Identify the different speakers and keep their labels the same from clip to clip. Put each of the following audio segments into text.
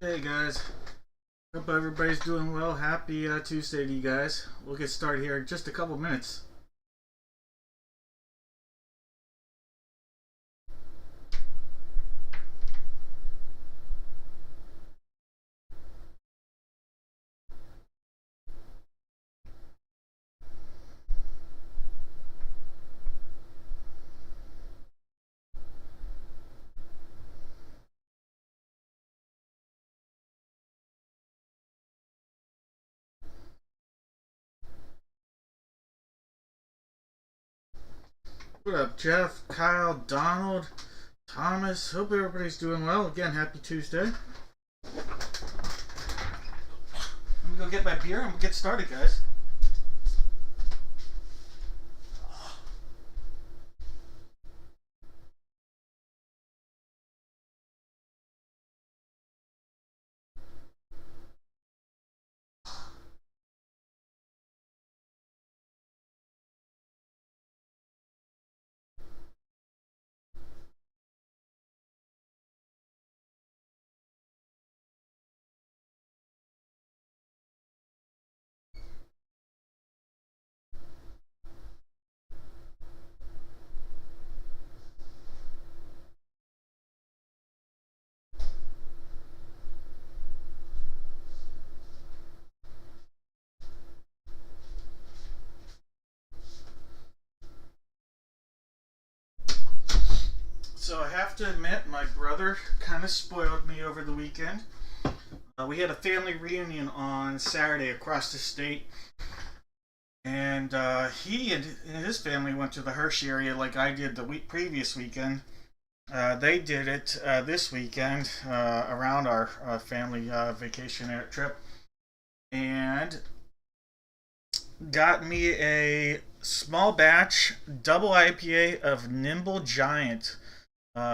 Speaker 1: Hey guys, hope everybody's doing well. Happy Tuesday to you guys. We'll get started here in just a couple minutes. What up, Jeff, Kyle, Donald, Thomas? Hope everybody's doing well. Again, happy Tuesday. Let me go get my beer and we'll get started, guys. So I have to admit, my brother kind of spoiled me over the weekend. We had a family reunion on Saturday across the state, and he and his family went to the Hershey area like I did the previous weekend. They did it this weekend around our family vacation trip, and got me a small batch double IPA of Nimble Giant,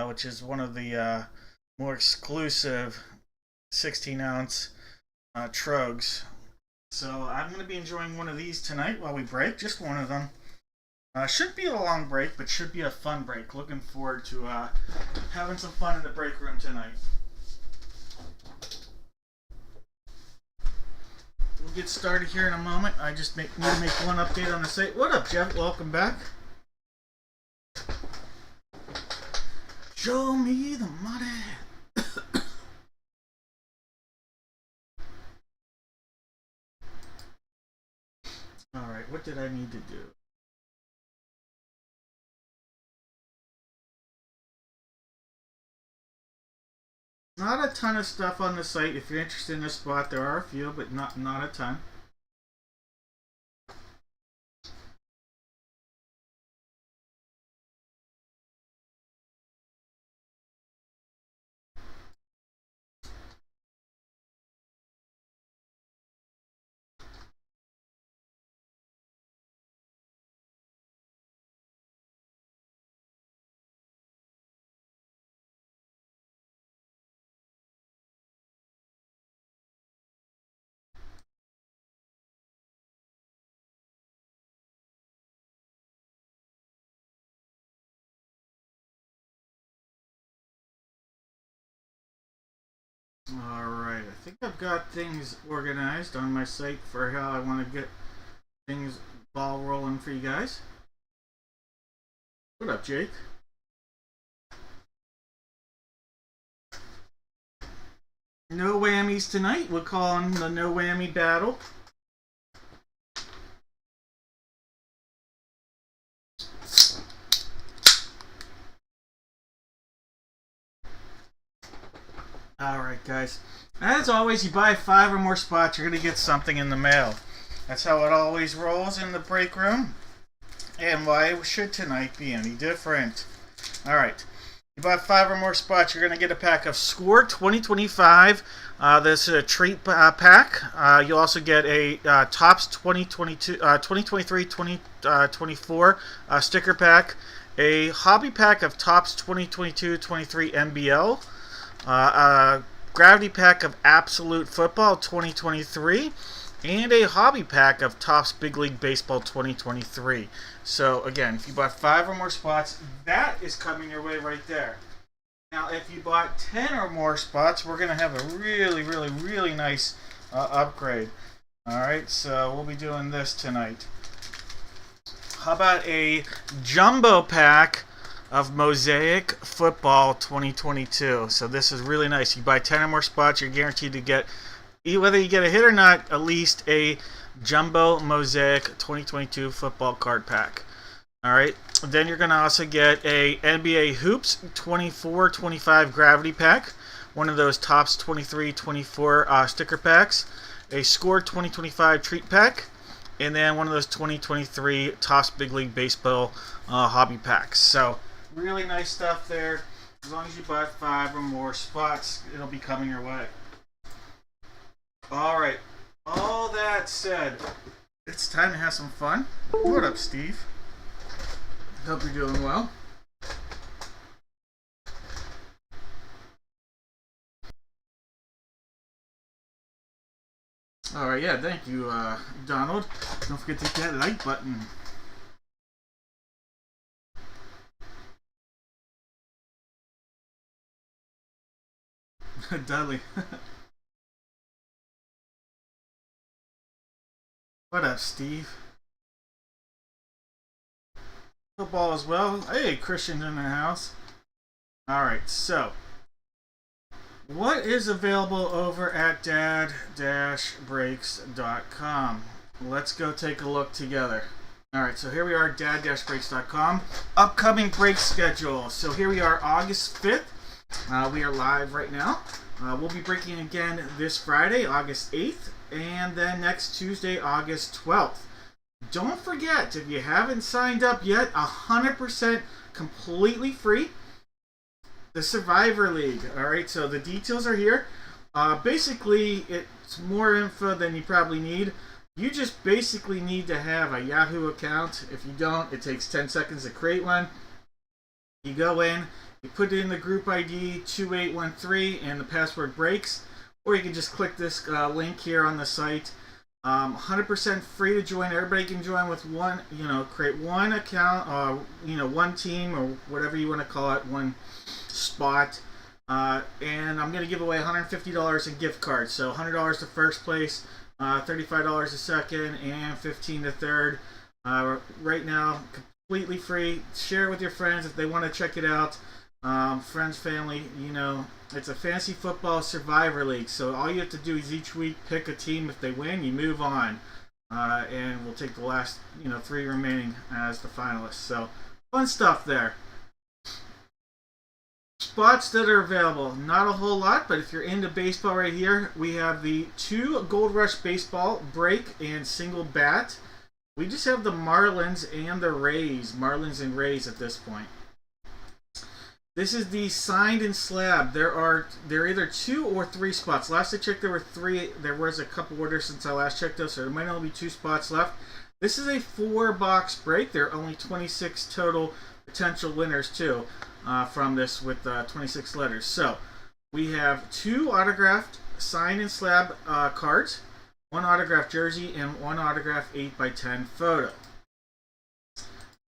Speaker 1: which is one of the more exclusive 16-ounce trogs. So I'm going to be enjoying one of these tonight while we break, just one of them. Should be a long break, but should be a fun break. Looking forward to having some fun in the break room tonight. We'll get started here in a moment. I just need to make one update on the site. What up, Jeff? Welcome back. Show me the money. Alright, what did I need to do? Not a ton of stuff on the site. If you're interested in a spot, there are a few, but not a ton. Alright, I think I've got things organized on my site for how I want to get things ball rolling for you guys. What up, Jake? No whammies tonight. We're calling the no whammy battle. Alright, guys. As always, you buy 5 or more spots, you're going to get something in the mail. That's how it always rolls in the break room. And why should tonight be any different? Alright. You buy 5 or more spots, you're going to get a pack of Score 2025. This is a treat pack. You'll also get a Topps 2022, 2023, 2024 sticker pack. A hobby pack of Topps 2022-23 NBL. A Gravity pack of Absolute Football 2023, and a hobby pack of Topps Big League Baseball 2023. So again, if you bought 5 or more spots, that is coming your way right there. Now, if you bought 10 or more spots, we're going to have a really nice upgrade. Alright, so we'll be doing this tonight. How about a jumbo pack of Mosaic Football 2022? So this is really nice. You buy 10 or more spots, you're guaranteed to get, whether you get a hit or not, at least a jumbo Mosaic 2022 football card pack. Alright, then you're going to also get a NBA Hoops 24-25 Gravity Pack, one of those Topps 23-24 sticker packs, a Score 2025 Treat Pack, and then one of those 2023 Topps Big League Baseball hobby packs. So, really nice stuff there. As long as you buy 5 or more spots, it'll be coming your way. Alright, all that said, it's time to have some fun. What up, Steve? Hope you're doing well. Alright, yeah, thank you, Donald. Don't forget to hit that like button. Dudley. What up, Steve? Football as well. Hey, Christian's in the house. Alright, so what is available over at dad-breaks.com? Let's go take a look together. Alright, so here we are, dad-breaks.com. Upcoming break schedule. So here we are, August 5th. We are live right now. We'll be breaking again this Friday, August 8th, and then next Tuesday, August 12th. Don't forget, if you haven't signed up yet, 100% completely free, the Survivor League. Alright, so the details are here. Basically, it's more info than you probably need. You just basically need to have a Yahoo account. If you don't, it takes 10 seconds to create one. You go in, you put in the group ID 2813 and the password breaks, or you can just click this link here on the site. 100% free to join. Everybody can join with one, create one account, one team or whatever you want to call it, one spot. And I'm going to give away $150 in gift cards. So $100 to first place, $35 to second, and $15 to third. Right now, completely free. Share it with your friends if they want to check it out. Friends, family, it's a fantasy football Survivor League. So all you have to do is each week pick a team. If they win, you move on. And we'll take the last, 3 remaining as the finalists. So fun stuff there. Spots that are available, not a whole lot, but if you're into baseball right here, we have the 2 Gold Rush Baseball break and single bat. We just have the Marlins and the Rays, Marlins and Rays at this point. This is the signed and slab. There are either 2 or 3 spots. Last I checked, there were 3. There was a couple orders since I last checked those, so there might only be 2 spots left. This is a 4-box break. There are only 26 total potential winners too from this with 26 letters. So we have 2 autographed signed and slab cards, 1 autographed jersey, and 1 autographed 8x10 photo.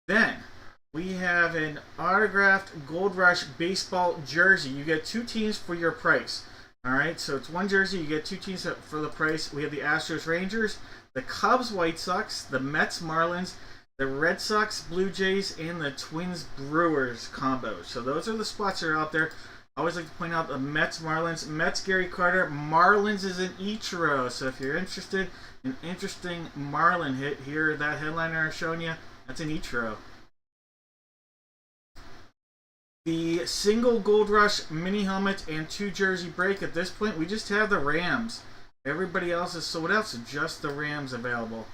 Speaker 1: Then we have an autographed Gold Rush Baseball jersey. You get 2 teams for your price. Alright, so it's 1 jersey, you get 2 teams for the price. We have the Astros Rangers, the Cubs White Sox, the Mets Marlins, the Red Sox Blue Jays, and the Twins Brewers combo. So those are the spots that are out there. I always like to point out the Mets Marlins. Mets Gary Carter, Marlins is an Ichiro. So if you're interested in an interesting Marlin hit, here that headliner I'm showing you, that's an Ichiro. The single Gold Rush mini helmet and 2 jersey break. At this point, we just have the Rams. Everybody else is sold out, so just the Rams available.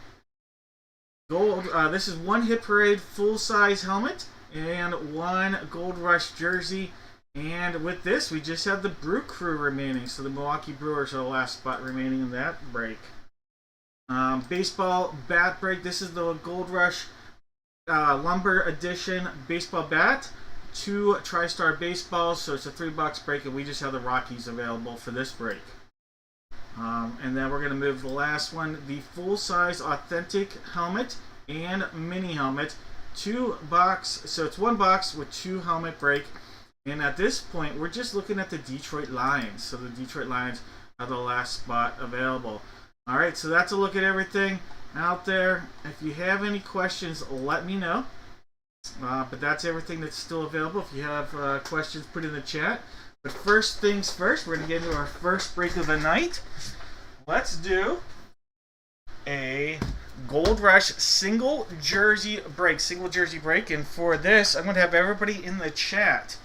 Speaker 1: Gold. This is 1 Hit Parade full-size helmet and 1 Gold Rush jersey. And with this, we just have the Brew Crew remaining. So the Milwaukee Brewers are the last spot remaining in that break. Baseball bat break. This is the Gold Rush Lumber Edition baseball bat. 2 TriStar baseballs, so it's a 3-box break, and we just have the Rockies available for this break. And then we're going to move to the last one, the full-size authentic helmet and mini helmet. 2 box, so it's 1 box with 2 helmet break, And at this point, we're just looking at the Detroit Lions. So the Detroit Lions are the last spot available. All right, so that's a look at everything out there. If you have any questions, let me know. But that's everything that's still available. If you have questions, put in the chat. But first things first, we're going to get into our first break of the night. Let's do a Gold Rush single jersey break. And for this, I'm going to have everybody in the chat.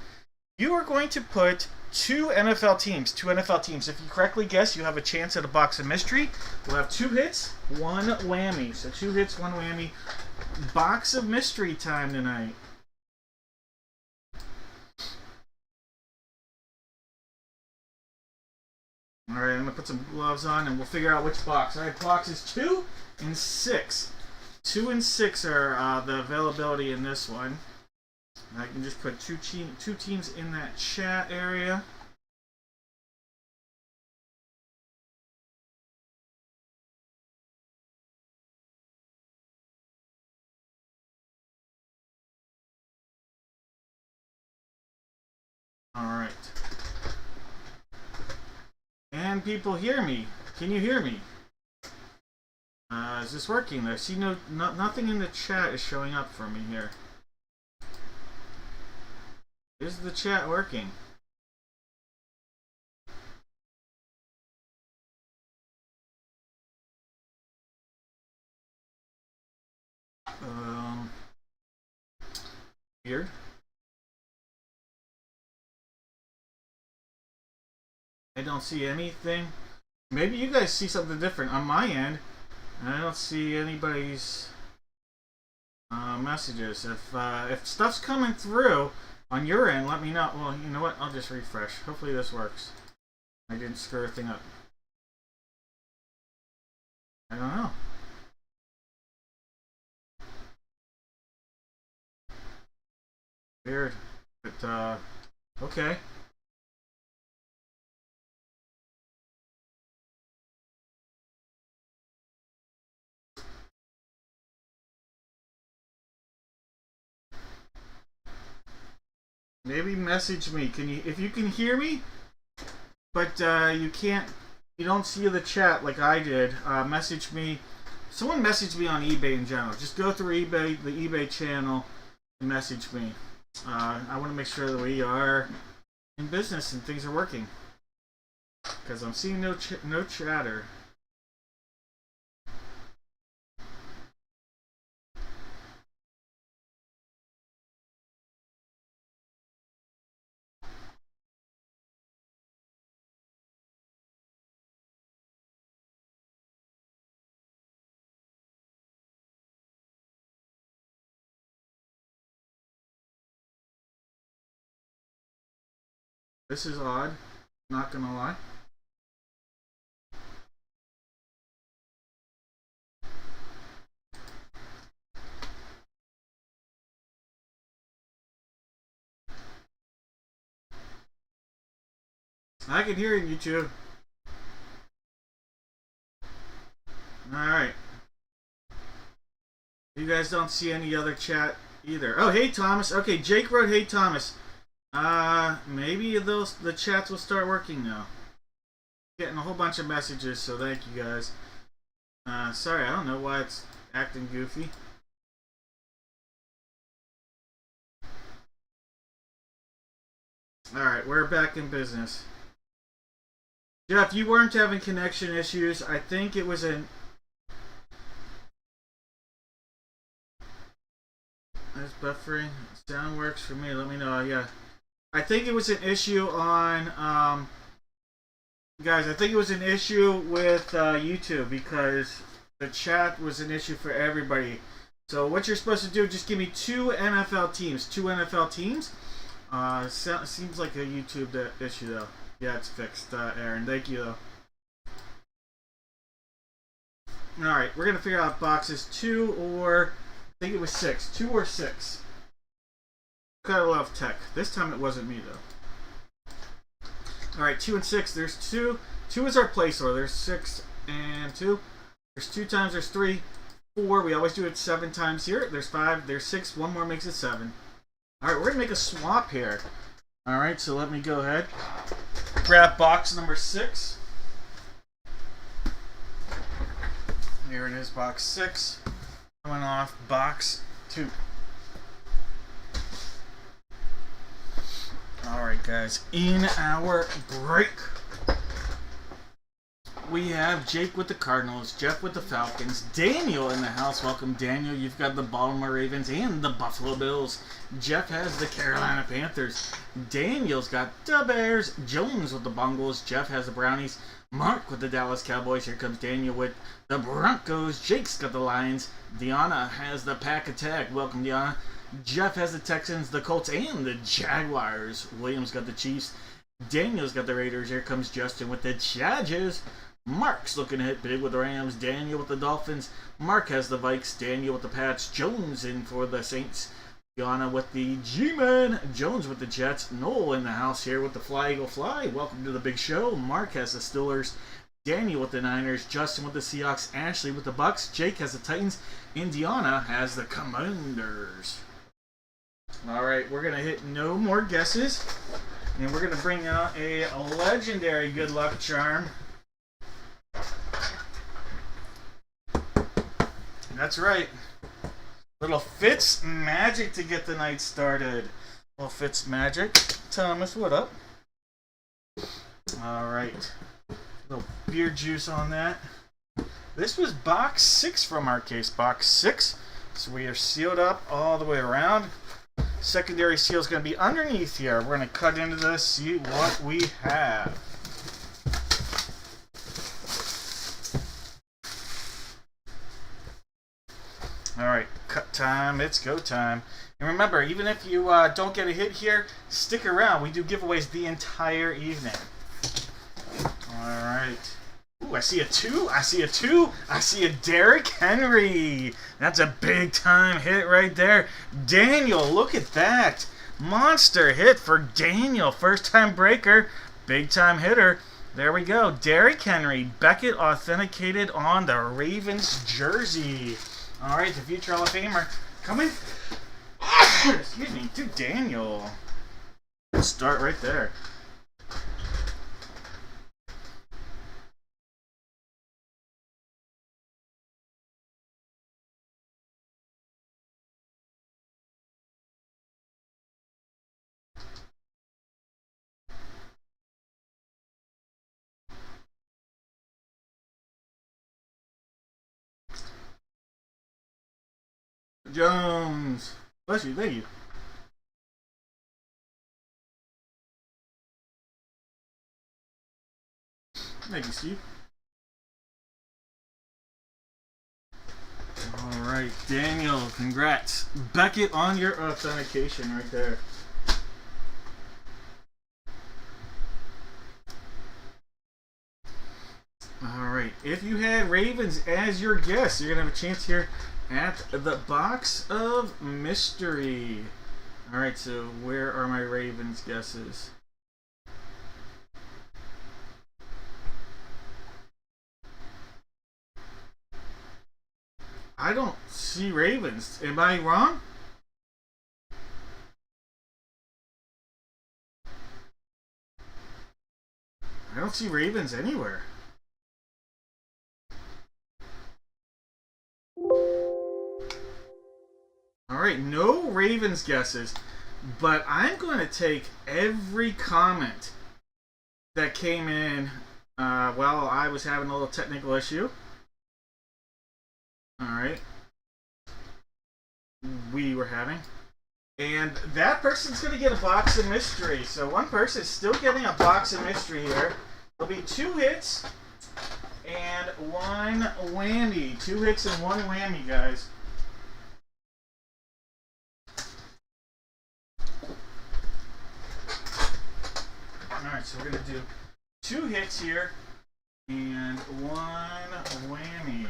Speaker 1: You are going to put two NFL teams. If you correctly guess, you have a chance at a box of mystery. We'll have 2 hits, 1 whammy. So 2 hits, 1 whammy. Box of mystery time tonight. All right, I'm gonna put some gloves on and we'll figure out which box. All right, boxes 2 and 6. 2 and 6 are the availability in this one. I can just put two teams in that chat area. All right. And people hear me. Can you hear me? Is this working? I see nothing in the chat is showing up for me here. Is the chat working? Weird. I don't see anything. Maybe you guys see something different on my end. I don't see anybody's messages. If stuff's coming through on your end, let me know. Well, you know what? I'll just refresh. Hopefully this works. I didn't screw everything up. I don't know. Weird. But, okay. Maybe message me. Can you, if you can hear me, but you don't see the chat like I did. Message me. Someone message me on eBay in general. Just go through eBay, the eBay channel, and message me. I want to make sure that we are in business and things are working. Because I'm seeing no chatter. This is odd, not gonna lie. I can hear you too. Alright. You guys don't see any other chat either. Oh, hey Thomas. Okay, Jake wrote, hey Thomas. Maybe the chats will start working now. Getting a whole bunch of messages, so thank you guys. Sorry, I don't know why it's acting goofy. Alright, we're back in business. Jeff, you weren't having connection issues. I think it was an... It's buffering. Sound works for me. Let me know. Yeah. I think it was an issue on... guys, I think it was an issue with YouTube because the chat was an issue for everybody. So what you're supposed to do, just give me 2 NFL teams. 2 NFL teams. Seems like a YouTube issue though. Yeah, it's fixed, Aaron. Thank you though. Alright, we're going to figure out boxes 2 or... I think it was 6. 2 or 6. Gotta love tech. This time it wasn't me though. Alright, 2 and 6. There's 2. 2 is our place order. There's 6 and 2. There's 2 times. There's 3. 4. We always do it 7 times here. There's 5. There's 6. 1 more makes it 7. Alright, we're going to make a swap here. Alright, so let me go ahead. Grab box number 6. Here it is, box 6. Coming off box 2. Alright guys, in our break, we have Jake with the Cardinals, Jeff with the Falcons, Daniel in the house. Welcome, Daniel. You've got the Baltimore Ravens and the Buffalo Bills. Jeff has the Carolina Panthers. Daniel's got the Bears. Jones with the Bungles. Jeff has the Brownies. Mark with the Dallas Cowboys. Here comes Daniel with the Broncos. Jake's got the Lions. Deanna has the Pack Attack. Welcome, Deanna. Jeff has the Texans, the Colts, and the Jaguars. William's got the Chiefs. Daniel's got the Raiders. Here comes Justin with the Chargers. Mark's looking to hit big with the Rams. Daniel with the Dolphins. Mark has the Vikes. Daniel with the Pats. Jones in for the Saints. Deanna with the G-Men. Jones with the Jets. Noel in the house here with the Fly Eagle Fly. Welcome to the big show. Mark has the Steelers. Daniel with the Niners. Justin with the Seahawks. Ashley with the Bucks. Jake has the Titans. And Deanna has the Commanders. Alright, we're going to hit no more guesses. And we're going to bring out a legendary good luck charm. That's right. Little Fitz Magic to get the night started. Little Fitz Magic. Thomas, what up? Alright. Little beer juice on that. This was box 6 from our case. Box 6. So we are sealed up all the way around. Secondary seal is going to be underneath here. We're going to cut into this, see what we have. Alright, cut time, it's go time. And remember, even if you don't get a hit here, stick around. We do giveaways the entire evening. Alright. Ooh, I see a 2, I see a 2, I see a Derrick Henry. That's a big time hit right there. Daniel, look at that. Monster hit for Daniel. First time breaker, big time hitter. There we go. Derrick Henry, Beckett authenticated on the Ravens jersey. Alright, the future Hall of Famer coming, excuse me, to Daniel. Let's start right there. Jones. Bless you, thank you. Thank you, Steve. Alright, Daniel, congrats. Beckett on your authentication right there. Alright, if you had Ravens as your guess, you're going to have a chance here at the box of mystery. Alright, so where are my Ravens guesses? I don't see Ravens. Am I wrong? I don't see Ravens anywhere. Alright, no Ravens guesses, but I'm going to take every comment that came in while I was having a little technical issue. Alright. We were having. And that person's going to get a box of mystery. So one person's still getting a box of mystery here. There'll be 2 hits and 1 whammy. 2 hits and 1 whammy, guys. Alright, so we're going to do 2 hits here and 1 whammy.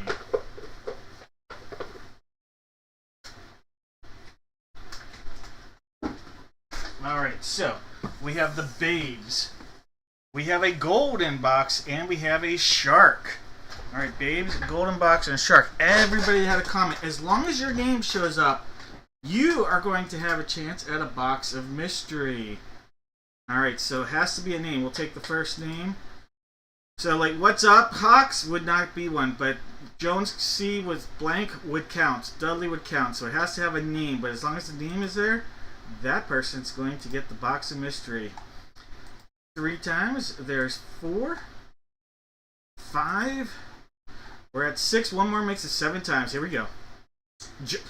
Speaker 1: Alright, so we have the Babes. We have a golden box and we have a shark. Alright, Babes, golden box, and a shark. Everybody had a comment. As long as your name shows up, you are going to have a chance at a box of mystery. Alright, so it has to be a name. We'll take the first name. So, like, what's up, Hawks would not be one, but Jones C with blank would count. Dudley would count. So it has to have a name, but as long as the name is there, that person's going to get the box of mystery. 3 times. There's 4, 5. We're at 6. One more makes it 7 times. Here we go.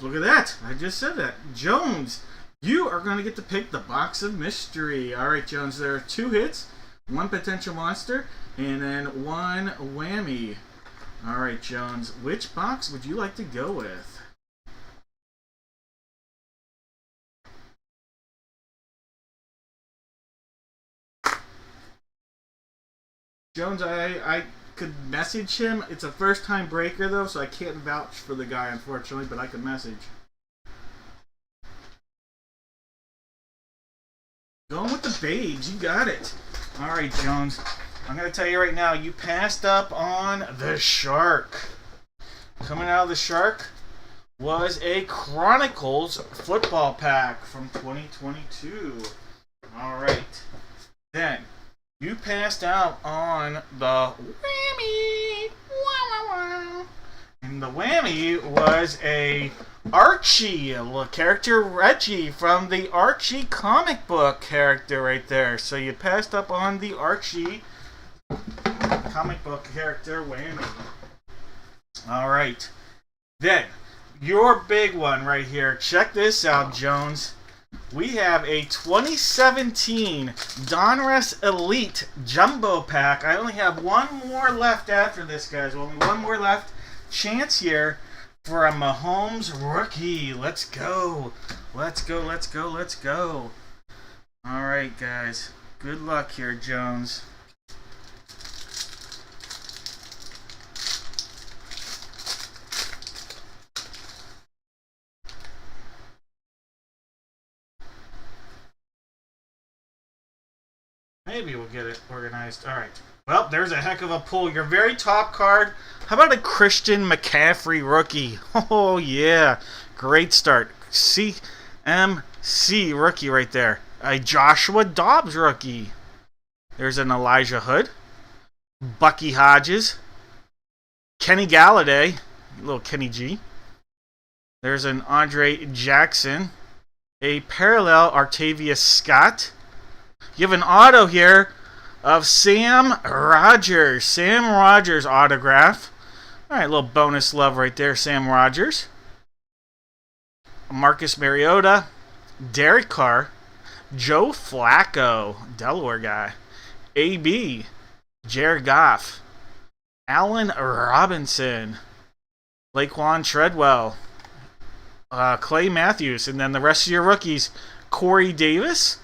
Speaker 1: Look at that. I just said that. Jones, you are going to get to pick the box of mystery. All right, Jones, there are 2 hits, 1 potential monster, and then 1 whammy. All right, Jones, which box would you like to go with? Jones, I could message him. It's a first-time breaker, though, so I can't vouch for the guy, unfortunately, but I could message. Going with the babes. You got it. All right, Jones. I'm going to tell you right now, you passed up on the shark. Coming out of the shark was a Chronicles football pack from 2022. All right. Then, you passed out on the whammy. And the whammy was a Archie, a little character Reggie from the Archie comic book character right there. So you passed up on the Archie comic book character whammy. Alright. Then, your big one right here. Check this out, Jones. We have a 2017 Donruss Elite Jumbo Pack. I only have 1 more left after this, guys. Only 1 more left. Chance here for a Mahomes rookie. Let's go. Let's go, let's go, let's go. Alright, guys. Good luck here, Jones. Maybe we'll get it organized. All right. Well, there's a heck of a pull. Your very top card. How about a Christian McCaffrey rookie? Oh, yeah. Great start. CMC rookie right there. A Joshua Dobbs rookie. There's an Elijah Hood. Bucky Hodges. Kenny Galladay. Little Kenny G. There's an Andre Jackson. A parallel Artavius Scott. You have an auto here of Sam Rogers. Sam Rogers autograph. All right, a little bonus love right there, Sam Rogers. Marcus Mariota. Derek Carr. Joe Flacco, Delaware guy. AB. Jared Goff. Allen Robinson. Laquan Treadwell. Clay Matthews. And then the rest of your rookies. Corey Davis.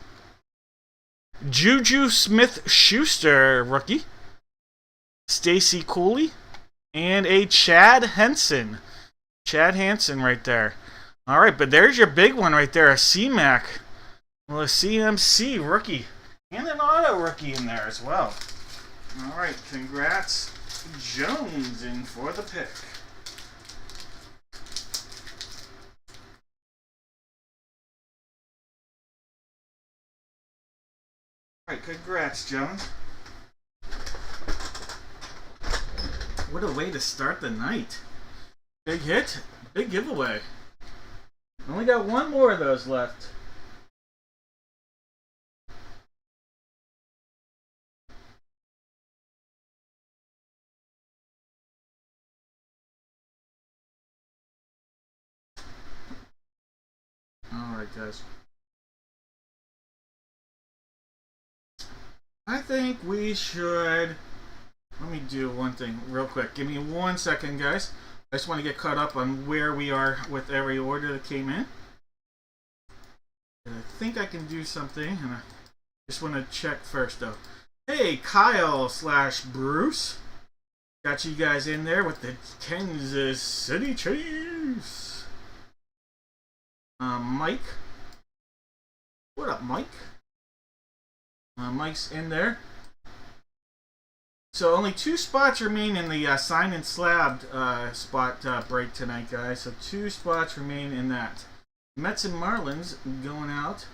Speaker 1: Juju Smith-Schuster rookie, Stacy Cooley, and a Chad Henson. Chad Hansen right there. All right, but there's your big one right there, a C-Mac. Well, a CMC rookie, and an auto rookie in there as well. All right, congrats, Jones in for the pick. Alright, congrats, Jones. What a way to start the night. Big hit, big giveaway. Only got 1 more of those left. Alright, guys. I think we should... Let me do one thing real quick. Give me 1 second, guys. I just want to get caught up on where we are with every order that came in. And I think I can do something, and I just want to check first, though. Hey, Kyle/Bruce. Got you guys in there with the Kansas City Chiefs. Mike. What up, Mike? Mike's in there. So only 2 spots remain in the sign and slab spot break tonight, guys. So 2 spots remain in that. Mets and Marlins going out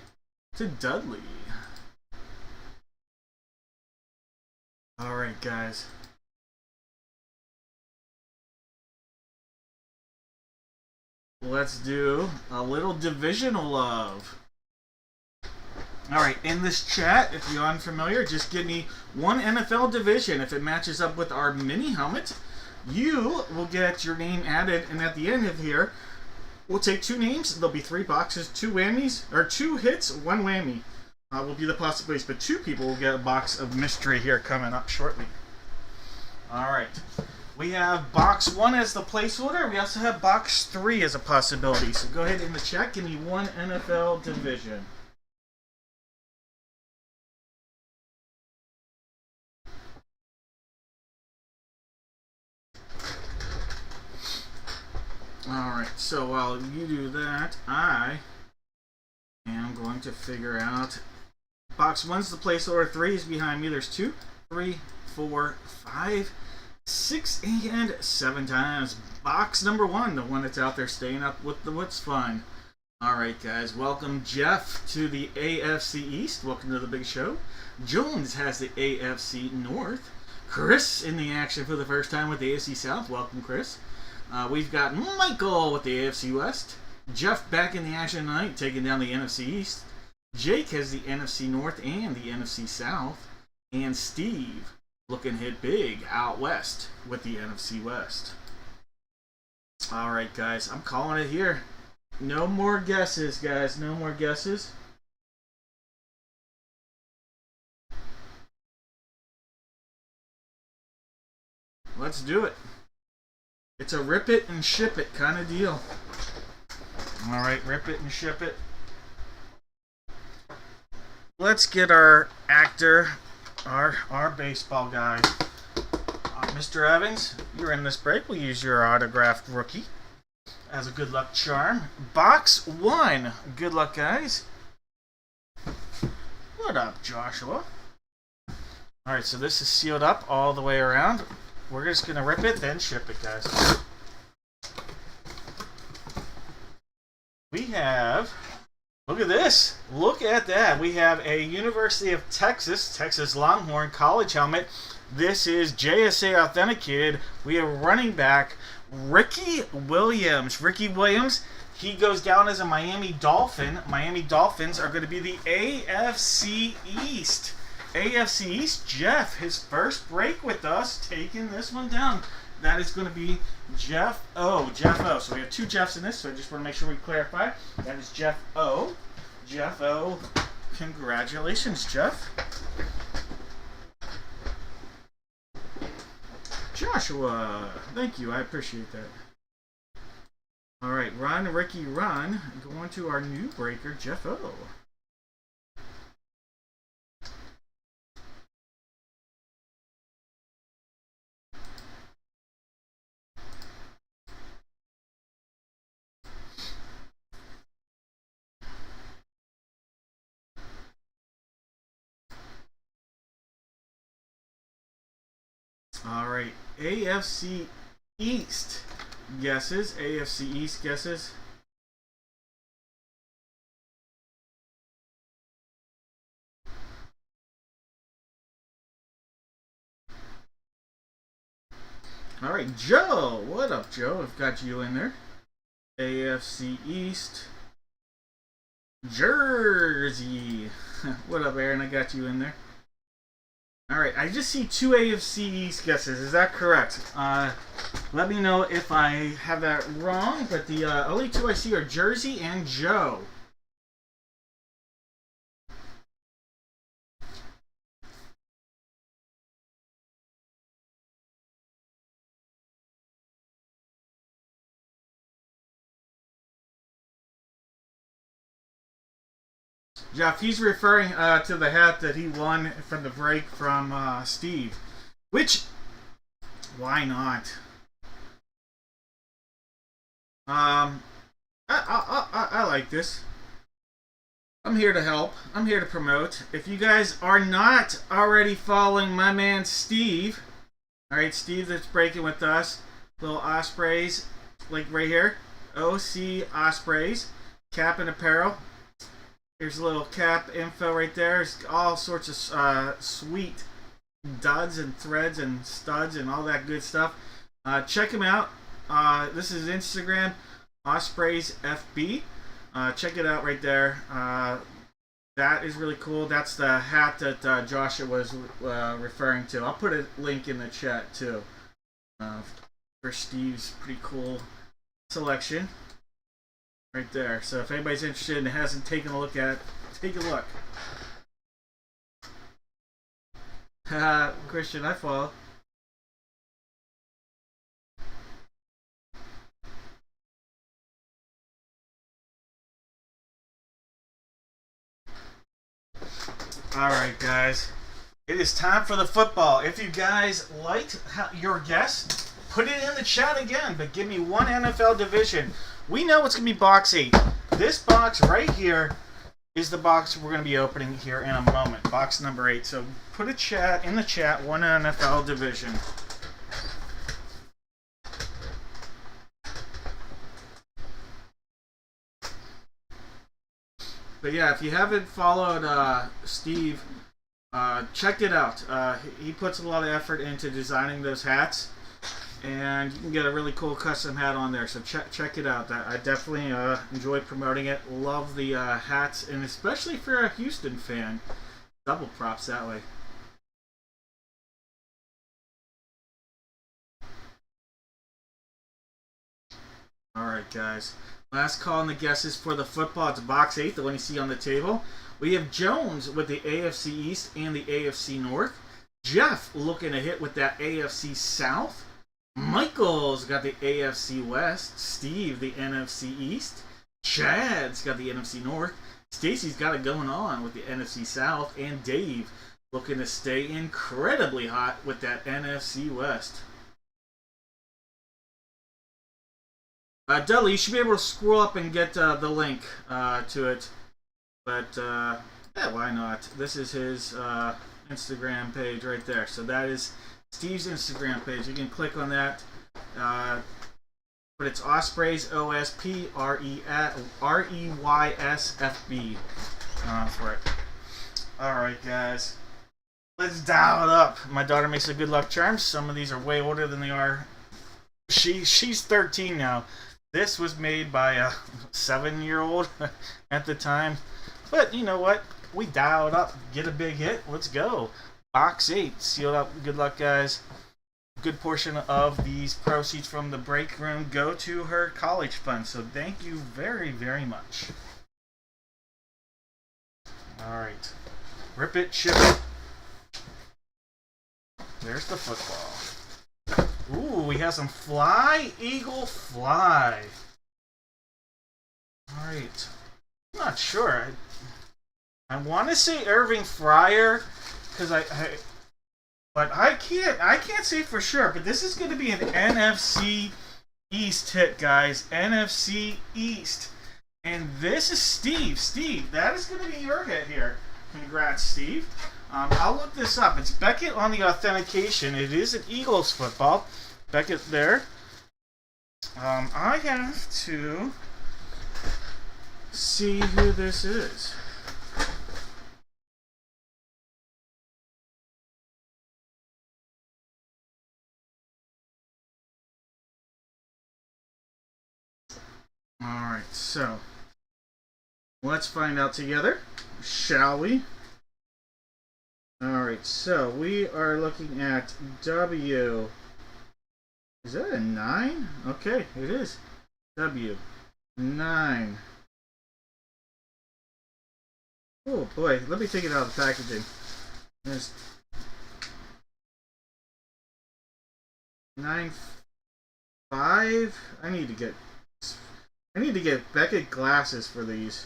Speaker 1: to Dudley. Alright, guys. Let's do a little divisional love. Alright, in this chat, if you're unfamiliar, just give me one NFL division. If it matches up with our mini helmet, you will get your name added, and at the end of here, we'll take 2 names. There'll be 3 boxes, 2 whammies, or 2 hits, 1 whammy. Will be the possibilities, but 2 people will get a box of mystery here coming up shortly. Alright. We have box 1 as the placeholder. We also have box 3 as a possibility. So go ahead in the chat, give me one NFL division. Alright, so while you do that, I am going to figure out. Box 1's the placeholder, 3 is behind me. There's 2, 3, 4, 5, 6, and 7 times. Box number 1, the one that's out there staying up with the what's fun. Alright, guys, welcome Jeff to the AFC East. Welcome to the big show. Jones has the AFC North. Chris in the action for the first time with the AFC South. Welcome, Chris. We've got Michael with the AFC West. Jeff back in the action tonight, taking down the NFC East. Jake has the NFC North and the NFC South. And Steve looking hit big out west with the NFC West. Alright, guys, I'm calling it here. No more guesses, guys. No more guesses. Let's do it. It's a rip it and ship it kind of deal. Alright, rip it and ship it. Let's get our actor, our baseball guy. Mr. Evans, you're in this break. We'll use your autographed rookie as a good luck charm. Box 1. Good luck, guys. What up, Joshua? Alright, so this is sealed up all the way around. We're just going to rip it, then ship it, guys. We have... Look at this. Look at that. We have a University of Texas Longhorn college helmet. This is JSA authenticated. We have running back Ricky Williams. Ricky Williams, he goes down as a Miami Dolphin. Miami Dolphins are going to be the AFC East. AFC East, Jeff, his first break with us, taking this one down. That is going to be Jeff O. Jeff O. So we have 2 Jeffs in this, so I just want to make sure we clarify. That is Jeff O. Jeff O. Congratulations, Jeff. Joshua, thank you. I appreciate that. All right, run, Ricky, run. Going to our new breaker, Jeff O. All right, AFC East guesses. AFC East guesses. All right, Joe. What up, Joe? I've got you in there. AFC East. Jersey. What up, Aaron? I got you in there. Alright, I just see 2 AFC East guesses. Is that correct? Let me know if I have that wrong, but the only 2 I see are Jersey and Joe. Jeff, he's referring to the hat that he won from the break from Steve. Which, why not? I like this. I'm here to help. I'm here to promote. If you guys are not already following my man Steve, alright, Steve that's breaking with us, little Ospreys, like right here, OC Ospreys, cap and apparel. Here's a little cap info right there. There's all sorts of sweet duds and threads and studs and all that good stuff. Check him out. This is Instagram, Ospreys FB. Check it out right there. That is really cool. That's the hat that Joshua was referring to. I'll put a link in the chat too for Steve's pretty cool selection right there. So if anybody's interested and hasn't taken a look at it, take a look. Christian, I follow. Alright, guys. It is time for the football. If you guys liked your guess, put it in the chat again, but give me one NFL division. We know it's going to be box 8. This box right here is the box we're going to be opening here in a moment. Box number 8. So put a chat in the chat, one NFL division. But yeah, if you haven't followed Steve, check it out. He puts a lot of effort into designing those hats, and you can get a really cool custom hat on there. So check it out. I definitely enjoy promoting it. Love the hats, and especially for a Houston fan, double props that way. All right, guys. Last call on the guesses for the football. It's box 8, the one you see on the table. We have Jones with the AFC East and the AFC North. Jeff looking to hit with that AFC South. Michael's got the AFC West. Steve, the NFC East. Chad's got the NFC North. Stacy's got it going on with the NFC South. And Dave looking to stay incredibly hot with that NFC West. Dudley, you should be able to scroll up and get the link to it. But, yeah, why not? This is his Instagram page right there. So that is Steve's Instagram page. You can click on that. But it's Ospreys, OSPREYSFB for it. Alright, guys. Let's dial it up. My daughter makes a good luck charm. Some of these are way older than they are. She's 13 now. This was made by a 7-year-old at the time. But you know what? We dialed up. Get a big hit. Let's go. Box 8. Sealed up. Good luck, guys. Good portion of these proceeds from the break room go to her college fund. So thank you very, very much. Alright. Rip it, ship it. There's the football. Ooh, we have some Fly, Eagle, Fly. Alright. I'm not sure. I want to say Irving Fryer, because but I can't say for sure. But this is going to be an NFC East hit, guys. NFC East. And this is Steve. Steve, that is going to be your hit here. Congrats, Steve. I'll look this up. It's Beckett on the authentication. It is an Eagles football. Beckett there. I have to see who this is. Alright, so let's find out together, shall we? Alright, so we are looking at W. Is that a 9? Okay, it is. W. 9. Oh boy, let me take it out of the packaging. There's 9-5. I need to get Beckett glasses for these.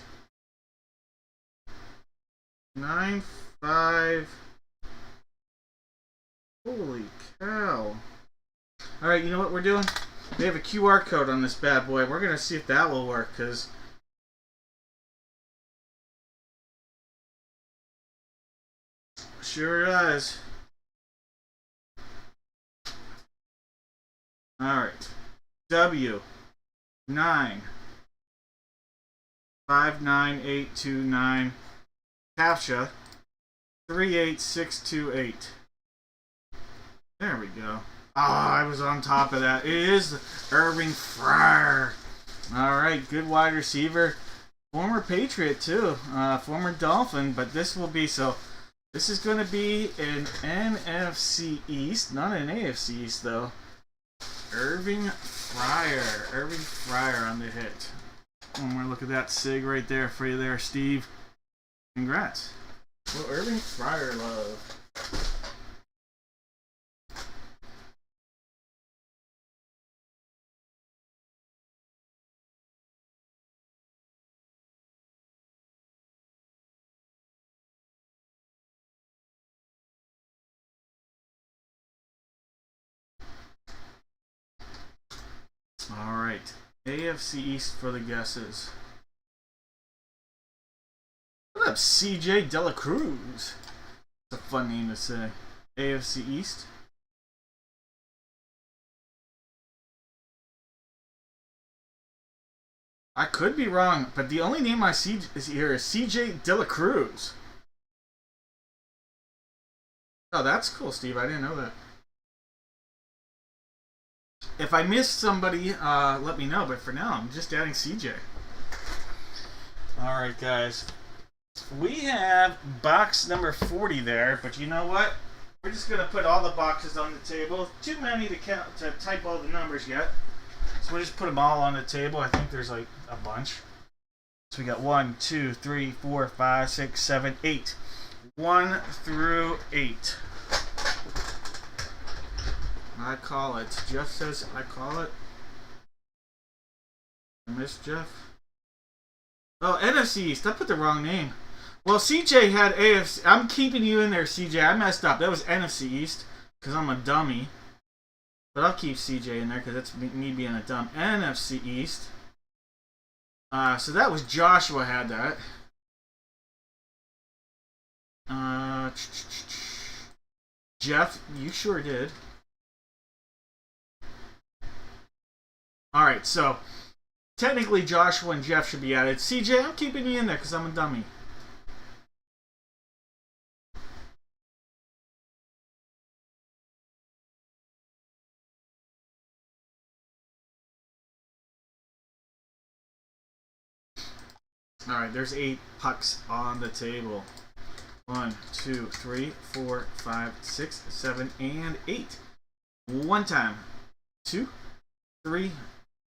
Speaker 1: 9-5. Holy cow. Alright, you know what we're doing? We have a QR code on this bad boy. We're going to see if that will work, because sure does. Alright. W. 9. 59829. CAPTCHA 38628. There we go. I was on top of that. It is Irving Fryer. All right, good wide receiver. Former Patriot, too. Former Dolphin, but this will be so. This is going to be an NFC East, not an AFC East, though. Irving Fryer. Irving Fryer on the hit. One more look at that SIG right there for you there, Steve. Congrats. Well, Irving Fryer love. Alright. AFC East for the guesses. What up, CJ Dela Cruz? That's a fun name to say. AFC East. I could be wrong, but the only name I see here is CJ Dela Cruz. Oh, that's cool, Steve. I didn't know that. If I missed somebody, let me know. But for now, I'm just adding CJ. Alright, guys. We have box number 40 there, but you know what? We're just going to put all the boxes on the table. Too many to count to type all the numbers yet. So we'll just put them all on the table. I think there's like a bunch. So we got 1, 2, 3, 4, 5, 6, 7, 8. 1 through 8. I call it. Jeff says I call it. I miss Jeff. Oh, NFC East. I put the wrong name. Well, CJ had AFC. I'm keeping you in there, CJ. I messed up. That was NFC East because I'm a dummy. But I'll keep CJ in there because that's me being a dumb. NFC East. So that was Joshua had that. Jeff, you sure did. Alright, so technically Joshua and Jeff should be added. CJ, I'm keeping you in there because I'm a dummy. Alright, there's 8 pucks on the table. 1, 2, 3, 4, 5, 6, 7, and 8. One time. 2, 3,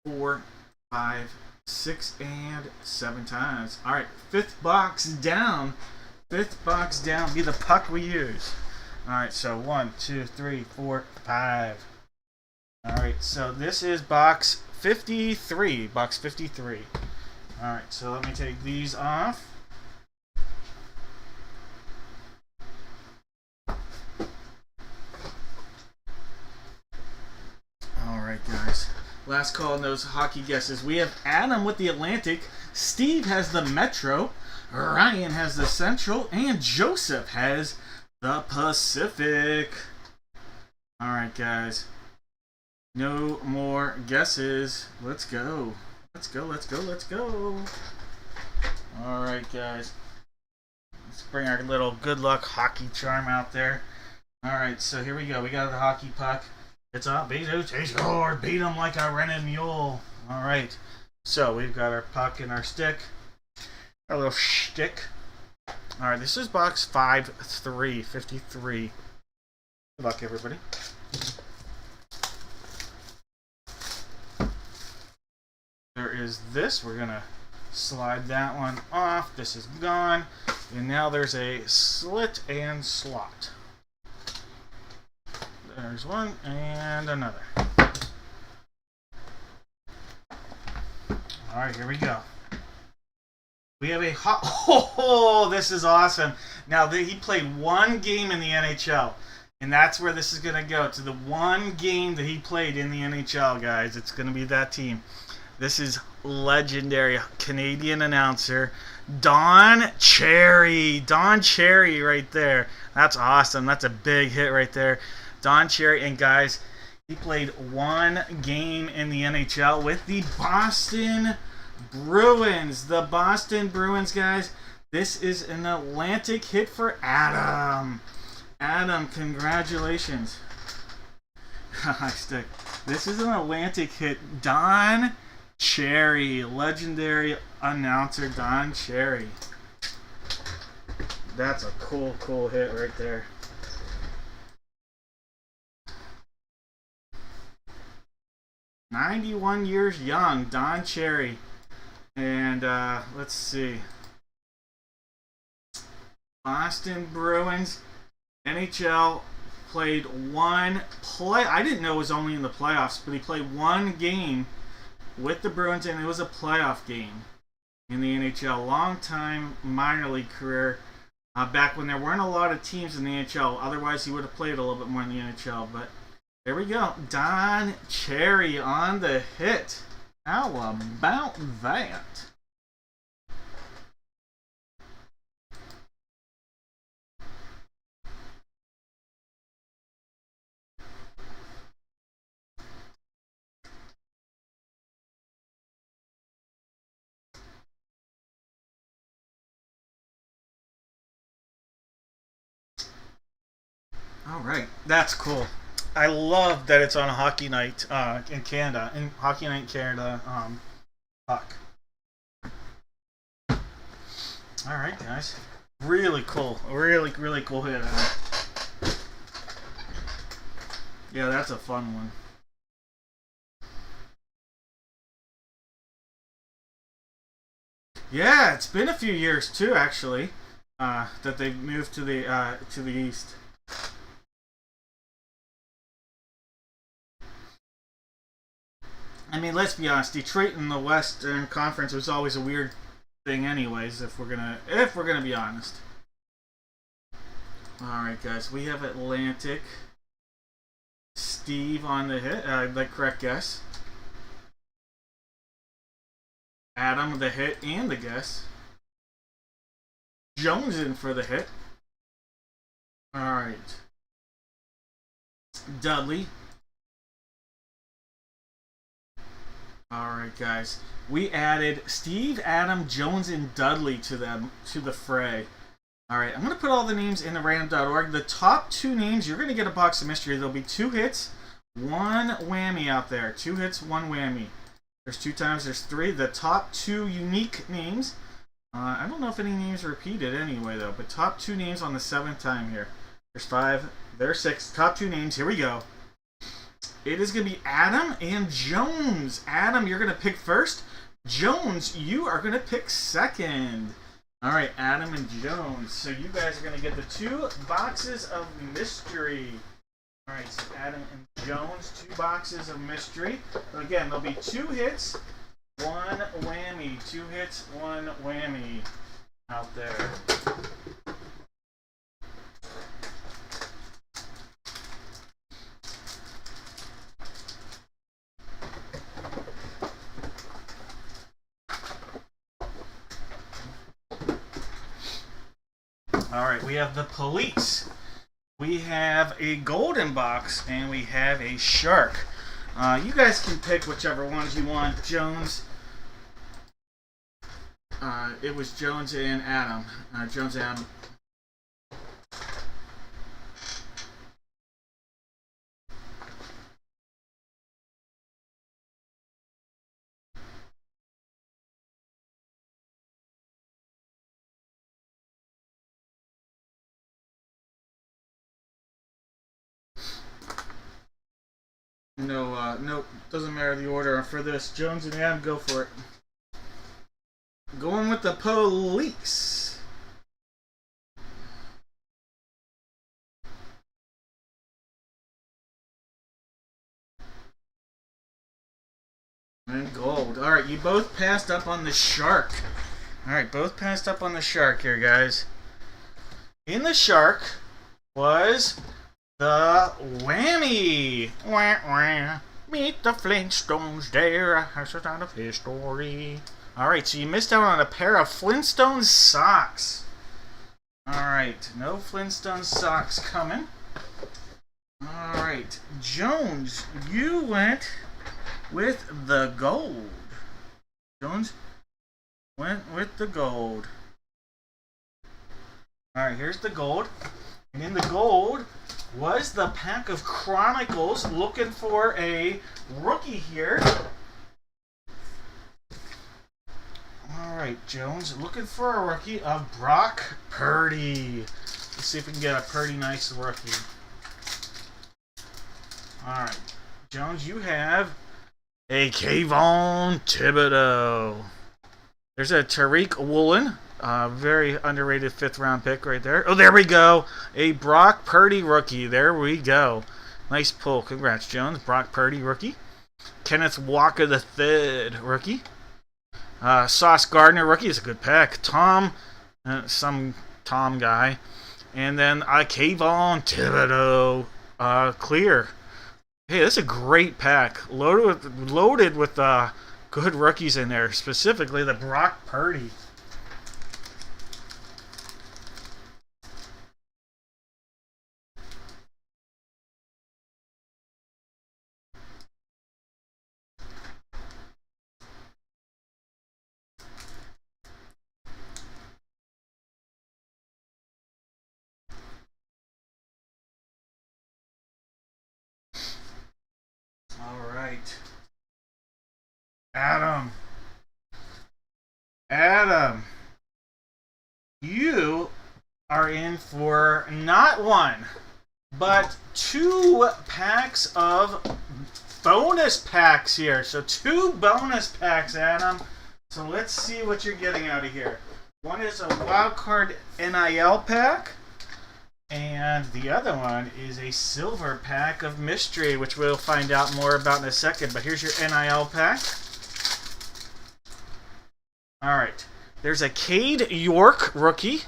Speaker 1: 4, 5, 6, and 7 times. Alright, 5th box down. 5th box down. Be the puck we use. Alright, so 1, 2, 3, 4, 5. Alright, so this is box 53. Box 53. Alright, so let me take these off. Alright, guys. Last call on those hockey guesses. We have Adam with the Atlantic. Steve has the Metro. Ryan has the Central. And Joseph has the Pacific. Alright, guys. No more guesses. Let's go. Let's go, let's go, let's go. Alright, guys. Let's bring our little good luck hockey charm out there. Alright, so here we go. We got the hockey puck. It's up. Beat them like a rented mule. Alright. So we've got our puck and our stick. Our little shtick. Alright, this is box 53. Good luck, everybody. There is this. We're going to slide that one off. This is gone. And now there's a slit and slot. There's one and another. Alright, here we go. We have a hot... Oh, this is awesome. Now, he played one game in the NHL. And that's where this is going to go. To the one game that he played in the NHL, guys. It's going to be that team. This is legendary Canadian announcer, Don Cherry. Don Cherry right there. That's awesome. That's a big hit right there. Don Cherry. And guys, he played one game in the NHL with the Boston Bruins. The Boston Bruins, guys. This is an Atlantic hit for Adam. Adam, congratulations. I stick. This is an Atlantic hit. Don Cherry, legendary announcer Don Cherry. That's a cool hit right there. "91 years young, Don Cherry." And let's see. Boston Bruins, NHL, played one play. I didn't know it was only in the playoffs, but he played one game with the Bruins, and it was a playoff game in the NHL. Long time minor league career, back when there weren't a lot of teams in the NHL. Otherwise, he would have played a little bit more in the NHL. But there we go. Don Cherry on the hit. How about that? All right, that's cool. I love that it's on a hockey night in Canada, in Hockey Night in Canada. Puck. All right, guys. Really cool. Really cool hit. Yeah, that's a fun one. Yeah, it's been a few years too, actually, that they've moved to the east. I mean, let's be honest. Detroit in the Western Conference was always a weird thing, anyways. If we're gonna be honest. All right, guys. We have Atlantic. Steve on the hit. The correct guess. Adam the hit and the guess. Jones in for the hit. All right. Dudley. Alright, guys. We added Steve, Adam, Jones, and Dudley to the fray. Alright, I'm going to put all the names in the random.org. The top two names, you're going to get a box of mystery. There'll be 2 hits, 1 whammy out there. 2 hits, 1 whammy. There's 2 times, there's 3. The top 2 unique names. I don't know if any names are repeated anyway, though. But top 2 names on the 7th time here. There's 5. There's 6. Top 2 names. Here we go. It is going to be Adam and Jones. Adam, you're going to pick first. Jones, you are going to pick second. All right, Adam and Jones. So you guys are going to get the 2 boxes of mystery. All right, so Adam and Jones, 2 boxes of mystery. Again, there'll be 2 hits, 1 whammy. 2 hits, 1 whammy out there. Alright, we have the police. We have a golden box, and we have a shark. You guys can pick whichever ones you want. Jones. It was Jones and Adam. Jones and Adam. No, doesn't matter the order for this. Jones and Adam, go for it. Going with the police. And gold. Alright, you both passed up on the shark. Alright, both passed up on the shark here, guys. In the shark was the whammy. Wah, wah. Meet the Flintstones there. That's a out of history. Alright, so you missed out on a pair of Flintstone socks. Alright, no Flintstone socks coming. Alright, Jones, you went with the gold. Jones went with the gold. Alright, here's the gold. And in the gold, was the pack of Chronicles, looking for a rookie here. All right, Jones, looking for a rookie of Brock Purdy. Let's see if we can get a pretty nice rookie. All right, Jones, you have a Kayvon Thibodeau. There's a Tariq Woolen, very underrated 5th-round pick right there. Oh, there we go. A Brock Purdy rookie. There we go. Nice pull. Congrats, Jones. Brock Purdy rookie. Kenneth Walker III rookie. Sauce Gardner rookie is a good pack. Some Tom guy. And then Kayvon Thibodeau clear. Hey, this is a great pack. Loaded with good rookies in there. Specifically the Brock Purdy. All right. Adam, you are in for not one, but 2 packs of bonus packs here. So 2 bonus packs, Adam. So let's see what you're getting out of here. One is a wildcard NIL pack, and the other one is a silver pack of mystery, which we'll find out more about in a second. But here's your NIL pack. All right. There's a Cade York rookie.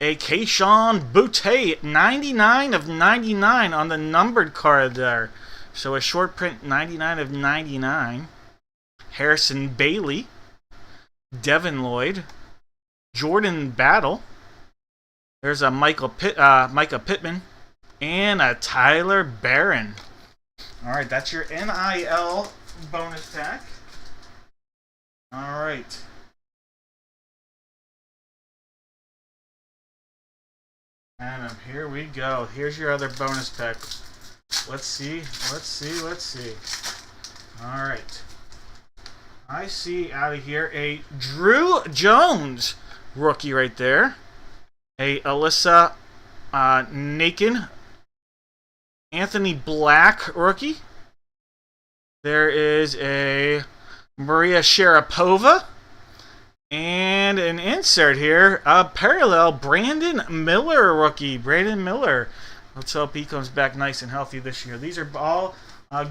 Speaker 1: A Keyshawn Boutte, 99 of 99 on the numbered card there. So a short print 99 of 99. Harrison Bailey. Devin Lloyd. Jordan Battle. There's a Micah Pittman. And a Tyler Barron. All right, that's your NIL bonus pack. All right. Adam, here we go. Here's your other bonus pack. Let's see. All right. I see out of here a Drew Jones rookie right there. A Alyssa Nakin. Anthony Black rookie. There is a Maria Sharapova. And an insert here, a parallel Brandon Miller rookie. Brandon Miller. Let's hope he comes back nice and healthy this year. These are all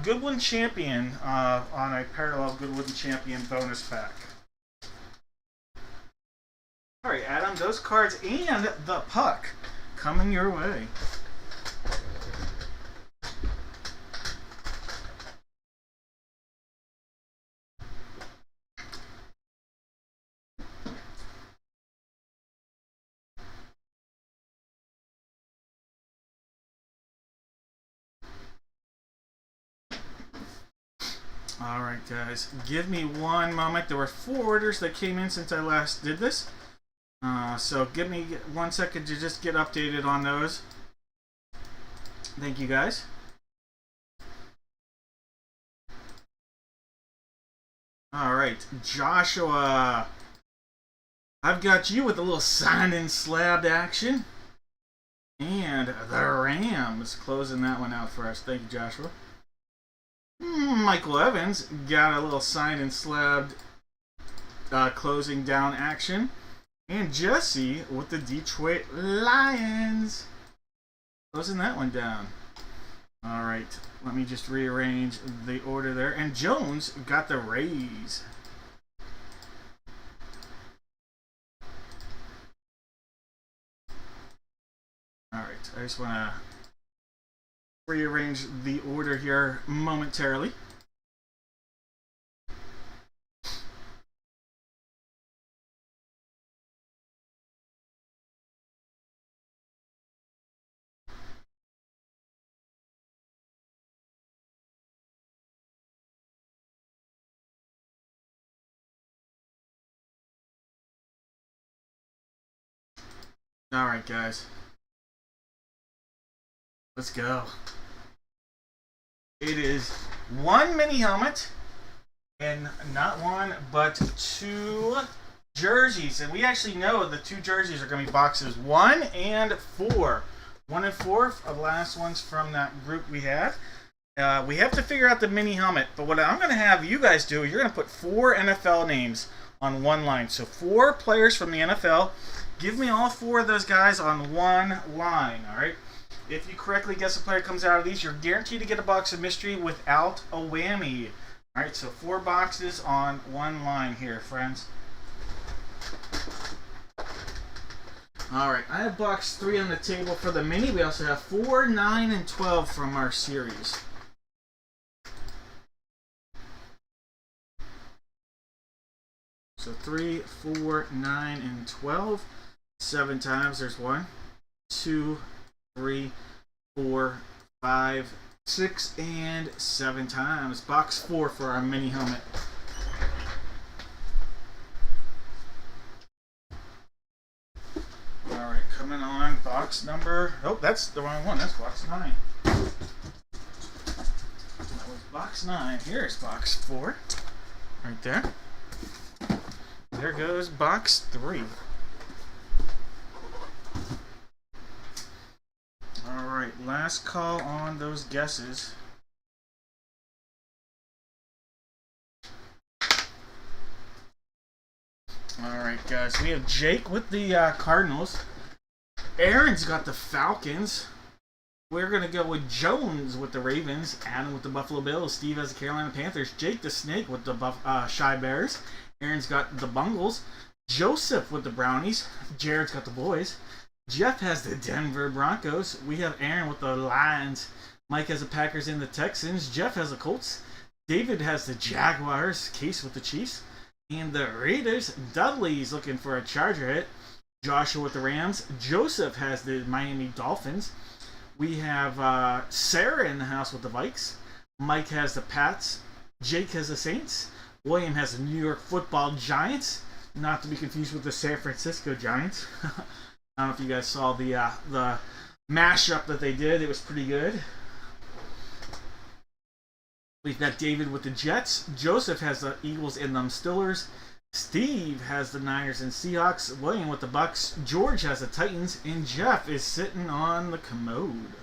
Speaker 1: Goodwin Champion on a parallel Goodwin Champion bonus pack. All right, Adam, those cards and the puck coming your way. Alright guys, give me one moment. There were 4 orders that came in since I last did this. So give me 1 second to just get updated on those. Thank you guys. Alright, Joshua. I've got you with a little signed and slabbed action. And the Rams closing that one out for us. Thank you, Joshua. Michael Evans got a little signed and slabbed closing down action. And Jesse with the Detroit Lions closing that one down. Alright, let me just rearrange the order there. And Jones got the Rays. Alright, I just want to rearrange the order here momentarily. Alright guys, Let's go. It is one mini helmet and not one but two jerseys. And we actually know the two jerseys are going to be boxes 1 and 4. 1 and 4 are the last ones from that group we had. We have to figure out the mini helmet. But what I'm going to have you guys do, you're going to put 4 NFL names on one line. So 4 players from the NFL. Give me all 4 of those guys on one line, all right? If you correctly guess a player comes out of these, you're guaranteed to get a box of mystery without a whammy. All right, so 4 boxes on one line here, friends. All right, I have box 3 on the table for the mini. We also have 4, 9, and 12 from our series. So 3, 4, 9, and 12. 7 times. There's 1, 2, 3, 4, 5, 6, and 7 times. Box 4 for our mini helmet. Alright, coming on box number... Oh, that's the wrong one. That's box 9. That was box 9. Here's box 4. Right there. There goes box 3. Alright, last call on those guesses. Alright, guys, we have Jake with the Cardinals. Aaron's got the Falcons. We're going to go with Jones with the Ravens. Adam with the Buffalo Bills. Steve has the Carolina Panthers. Jake the Snake with the Shy Bears. Aaron's got the Bungles. Joseph with the Brownies. Jared's got the Boys. Jeff has the Denver Broncos. We have Aaron with the Lions. Mike has the Packers and the Texans. Jeff has the Colts. David has the Jaguars. Case with the Chiefs. And the Raiders. Dudley's looking for a Charger hit. Joshua with the Rams. Joseph has the Miami Dolphins. We have Sarah in the house with the Vikes. Mike has the Pats. Jake has the Saints. William has the New York Football Giants. Not to be confused with the San Francisco Giants. I don't know if you guys saw the mashup that they did. It was pretty good. We've got David with the Jets. Joseph has the Eagles and the Steelers. Steve has the Niners and Seahawks. William with the Bucks. George has the Titans. And Jeff is sitting on the commode.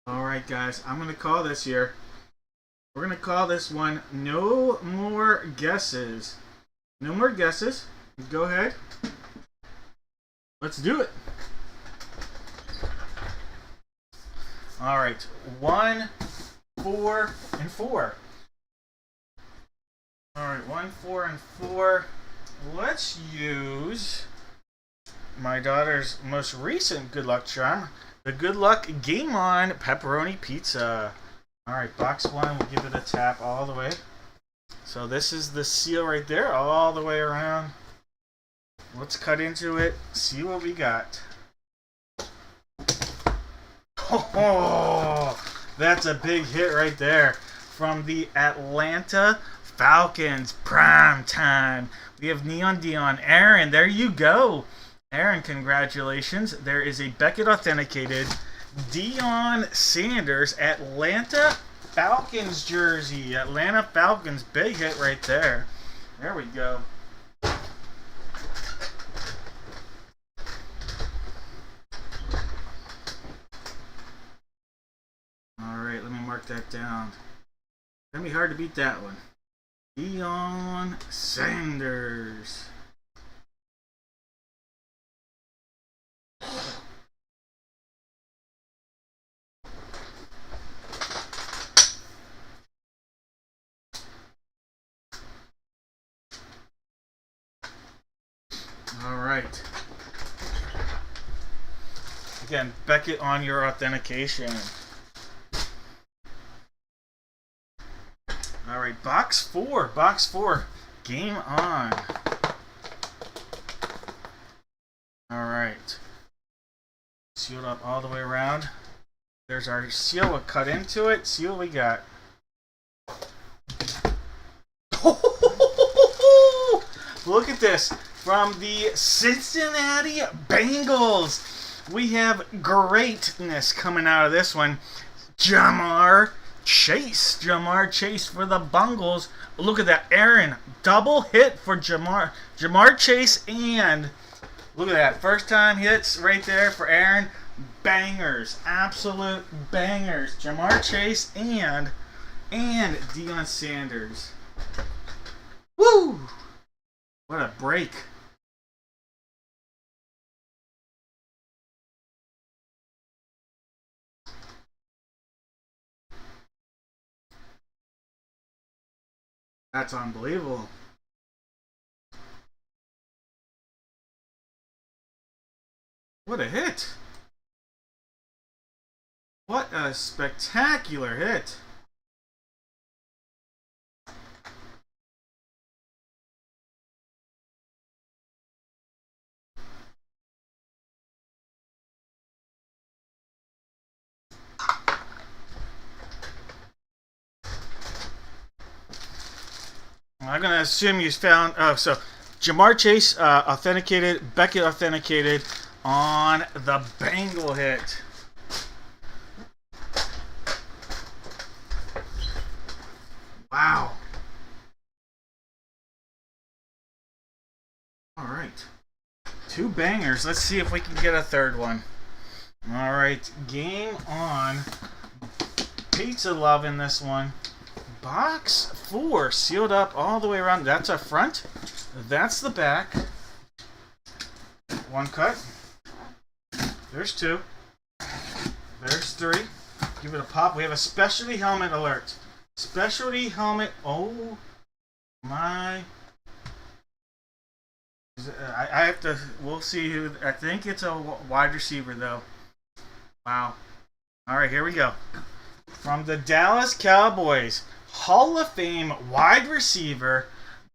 Speaker 1: Alright, guys. I'm going to call this here. We're going to call this one No More Guesses. No more guesses. Go ahead. Let's do it. All right. 1, 4, and 4. All right. 1, 4, and 4. Let's use my daughter's most recent good luck charm, the Good Luck Game On Pepperoni Pizza. All right. Box 1. We'll give it a tap all the way. So this is the seal right there, all the way around. Let's cut into it, see what we got. Oh, that's a big hit right there. From the Atlanta Falcons, prime time. We have Neon Dion. Aaron, there you go. Aaron, congratulations. There is a Beckett authenticated Deion Sanders Atlanta Falcons jersey. Atlanta Falcons, big hit right there. There we go. Alright, let me mark that down. It's gonna be hard to beat that one. Deion Sanders. All right. Again, Beckett on your authentication. All right, box 4. Box 4. Game on. All right. Sealed up all the way around. There's our seal. We'll cut into it. See what we got. Look at this. From the Cincinnati Bengals, we have greatness coming out of this one. Jamar Chase for the Bengals. Look at that, Aaron. Double hit for Jamar Chase, and look at that. First time hits right there for Aaron. Bangers. Absolute bangers. Jamar Chase and Deion Sanders. Woo! What a break. That's unbelievable. What a hit. What a spectacular hit. I'm going to assume you found... Oh, so Jamar Chase authenticated, Beckett authenticated on the Bengal hit. Wow. All right. 2 bangers. Let's see if we can get a third one. All right. Game on. Pizza love in this one. Box 4 sealed up all the way around. That's a front. That's the back. 1 cut. There's 2. There's 3. Give it a pop. We have a specialty helmet alert. Specialty helmet. Oh my. I have to. We'll see who. I think it's a wide receiver though. Wow. All right, here we go. From the Dallas Cowboys, Hall of Fame wide receiver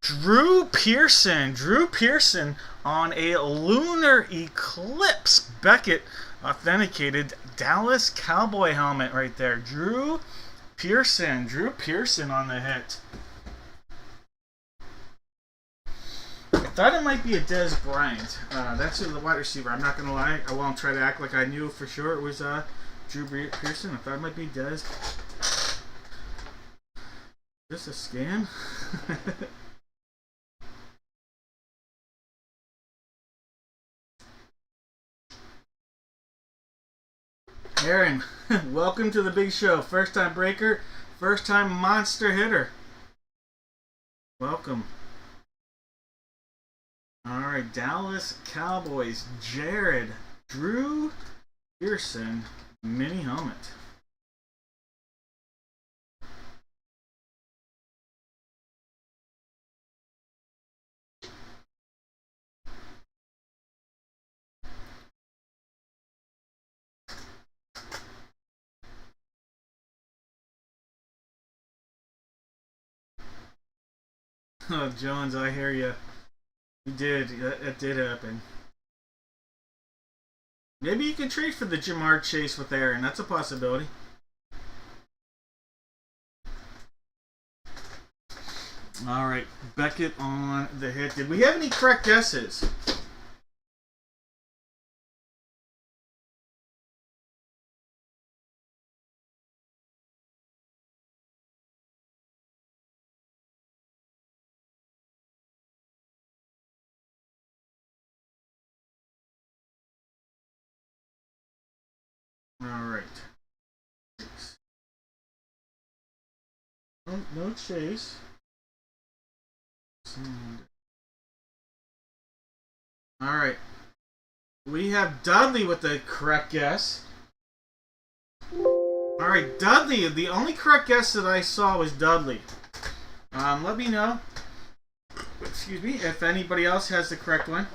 Speaker 1: Drew Pearson. Drew Pearson on a lunar eclipse. Beckett authenticated Dallas Cowboy helmet right there. Drew Pearson on the hit. I thought it might be a Dez Bryant. That's the wide receiver. I'm not going to lie. I won't try to act like I knew for sure it was Drew Pearson. I thought it might be Dez. Just a scan? Aaron, welcome to the big show. First time breaker, first time monster hitter. Welcome. Alright, Dallas Cowboys, Jared, Drew Pearson, mini helmet. Oh, Jones, I hear you. You did. It did happen. Maybe you can trade for the Jamar Chase with Aaron. That's a possibility. All right, Beckett on the hit. Did we have any correct guesses? All right. No Chase. All right. We have Dudley with the correct guess. All right, Dudley. The only correct guess that I saw was Dudley. Let me know. Excuse me, if anybody else has the correct one.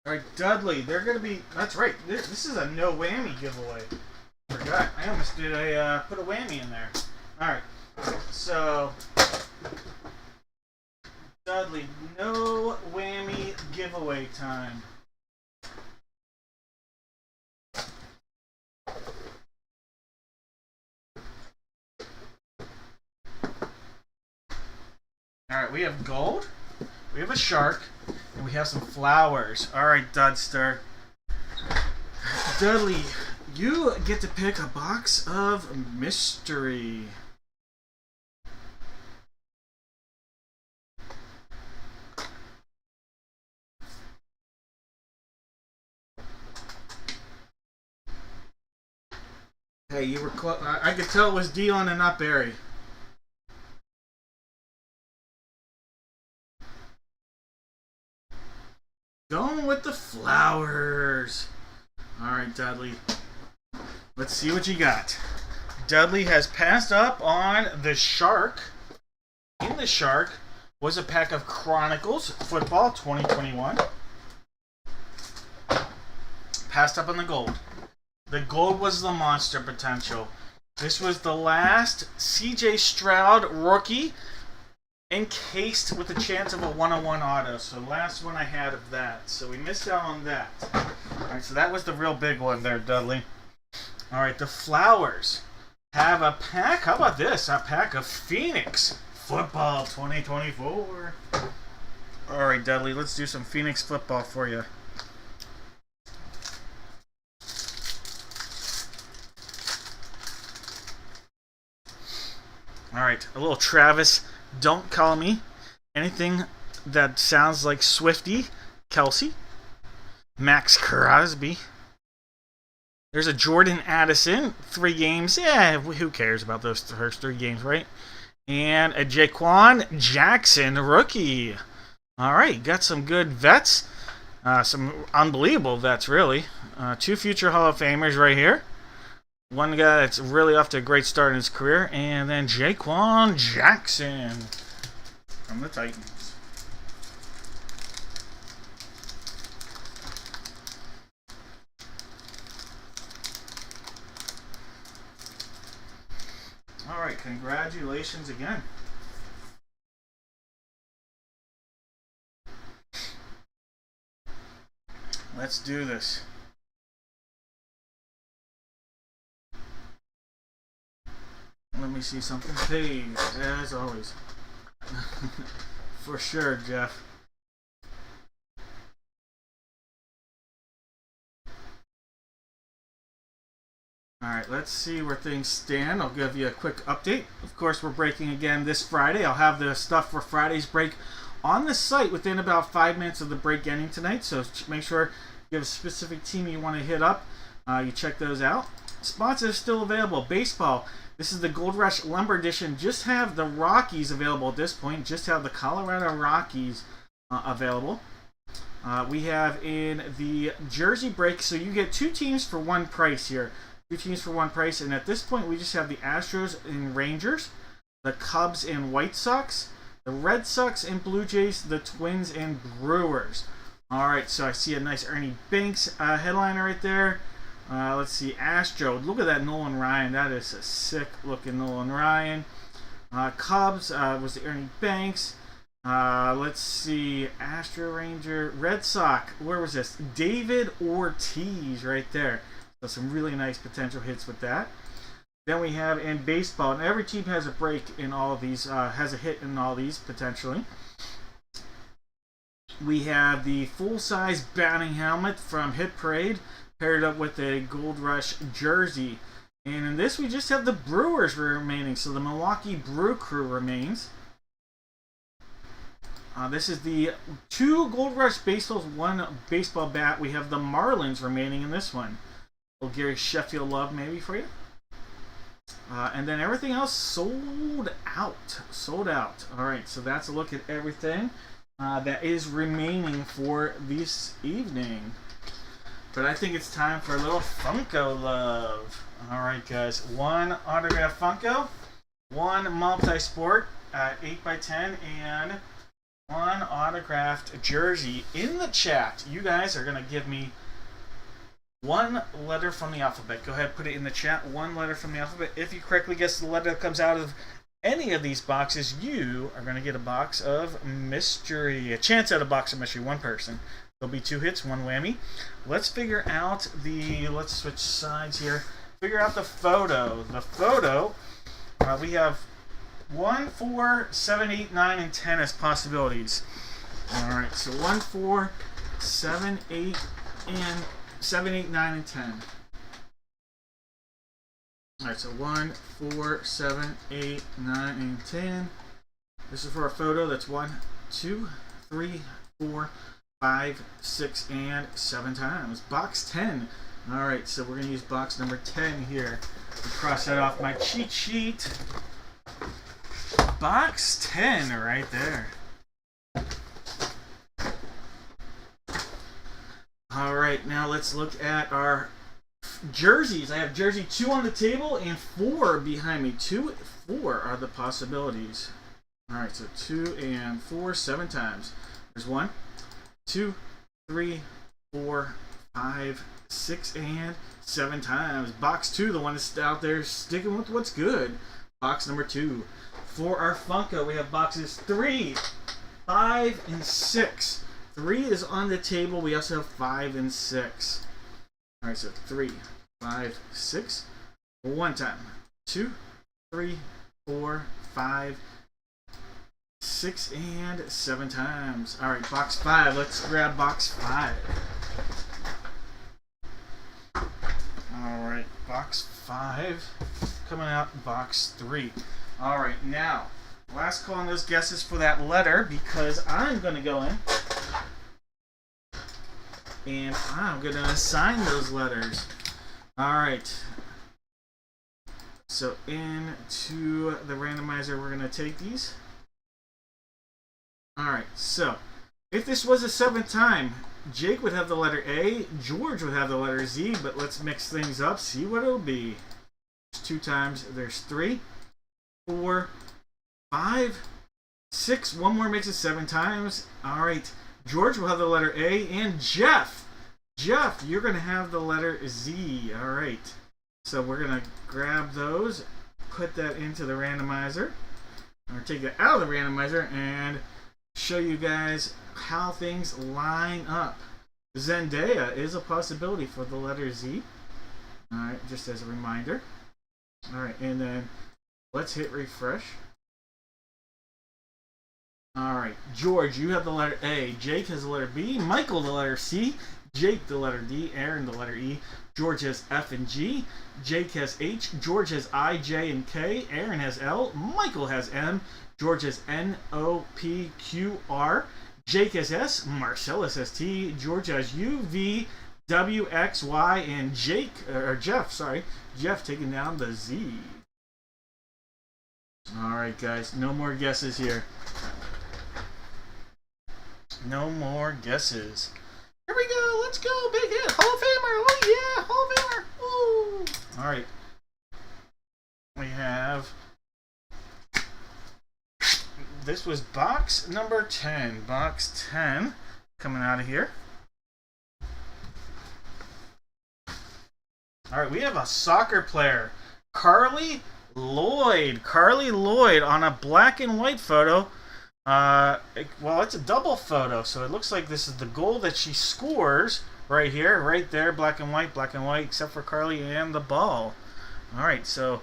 Speaker 1: All right, Dudley, they're going to be... That's right. This is a no whammy giveaway. Forgot. I almost did put a whammy in there. All right. So, Dudley, no whammy giveaway time. All right, we have gold, we have a shark, and we have some flowers. All right, Dudster. Dudley, you get to pick a box of mystery. Hey, you were close. I could tell it was Dion and not Barry. Going with the flowers. All right, Dudley. Let's see what you got. Dudley has passed up on the shark. In the shark was a pack of Chronicles Football 2021. Passed up on the gold. The gold was the monster potential. This was the last CJ Stroud rookie encased with a chance of a 101 auto. So last one I had of that. So we missed out on that. Alright, so that was the real big one there, Dudley. Alright, the flowers have a pack. How about this? A pack of Phoenix Football 2024. Alright, Dudley, let's do some Phoenix football for you. Alright, a little Travis, don't call me anything that sounds like Swifty, Kelsey, Max Crosby. There's a Jordan Addison, 3 games. Yeah, who cares about those first 3 games, right? And a Jaquan Jackson rookie. Alright, got some good vets. Some unbelievable vets, really. 2 future Hall of Famers right here. One guy that's really off to a great start in his career, and then Jaquan Jackson from the Titans. All right, congratulations again. Let's do this. Let me see something. Hey, as always. For sure, Jeff. Alright, let's see where things stand. I'll give you a quick update. Of course, we're breaking again this Friday. I'll have the stuff for Friday's break on the site within about 5 minutes of the break ending tonight. So make sure you have a specific team you want to hit up. You check those out. Spots are still available. Baseball. This is the Gold Rush Lumber Edition. Just have the Rockies available at this point. Just have the Colorado Rockies available. We have in the Jersey break, so you get 2 teams for 1 price here. 2 teams for 1 price, and at this point we just have the Astros and Rangers, the Cubs and White Sox, the Red Sox and Blue Jays, the Twins and Brewers. Alright, so I see a nice Ernie Banks headliner right there. Let's see, Astro. Look at that Nolan Ryan. That is a sick looking Nolan Ryan. Cubs was the Ernie Banks. Let's see, Astro, Ranger, Red Sox. Where was this? David Ortiz right there. So some really nice potential hits with that. Then we have in baseball, and every team has a break in all of these, has a hit in all these potentially. We have the full-size batting helmet from Hit Parade, paired up with a Gold Rush jersey. And in this, we just have the Brewers remaining. So the Milwaukee Brew Crew remains. This is the 2 Gold Rush baseballs, 1 baseball bat. We have the Marlins remaining in this one. A little Gary Sheffield love maybe for you. And then everything else sold out. Sold out. Alright, so that's a look at everything that is remaining for this evening. But I think it's time for a little Funko love. Alright, guys. 1 autograph Funko, 1 multi-sport 8x10, and one autographed jersey in the chat. You guys are going to give me one letter from the alphabet. Go ahead, put it in the chat. One letter from the alphabet. If you correctly guess the letter that comes out of any of these boxes, you are going to get a box of mystery. A chance at a box of mystery. One person. There'll be 2 hits, 1 whammy. Let's figure out the... Let's switch sides here. Figure out the photo. The photo, we have 1, 4, 7, 8, 9, and 10 as possibilities. Alright, so 1, 4, 7, 8, and 7, 8, 9, and 10. Alright, so 1, 4, 7, 8, 9, and 10. This is for a photo. That's 1, 2, 3, 4, 5, 6, and 7 times. Box 10. Alright, so we're going to use box number 10 here. Cross that off my cheat sheet. Box 10 right there. Alright, now let's look at our jerseys. I have jersey 2 on the table and 4 behind me. 2, 4 are the possibilities. Alright, so 2 and 4, 7 times. There's 1, 2, 3, 4, 5, 6, and 7 times. Box 2, the one that's out there sticking with what's good. Box number 2. For our Funko, we have boxes 3, 5, and 6. 3 is on the table. We also have 5 and 6. Alright, so 3, 5, 6. 1 time. 2, 3, 4, 5, 6, and 7 times. Alright, box 5. Let's grab box 5. Alright, box 5. Coming out box 3. Alright, now, last call on those guesses for that letter, because I'm going to go in and I'm going to assign those letters. Alright. So into the randomizer, we're going to take these. Alright, so if this was a 7th time, Jake would have the letter A, George would have the letter Z, but let's mix things up, see what it'll be. There's 2 times, there's 3, 4, 5, 6, 1 more makes it 7 times. Alright, George will have the letter A, and Jeff, you're going to have the letter Z. Alright, so we're going to grab those, put that into the randomizer, or take that out of the randomizer, and show you guys how things line up. Zendaya is a possibility for the letter Z. Alright, just as a reminder. Alright, and then let's hit refresh. Alright, George, you have the letter A. Jake has the letter B. Michael, the letter C. Jake, the letter D. Aaron, the letter E. George has F and G. Jake has H. George has I, J, and K. Aaron has L. Michael has M. George has N, O, P, Q, R. Jake has S. Marcellus has T. George has U, V, W, X, Y, and Jeff taking down the Z. Alright guys, no more guesses here. No more guesses. Here we go, let's go, big hit, Hall of Famer, oh yeah, Hall of Famer, ooh. Alright, we have, this was box number 10, box 10, coming out of here. Alright, we have a soccer player, Carly Lloyd on a black and white photo. Well, it's a double photo, so it looks like this is the goal that she scores right here, right there, black and white, except for Carly and the ball. Alright, so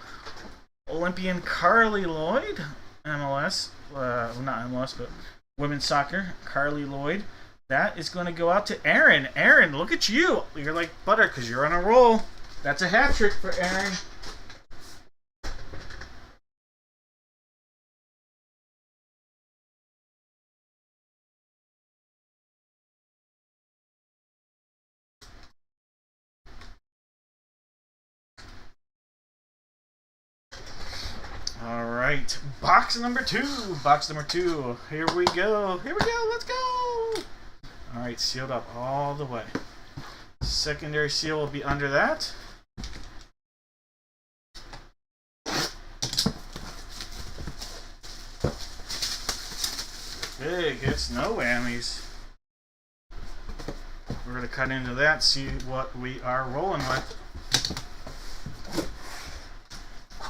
Speaker 1: Olympian Carly Lloyd, MLS, not MLS, but women's soccer, Carly Lloyd. That is going to go out to Aaron. Aaron, look at you. You're like butter because you're on a roll. That's a hat trick for Aaron. Alright, box number 2. Here we go, let's go. Alright, sealed up all the way. Secondary seal will be under that. Big hits, no whammies. We're going to cut into that, see what we are rolling with.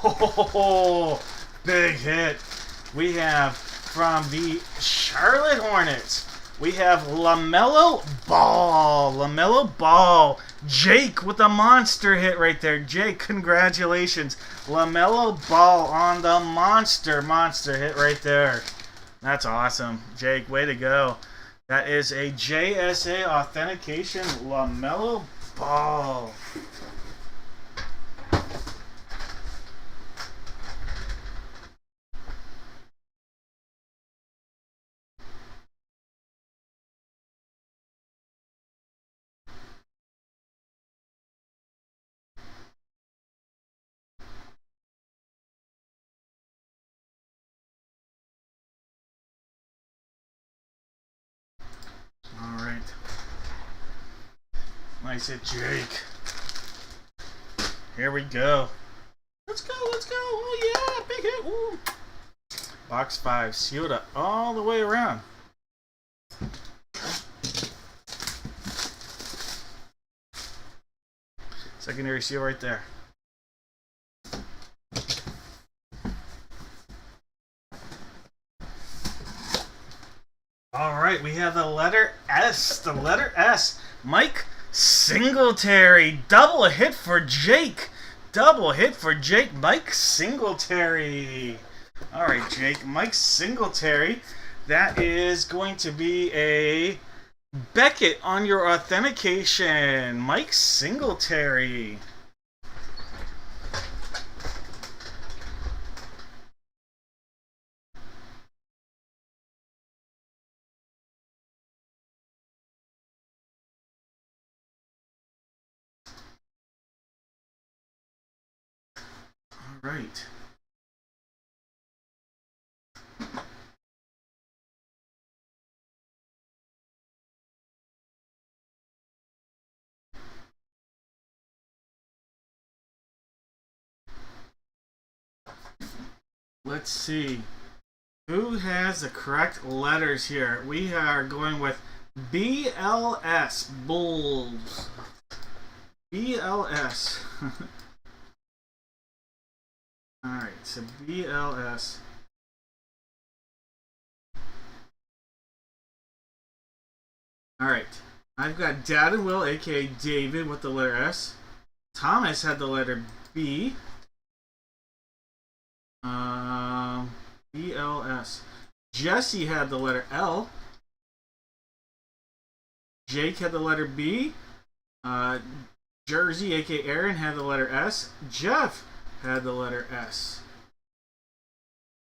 Speaker 1: Oh, big hit. We have from the Charlotte Hornets, we have LaMelo Ball. LaMelo Ball. Jake with a monster hit right there. Jake, congratulations. LaMelo Ball on the monster hit right there. That's awesome. Jake, way to go. That is a JSA authentication LaMelo Ball. All right. Nice hit, Jake. Here we go. Let's go, let's go. Oh, yeah, big hit. Ooh. Box 5, sealed up all the way around. Secondary seal right there. All right, we have the letter S. The letter S. Mike Singletary. Double hit for Jake. Double hit for Jake. Mike Singletary. All right, Jake. Mike Singletary. That is going to be a Beckett on your authentication. Mike Singletary. All right. Let's see. Who has the correct letters here? We are going with BLS. Bulls. BLS. Alright, so BLS. Alright. I've got Dad and Will, aka David, with the letter S. Thomas had the letter B. BLS. Jesse had the letter L. Jake had the letter B. Jersey, aka Aaron, had the letter S. Jeff had the letter S.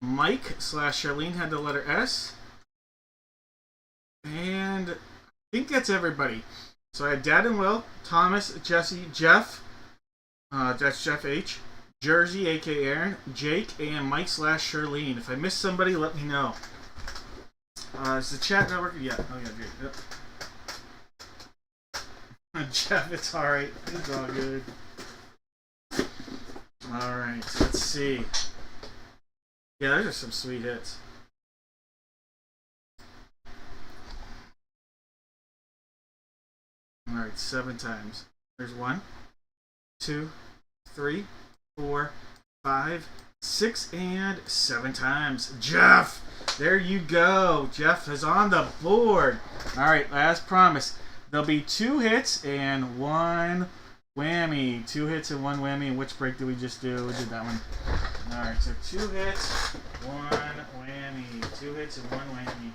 Speaker 1: Mike / Charlene had the letter S. And I think that's everybody. So I had Dad and Will, Thomas, Jesse, Jeff. That's Jeff H. Jersey, aka Aaron, Jake, and Mike / Charlene. If I missed somebody, let me know. Is the chat not working? Yeah. Oh, yeah, good. Yep. Jeff, it's alright. It's all good. Alright, let's see. Yeah, those are some sweet hits. Alright, 7 times. There's 1, 2, 3, 4, 5, 6, and 7 times. Jeff! There you go. Jeff is on the board. Alright, as promised. There'll be 2 hits and 1 whammy. 2 hits and 1 whammy. And which break did we just do? We did that one. Alright, so 2 hits, 1 whammy. 2 hits and 1 whammy.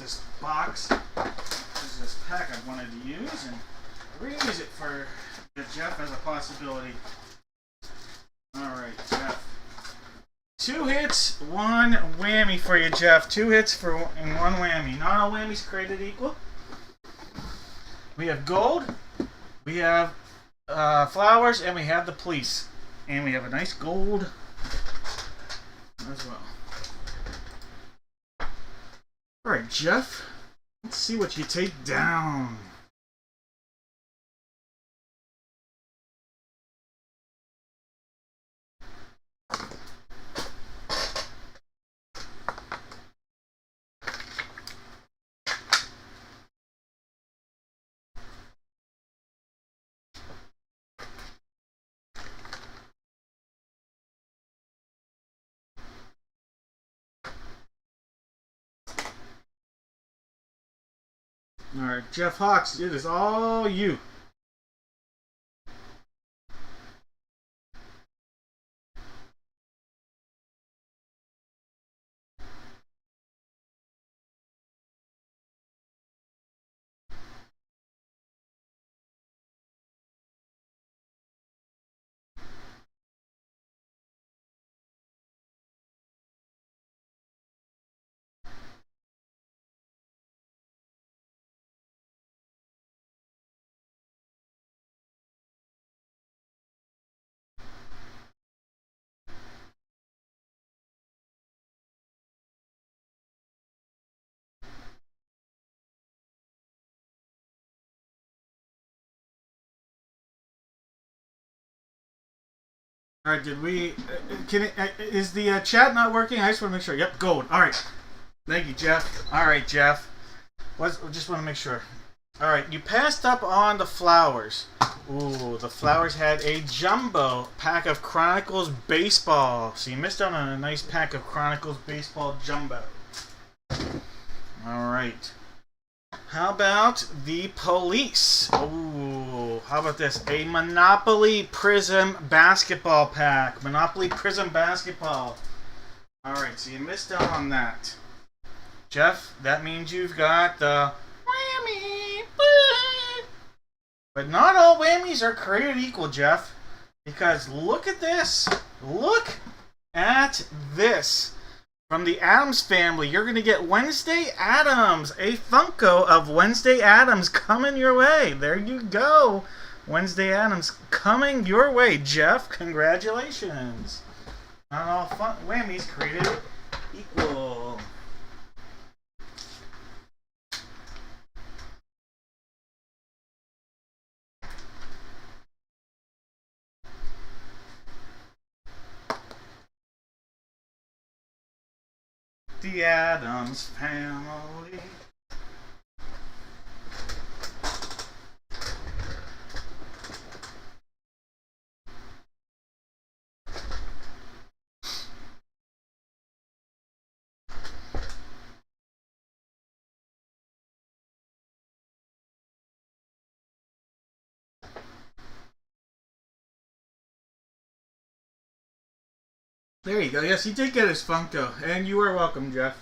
Speaker 1: This box. This is this pack I wanted to use, and we're gonna use it for Jeff as a possibility. Alright, Jeff. 2 hits, 1 whammy for you, Jeff. 2 hits and 1 whammy. Not all whammies created equal. We have gold, we have flowers, and we have the police. And we have a nice gold as well. Alright, Jeff. Let's see what you take down. Alright, Jeff Hawks, it is all you. All right, did we? Is the chat not working? I just want to make sure. Yep, gold. All right, thank you, Jeff. All right, Jeff. Just want to make sure. All right, you passed up on the flowers. Ooh, the flowers had a jumbo pack of Chronicles baseball. So you missed out on a nice pack of Chronicles baseball jumbo. All right. How about the police? Ooh, how about this? A Monopoly Prism basketball pack. Monopoly Prism basketball. Alright, so you missed out on that. Jeff, that means you've got the whammy. But not all whammies are created equal, Jeff. Because look at this. Look at this. From the Addams family, you're going to get Wednesday Addams, a Funko of Wednesday Addams coming your way. There you go. Wednesday Addams coming your way, Jeff. Congratulations. Not all whammies created equal. The Addams family. There you go. Yes, he did get his Funko, and you are welcome, Jeff.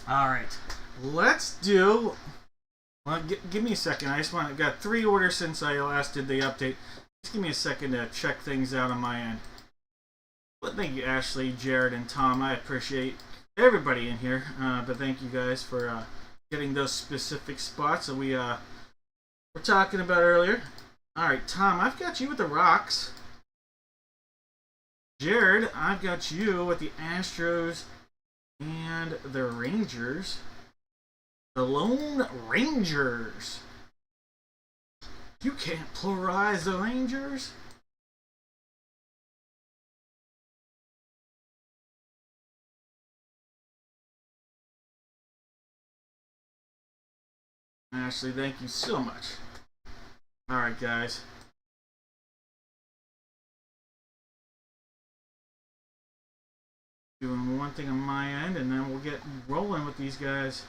Speaker 1: Alright, let's do... Well, give me a second. I got 3 orders since I last did the update. Just give me a second to check things out on my end. But thank you, Ashley, Jared, and Tom. I appreciate everybody in here. But thank you guys for getting those specific spots that we were talking about earlier. Alright, Tom, I've got you with the Rocks. Jared, I've got you with the Astros and the Rangers. The Lone Rangers. You can't pluralize the Rangers. Ashley, thank you so much. Alright, guys. Doing one thing on my end, and then we'll get rolling with these guys.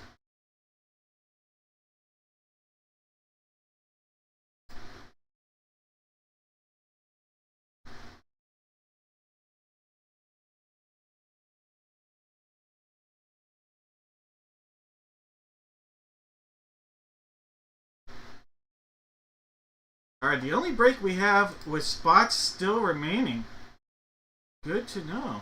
Speaker 1: Alright, the only break we have with spots still remaining. Good to know.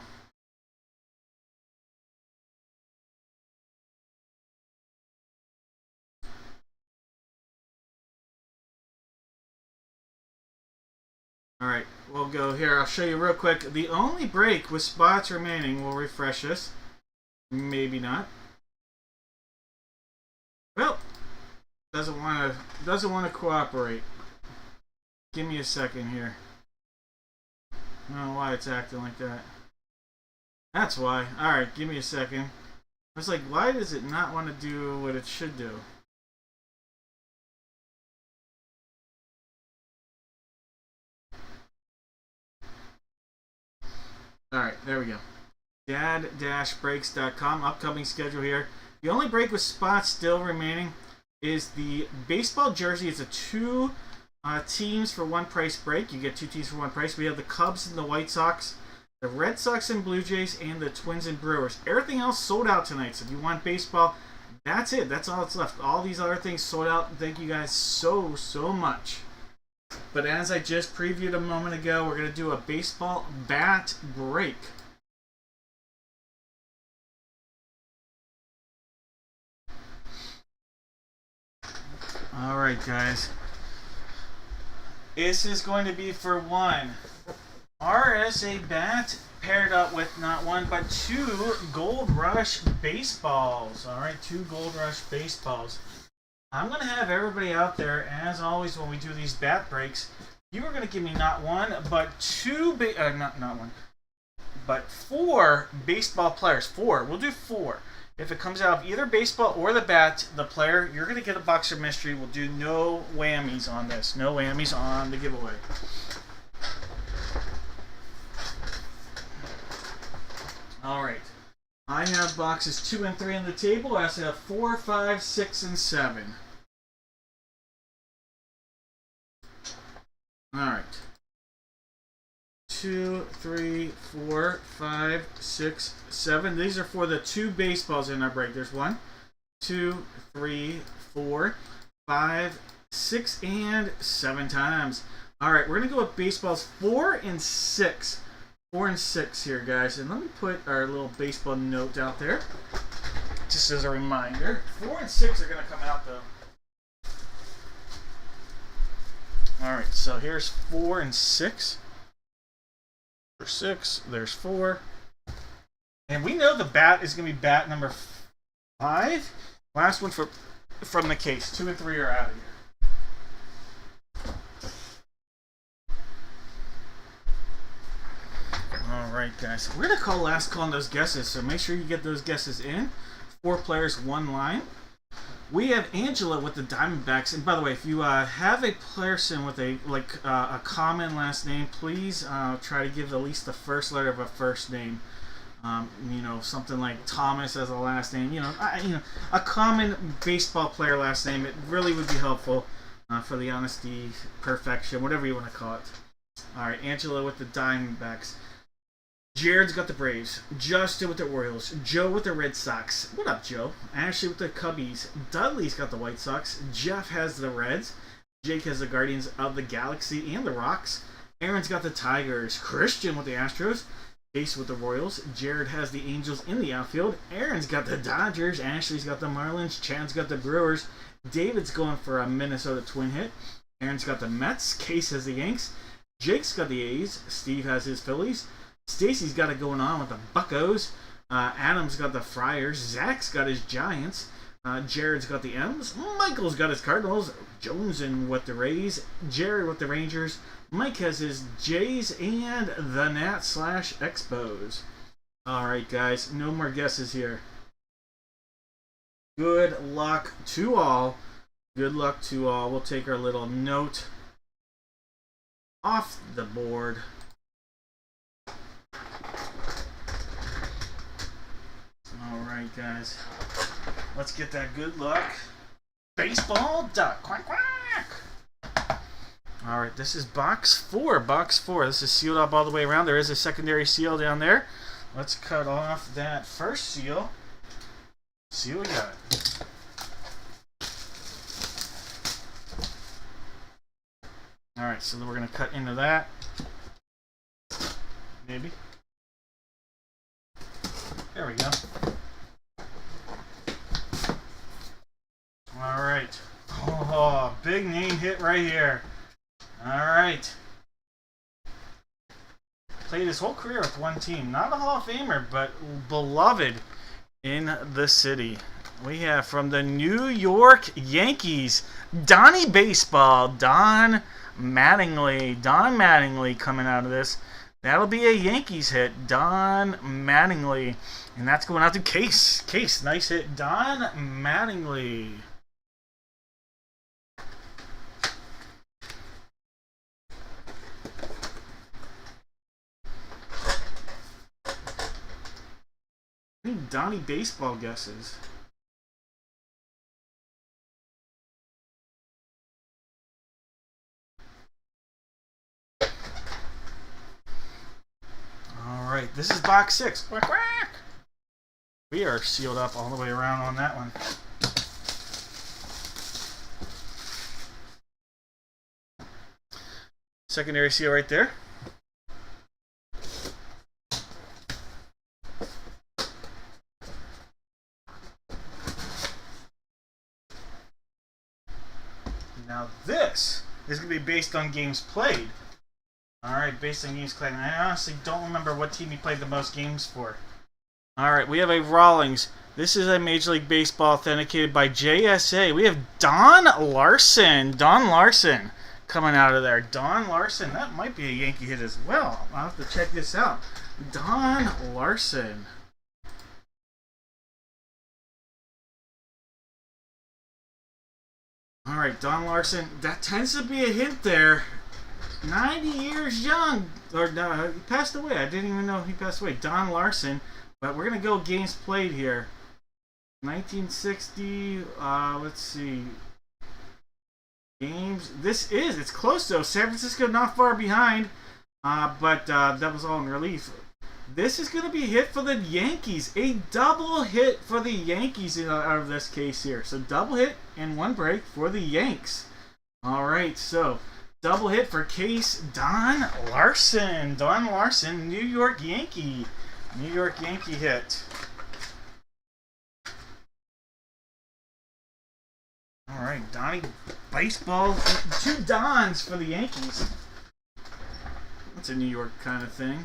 Speaker 1: Alright, we'll go here. I'll show you real quick. The only break with spots remaining, we'll refresh this. Maybe not. Well, doesn't want to cooperate. Give me a second here. I don't know why it's acting like that. That's why. Alright, give me a second. I was like, why does it not want to do what it should do? Alright, there we go. dad-breaks.com, upcoming schedule here. The only break with spots still remaining is the baseball jersey. It's a two teams for one price break. You get two teams for one price. We have the Cubs and the White Sox, the Red Sox and Blue Jays, and the Twins and Brewers. Everything else sold out tonight. So if you want baseball, that's it. That's all that's left. All these other things sold out. Thank you guys so much. But as I just previewed a moment ago, we're going to do a baseball bat break. Alright, guys. This is going to be for one RSA bat paired up with not one but two Gold Rush baseballs. Alright, two Gold Rush baseballs. I'm going to have everybody out there, as always when we do these bat breaks, you are going to give me not one, but two, not one, but four baseball players. Four. We'll do four. If it comes out of either baseball or the bat, the player, you're going to get a box of mystery. We'll do no whammies on this. No whammies on the giveaway. Alright. I have boxes 2 and 3 on the table. I also have 4, 5, 6, and 7. Alright. 2, 3, 4, 5, 6, 7. These are for the two baseballs in our break. There's 1, 2, 3, 4, 5, 6, and 7 times. Alright, we're going to go with baseballs 4 and 6. 4 and 6 here, guys. And let me put our little baseball note out there, just as a reminder. 4 and 6 are going to come out, though. Alright, so here's 4 and 6. There's 6. There's 4. And we know the bat is going to be bat number 5. Last one from the case. 2 and 3 are out of here. Alright, guys. We're going to call last call on those guesses, so make sure you get those guesses in. 4 players, 1 line. We have Angela with the Diamondbacks. And by the way, if you have a person with a common last name, please try to give at least the first letter of a first name. You know, something like Thomas as a last name. You know, a common baseball player last name. It really would be helpful for the honesty, perfection, whatever you want to call it. All right, Angela with the Diamondbacks. Jared's got the Braves. Justin with the Orioles. Joe with the Red Sox. What up, Joe? Ashley with the Cubbies. Dudley's got the White Sox. Jeff has the Reds. Jake has the Guardians of the Galaxy and the Rocks. Aaron's got the Tigers. Christian with the Astros. Chase with the Royals. Jared has the Angels in the outfield. Aaron's got the Dodgers. Ashley's got the Marlins. Chad's got the Brewers. David's going for a Minnesota Twin hit. Aaron's got the Mets. Case has the Yanks. Jake's got the A's. Steve has his Phillies. Stacy's got it going on with the Buccos. Adam's got the Friars. Zach's got his Giants. Jared's got the M's. Michael's got his Cardinals. Jones with the Rays. Jared with the Rangers. Mike has his Jays and the Nats/Expos. Alright, guys. No more guesses here. Good luck to all. Good luck to all. We'll take our little note off the board. Alright, guys. Let's get that good luck. Baseball duck. Quack, quack. Alright, this is box 4. Box 4. This is sealed up all the way around. There is a secondary seal down there. Let's cut off that first seal. See what we got. Alright, so then we're going to cut into that. Maybe. There we go. Alright. Oh, big name hit right here. Alright. Played his whole career with one team. Not a Hall of Famer, but beloved in the city. We have from the New York Yankees, Donnie Baseball, Don Mattingly. Don Mattingly coming out of this. That'll be a Yankees hit. Don Mattingly. And that's going out to Case. Case, nice hit. Don Mattingly. Any Donnie Baseball guesses? Alright, this is box 6. Quack, quack. We are sealed up all the way around on that one. Secondary seal right there. Now this is going to be based on games played. Alright, based on games played. I honestly don't remember what team he played the most games for. Alright, we have a Rawlings. This is a Major League Baseball authenticated by JSA. We have Don Larson. Don Larson coming out of there. Don Larson. That might be a Yankee hit as well. I'll have to check this out. Don Larson. Alright, Don Larson. That tends to be a hint there. 90 years young. Or no, he passed away. I didn't even know he passed away. Don Larson. But we're going to go games played here. 1960. Let's see. Games. It's close though. San Francisco not far behind. But that was all in relief. This is going to be a hit for the Yankees. A double hit for the Yankees out of this case here. So double hit and one break for the Yanks. Alright, so double hit for Case Don Larson. Don Larson, New York Yankee. New York Yankee hit. Alright, Donnie Baseball. 2 Dons for the Yankees. That's a New York kind of thing.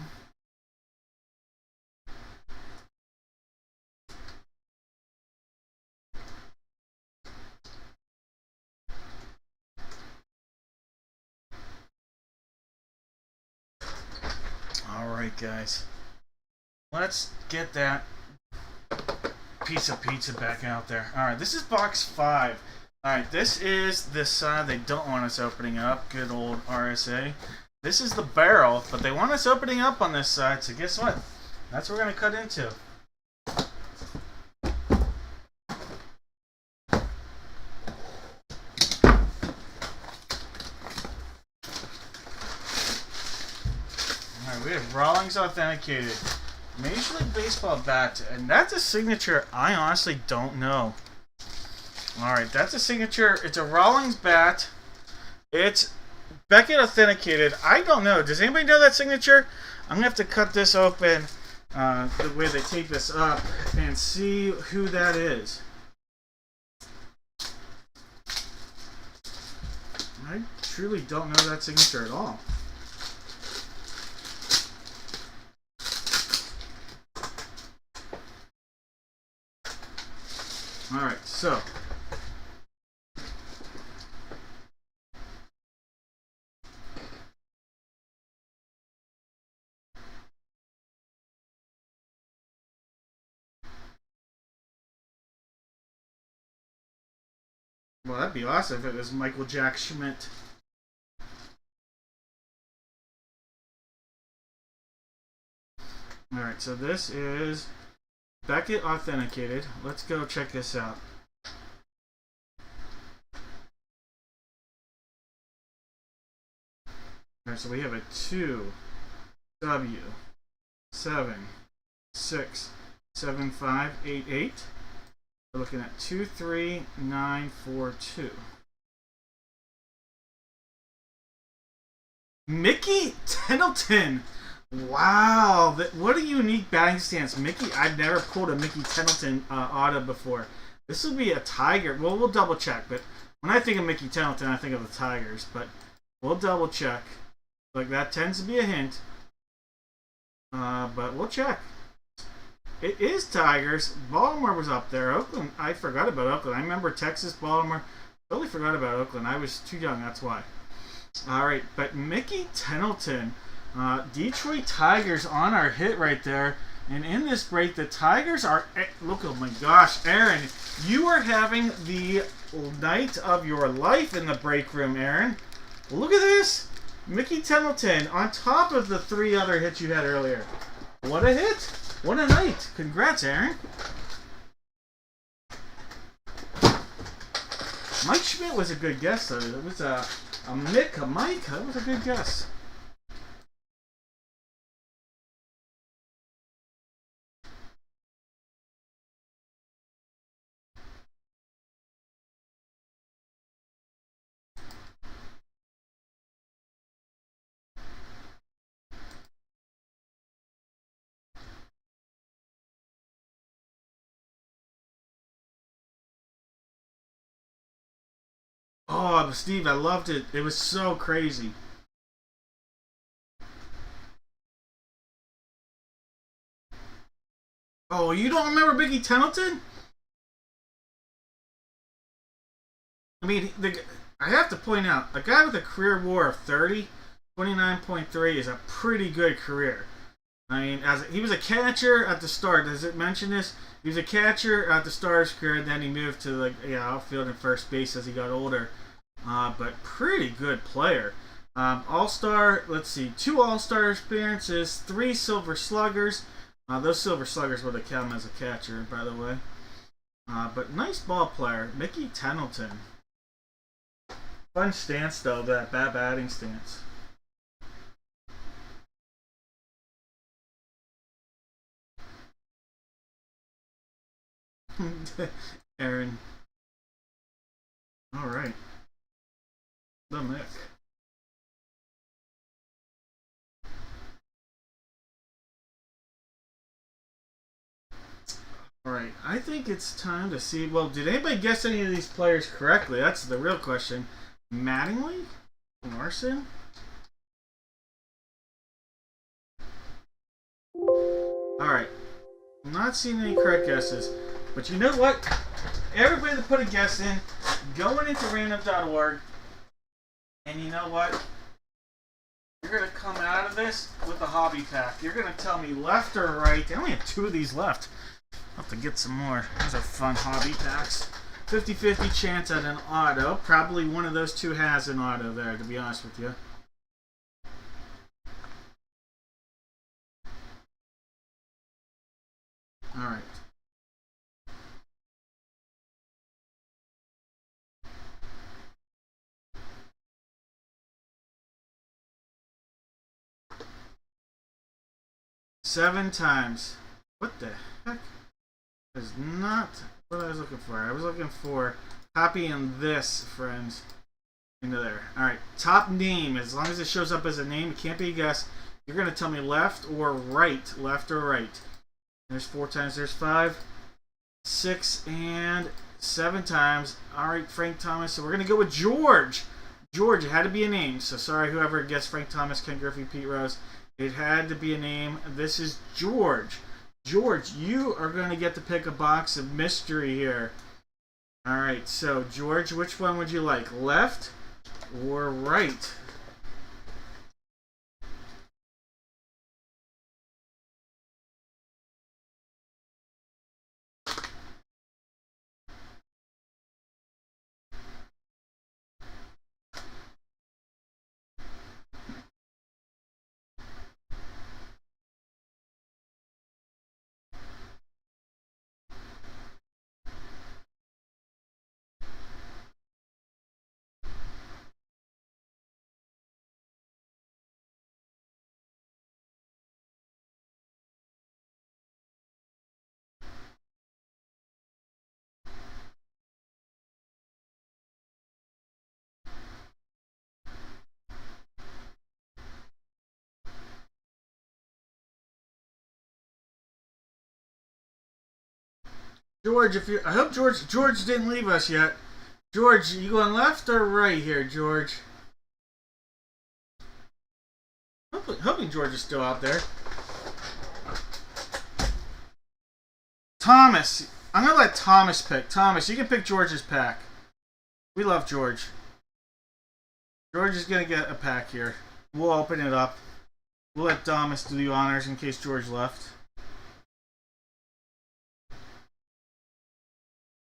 Speaker 1: Alright, guys. Let's get that piece of pizza back out there. Alright, this is box 5. Alright, this is this side they don't want us opening up. Good old RSA. This is the barrel, but they want us opening up on this side, so guess what? That's what we're going to cut into. Alright, we have Rawlings authenticated. Major League Baseball bat, and that's a signature I honestly don't know. Alright, that's a signature. It's a Rawlings bat. It's Beckett authenticated. I don't know. Does anybody know that signature? I'm going to have to cut this open the way they tape this up and see who that is. I truly don't know that signature at all. Alright, so well, that'd be awesome if it was Michael Jack Schmidt. Alright, so this is Beckett authenticated. Let's go check this out. Alright, so we have a 2W7675888. We're looking at 23942. Mickey Tettleton. Wow, what a unique batting stance. Mickey, I've never pulled a Mickey Tettleton auto before. This will be a Tiger. Well, we'll double check, but when I think of Mickey Tettleton, I think of the Tigers, but we'll double check. Like, that tends to be a hint. But we'll check. It is Tigers. Baltimore was up there. Oakland, I forgot about Oakland. I remember Texas, Baltimore. Totally forgot about Oakland. I was too young, that's why. All right, but Mickey Tettleton, Detroit Tigers on our hit right there. And in this break, the Tigers are... Look, oh my gosh, Aaron, you are having the night of your life in the break room, Aaron. Look at this. Mickey Tettleton on top of the 3 other hits you had earlier. What a hit. What a night. Congrats, Aaron. Mike Schmidt was a good guess, though. It was a Mike. That was a good guess. Oh, Steve, I loved it. It was so crazy. Oh, you don't remember Mickey Tettleton? I mean, I have to point out, a guy with a career WAR of 30, 29.3 is a pretty good career. I mean, he was a catcher at the start. Does it mention this? He was a catcher at the start of his career, and then he moved to outfield and first base as he got older. But pretty good player. All-Star, let's see, 2 All-Star appearances, 3 Silver Sluggers. Those Silver Sluggers would have counted as a catcher, by the way. But nice ball player, Mickey Tettleton. Fun stance, though, that batting stance. Aaron. All right. The Mick. Alright, I think it's time to see... Well, did anybody guess any of these players correctly? That's the real question. Mattingly? Larson? Alright. I'm not seeing any correct guesses. But you know what? Everybody that put a guess in, going into random.org, and you know what? You're going to come out of this with a hobby pack. You're going to tell me left or right. I only have 2 of these left. I'll have to get some more. Those are fun hobby packs. 50-50 chance at an auto. Probably one of those 2 has an auto there, to be honest with you. Alright. Seven times. What the heck? Is not what I was looking for. I was looking for copying this, friends, into there. Alright, top name. As long as it shows up as a name, it can't be a guess. You're going to tell me left or right. Left or right. There's 4 times. There's 5, 6, and 7 times. Alright, Frank Thomas. So we're going to go with George. George, it had to be a name. So sorry, whoever guessed Frank Thomas, Ken Griffey, Pete Rose. It had to be a name. This is George. George, you are going to get to pick a box of mystery here. Alright, so George, which one would you like? Left or right? George, I hope George didn't leave us yet. George, you going left or right here, George? Hoping George is still out there. Thomas, I'm gonna let Thomas pick. Thomas, you can pick George's pack. We love George. George is gonna get a pack here. We'll open it up. We'll let Thomas do the honors in case George left.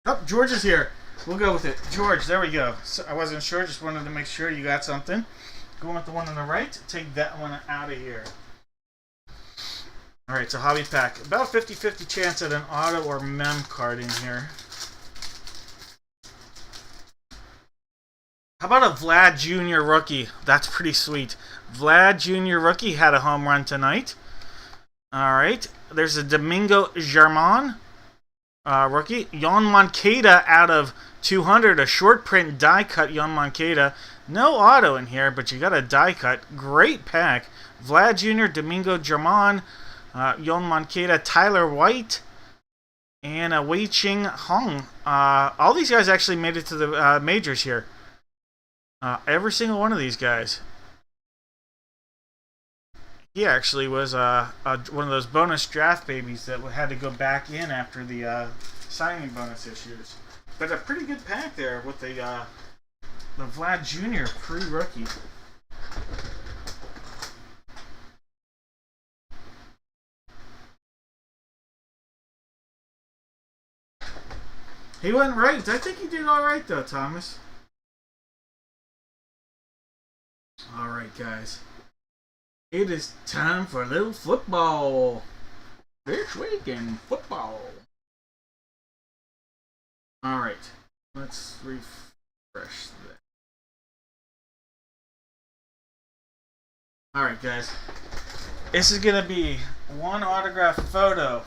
Speaker 1: Oh, George is here. We'll go with it. George, there we go. So I wasn't sure. Just wanted to make sure you got something. Going with the one on the right. Take that one out of here. Alright, it's a hobby pack. About 50-50 chance at an auto or mem card in here. How about a Vlad Jr. rookie? That's pretty sweet. Vlad Jr. rookie had a home run tonight. Alright, there's a Domingo German rookie. Yon Moncada out of 200, a short print die cut Yon Moncada. No auto in here, but you got a die cut. Great pack. Vlad Jr., Domingo German, Yon Moncada, Tyler White, and Wei Ching Hong. All these guys actually made it to the majors here. Every single one of these guys. He actually was one of those bonus draft babies that had to go back in after the signing bonus issues. But a pretty good pack there with the Vlad Jr. pre-rookie. He went right. I think he did all right, though, Thomas. All right, guys. It is time for a little football. This week in football. All right. Let's refresh that. All right, guys. This is going to be one autographed photo,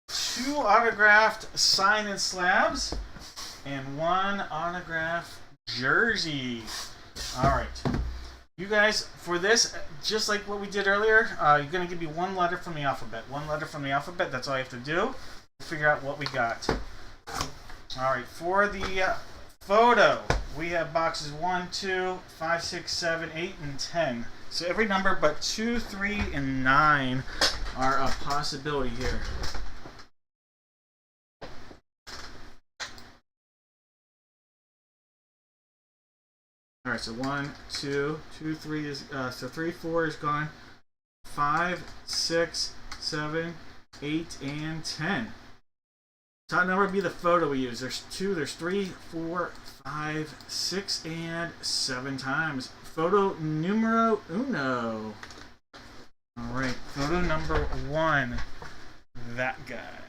Speaker 1: two autographed sign and slabs, and one autographed jersey. All right. You guys, for this, just like what we did earlier, you're going to give me one letter from the alphabet. One letter from the alphabet, that's all you have to do. We'll figure out what we got. Alright, for the photo, we have boxes 1, 2, 5, 6, 7, 8, and 10. So every number but 2, 3, and 9 are a possibility here. Alright, so 1, 2, 2, 3 is, so 3, 4 is gone. 5, 6, 7, 8, and 10. Top number would be the photo we use. There's 2, there's 3, 4, 5, 6, and 7 times. Photo numero uno. Alright, photo number 1. That guy.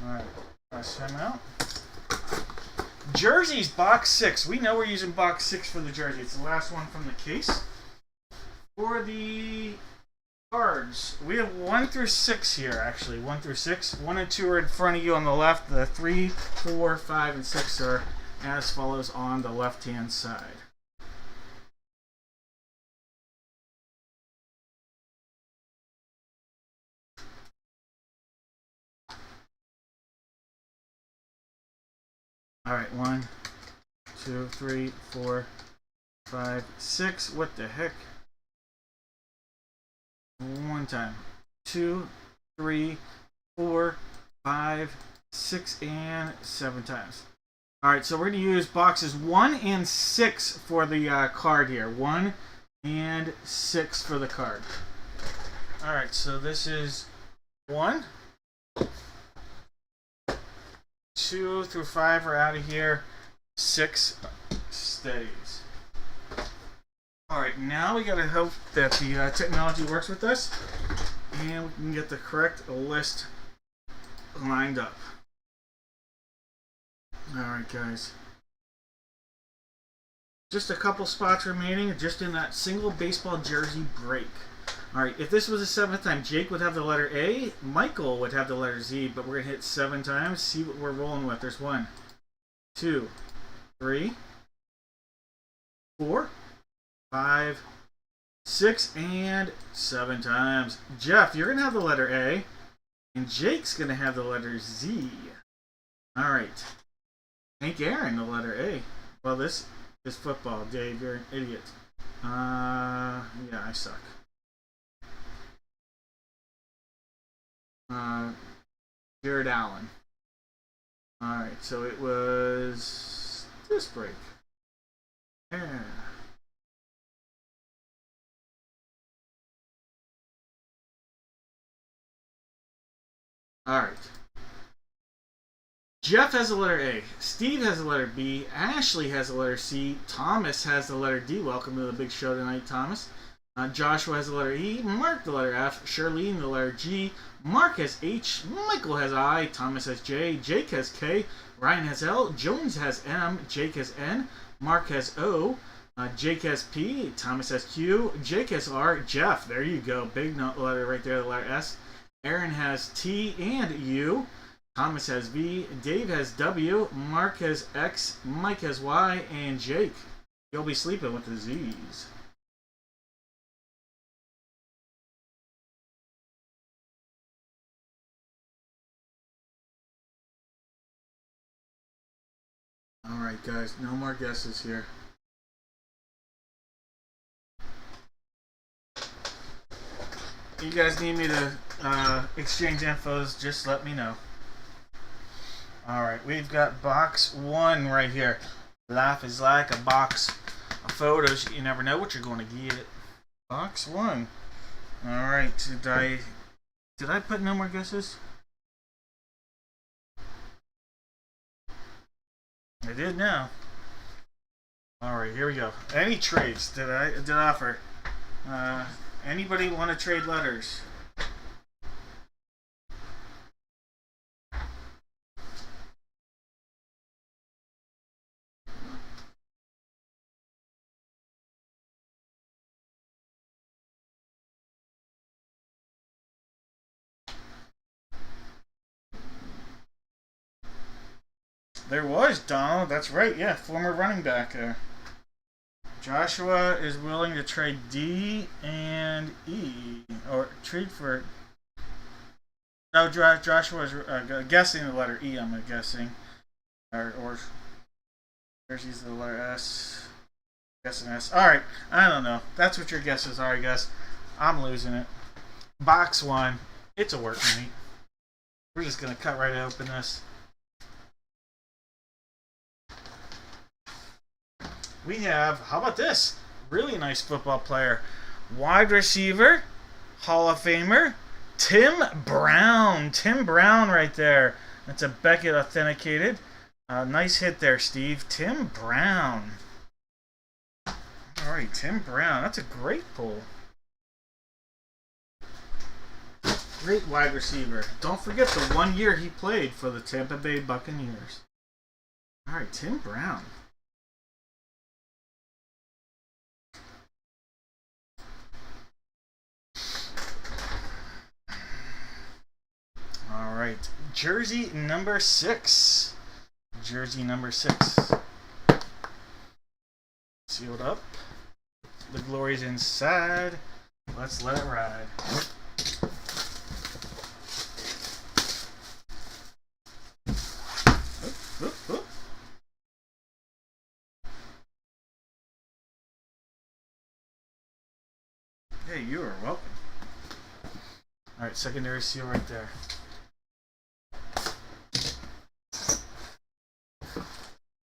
Speaker 1: Alright, press him out. Jerseys, box 6. We know we're using box 6 for the jersey. It's the last one from the case. For the cards, we have 1 through 6 here, actually. 1 through 6. 1 and 2 are in front of you on the left. The 3, 4, 5, and 6 are as follows on the left-hand side. Alright, 1, 2, 3, 4, 5, 6. What the heck? One time. 2, 3, 4, 5, 6, and 7 times. Alright, so we're going to use boxes 1 and 6 for the card here. 1 and 6 for the card. Alright, so this is 1. 2 through 5 are out of here. 6 stays. Alright, now we gotta hope that the technology works with us and we can get the correct list lined up. Alright, guys. Just a couple spots remaining, just in that single baseball jersey break. Alright, if this was the 7th time, Jake would have the letter A, Michael would have the letter Z, but we're going to hit 7 times, see what we're rolling with. There's 1, 2, 3, 4, 5, 6, and 7 times. Jeff, you're going to have the letter A. And Jake's going to have the letter Z. Alright. Hank Aaron, the letter A. Well, this is football. Dave, you're an idiot. Yeah, I suck. Jared Allen. Alright, so it was this break. Yeah. Alright. Jeff has the letter A. Steve has the letter B. Ashley has the letter C. Thomas has the letter D. Welcome to the big show tonight, Thomas. Joshua has the letter E. Mark the letter F. Charlene the letter G. Mark has H. Michael has I. Thomas has J. Jake has K. Ryan has L. Jones has M. Jake has N. Mark has O. Jake has P. Thomas has Q. Jake has R. Jeff, there you go. Big letter right there, the letter S. Aaron has T and U. Thomas has V. Dave has W. Mark has X. Mike has Y. And Jake, you'll be sleeping with the Z's. Alright guys, no more guesses here. You guys need me to exchange infos, just let me know. Alright, we've got box 1 right here. Life is like a box of photos. You never know what you're going to get. Box 1. Alright, did I put no more guesses? I did now. Alright, here we go. Any trades did I offer? Anybody want to trade letters? There was Donald, that's right, yeah, former running back there. Joshua is willing to trade D and E, or trade for. No, Joshua's guessing the letter E. I'm guessing, or there's the letter S. Guessing S. All right, I don't know. That's what your guesses are, I guess. I'm losing it. Box 1. It's a workmate. We're just gonna cut right open this. We have, how about this? Really nice football player. Wide receiver, Hall of Famer, Tim Brown. Tim Brown right there. That's a Beckett authenticated. Nice hit there, Steve. Tim Brown. Alright, Tim Brown. That's a great pull. Great wide receiver. Don't forget the 1 year he played for the Tampa Bay Buccaneers. Alright, Tim Brown. Alright, jersey number 6. Jersey number 6. Sealed up. The glory's inside. Let's let it ride. Oop, oop, oop. Hey, you are welcome. Alright, secondary seal right there.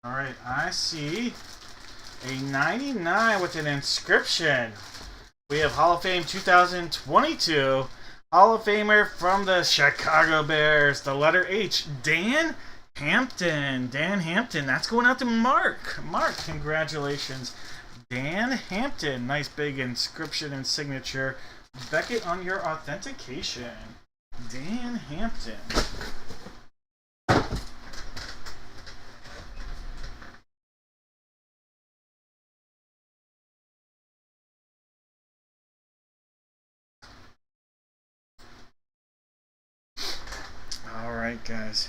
Speaker 1: Alright, I see a 99 with an inscription. We have Hall of Fame 2022. Hall of Famer from the Chicago Bears. The letter H. Dan Hampton. Dan Hampton. That's going out to Mark. Mark, congratulations. Dan Hampton. Nice big inscription and signature. Beckett on your authentication. Dan Hampton. Alright, guys.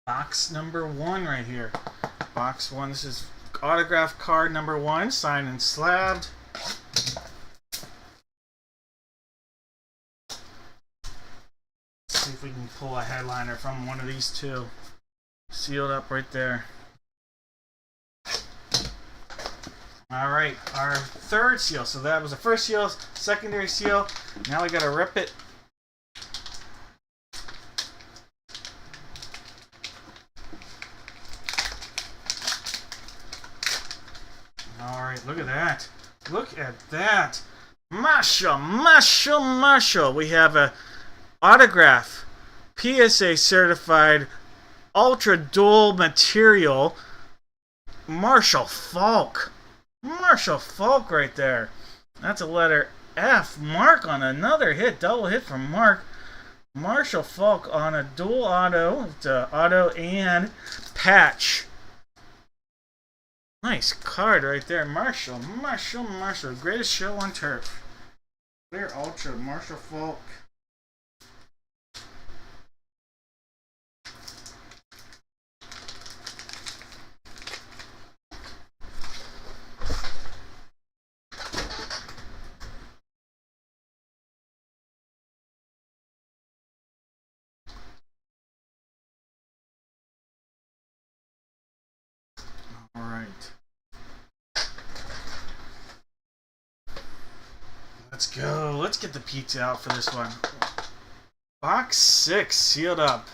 Speaker 1: Box number 1 right here. Box 1. This is autograph card number 1, signed and slabbed. see if we can pull a headliner from one of these two. Sealed up right there. Alright, our third seal. So that was the first seal, secondary seal. Now we gotta rip it. Alright, look at that. Look at that. Masha. We have a autograph, PSA certified, ultra dual material, Marshall Falk. Marshall Falk right there. That's a letter F. Mark on another hit. Double hit from Mark. Marshall Falk on a dual auto. It's a auto and patch. Nice card right there. Marshall. Greatest show on turf. Clear Ultra. Marshall Falk. Alright. Let's go. Let's get the pizza out for this one. Box 6 sealed up.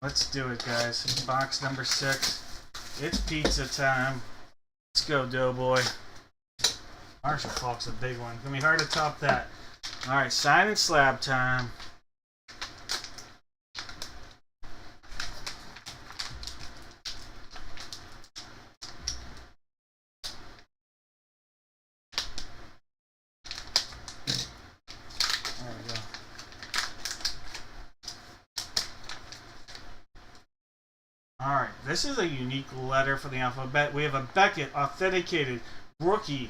Speaker 1: Let's do it, guys. Box number 6. It's pizza time. Let's go, Doughboy. Marshall Falk's a big one. It's gonna be hard to top that. Alright, sign and slab time. Alright, this is a unique letter for the alphabet. We have a Beckett authenticated rookie.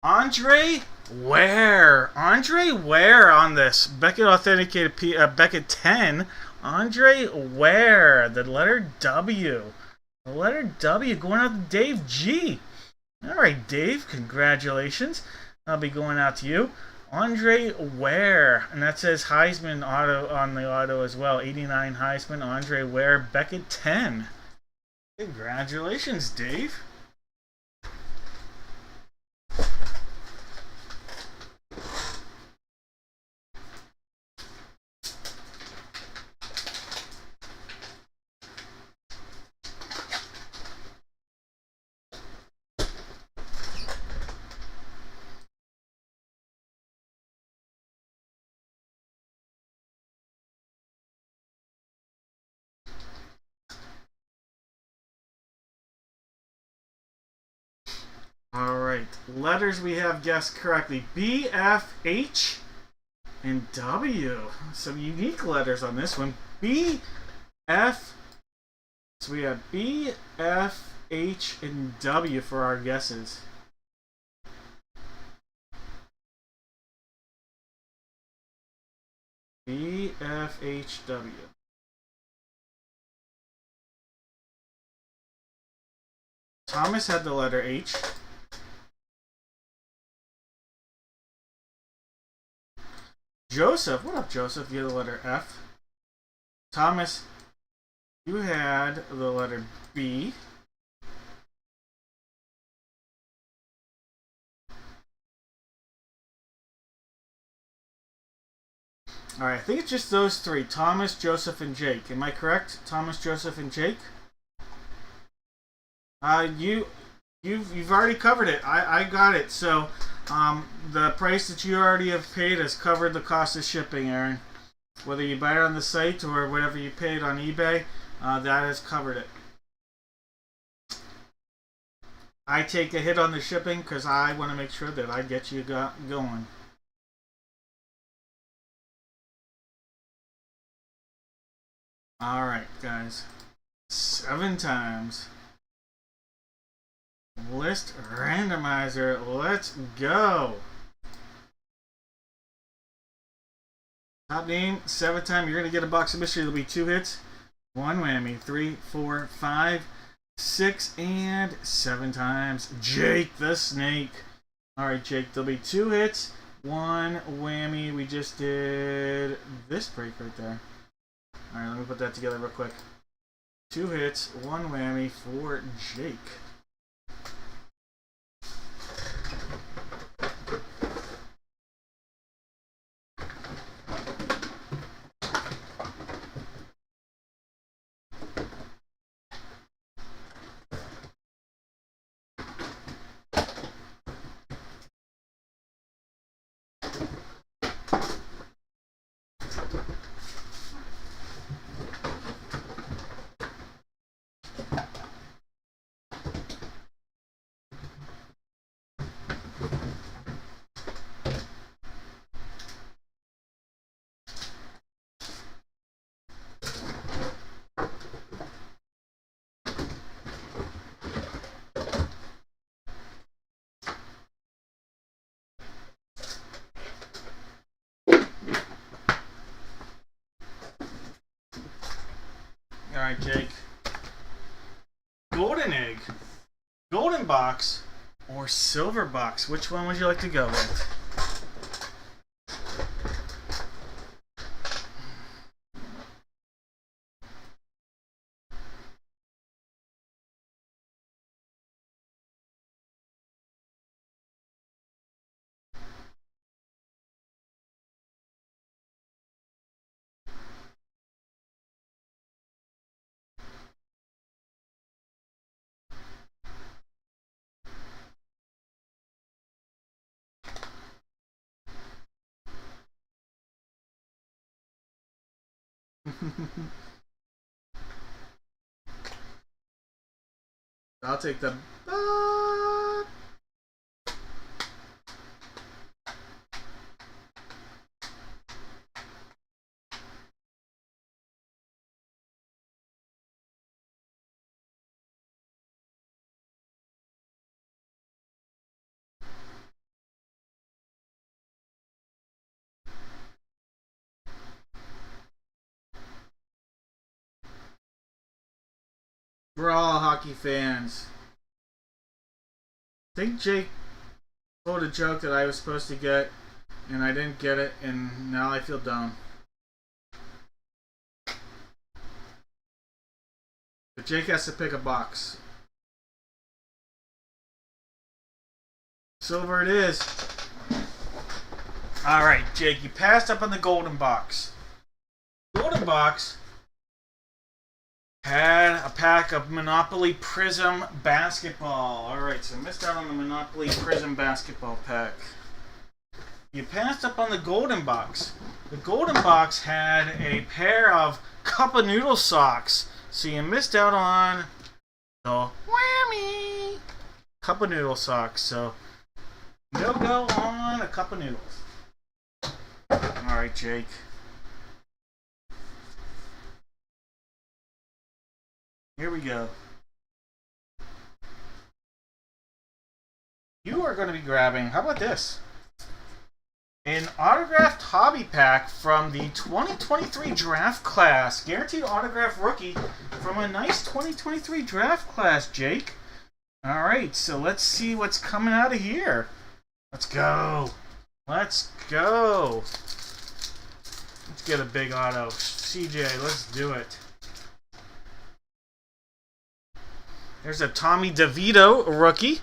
Speaker 1: Andre Ware. Andre Ware on this. Beckett authenticated Beckett 10. Andre Ware. The letter W. The letter W going out to Dave G. Alright, Dave. Congratulations. I'll be going out to you. Andre Ware, and that says Heisman auto on the auto as well. 89 Heisman, Andre Ware, Beckett 10. Congratulations, Dave. Alright, letters we have guessed correctly. B, F, H, and W. Some unique letters on this one. B, F. So we have B, F, H, and W for our guesses. B, F, H, W. Thomas had the letter H. Joseph, what up, Joseph? You had the letter F. Thomas, you had the letter B. Alright, I think it's just those three. Thomas, Joseph, and Jake. Am I correct? Thomas, Joseph, and Jake? You've already covered it. I got it. So the price that you already have paid has covered the cost of shipping, Aaron. Whether you buy it on the site or whatever you paid on eBay, that has covered it. I take a hit on the shipping because I want to make sure that I get you going. Alright, guys. 7 times. List randomizer. Let's go. Top name, 7th time. You're going to get a box of mystery. There'll be 2 hits. 1 whammy. 3, 4, 5, 6, and 7 times. Jake the Snake. Alright, Jake. There'll be 2 hits. 1 whammy. We just did this break right there. Alright, let me put that together real quick. 2 hits, 1 whammy for Jake. Alright, Jake. Golden egg, golden box, or silver box? Which one would you like to go with? I'll take the... We're all hockey fans. I think Jake told a joke that I was supposed to get, and I didn't get it, and now I feel dumb. But Jake has to pick a box. Silver it is. Alright, Jake, you passed up on the golden box. Golden box had a pack of Monopoly Prism basketball. Alright, so missed out on the Monopoly Prism basketball pack. You passed up on the golden box. The golden box had a pair of Cup of Noodle socks. So you missed out on the whammy Cup of Noodle socks. So no go on a Cup of Noodles. Alright, Jake. Here we go. You are going to be grabbing, how about this? An autographed hobby pack from the 2023 draft class. Guaranteed autograph rookie from a nice 2023 draft class, Jake. Alright, so let's see what's coming out of here. Let's go. Let's go. Let's get a big auto. CJ, let's do it. There's a Tommy DeVito rookie.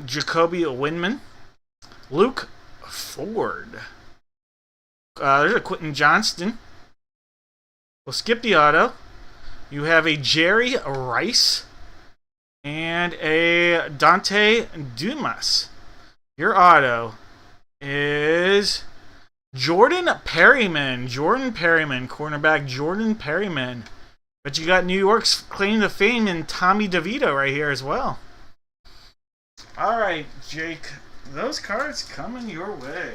Speaker 1: Jacoby Winman. Luke Ford. There's a Quentin Johnston. We'll skip the auto. You have a Jerry Rice and a Dante Dumas. Your auto is Jordan Perryman. Jordan Perryman, cornerback Jordan Perryman. But you got New York's claim to fame in Tommy DeVito right here as well. All right, Jake. Those cards coming your way.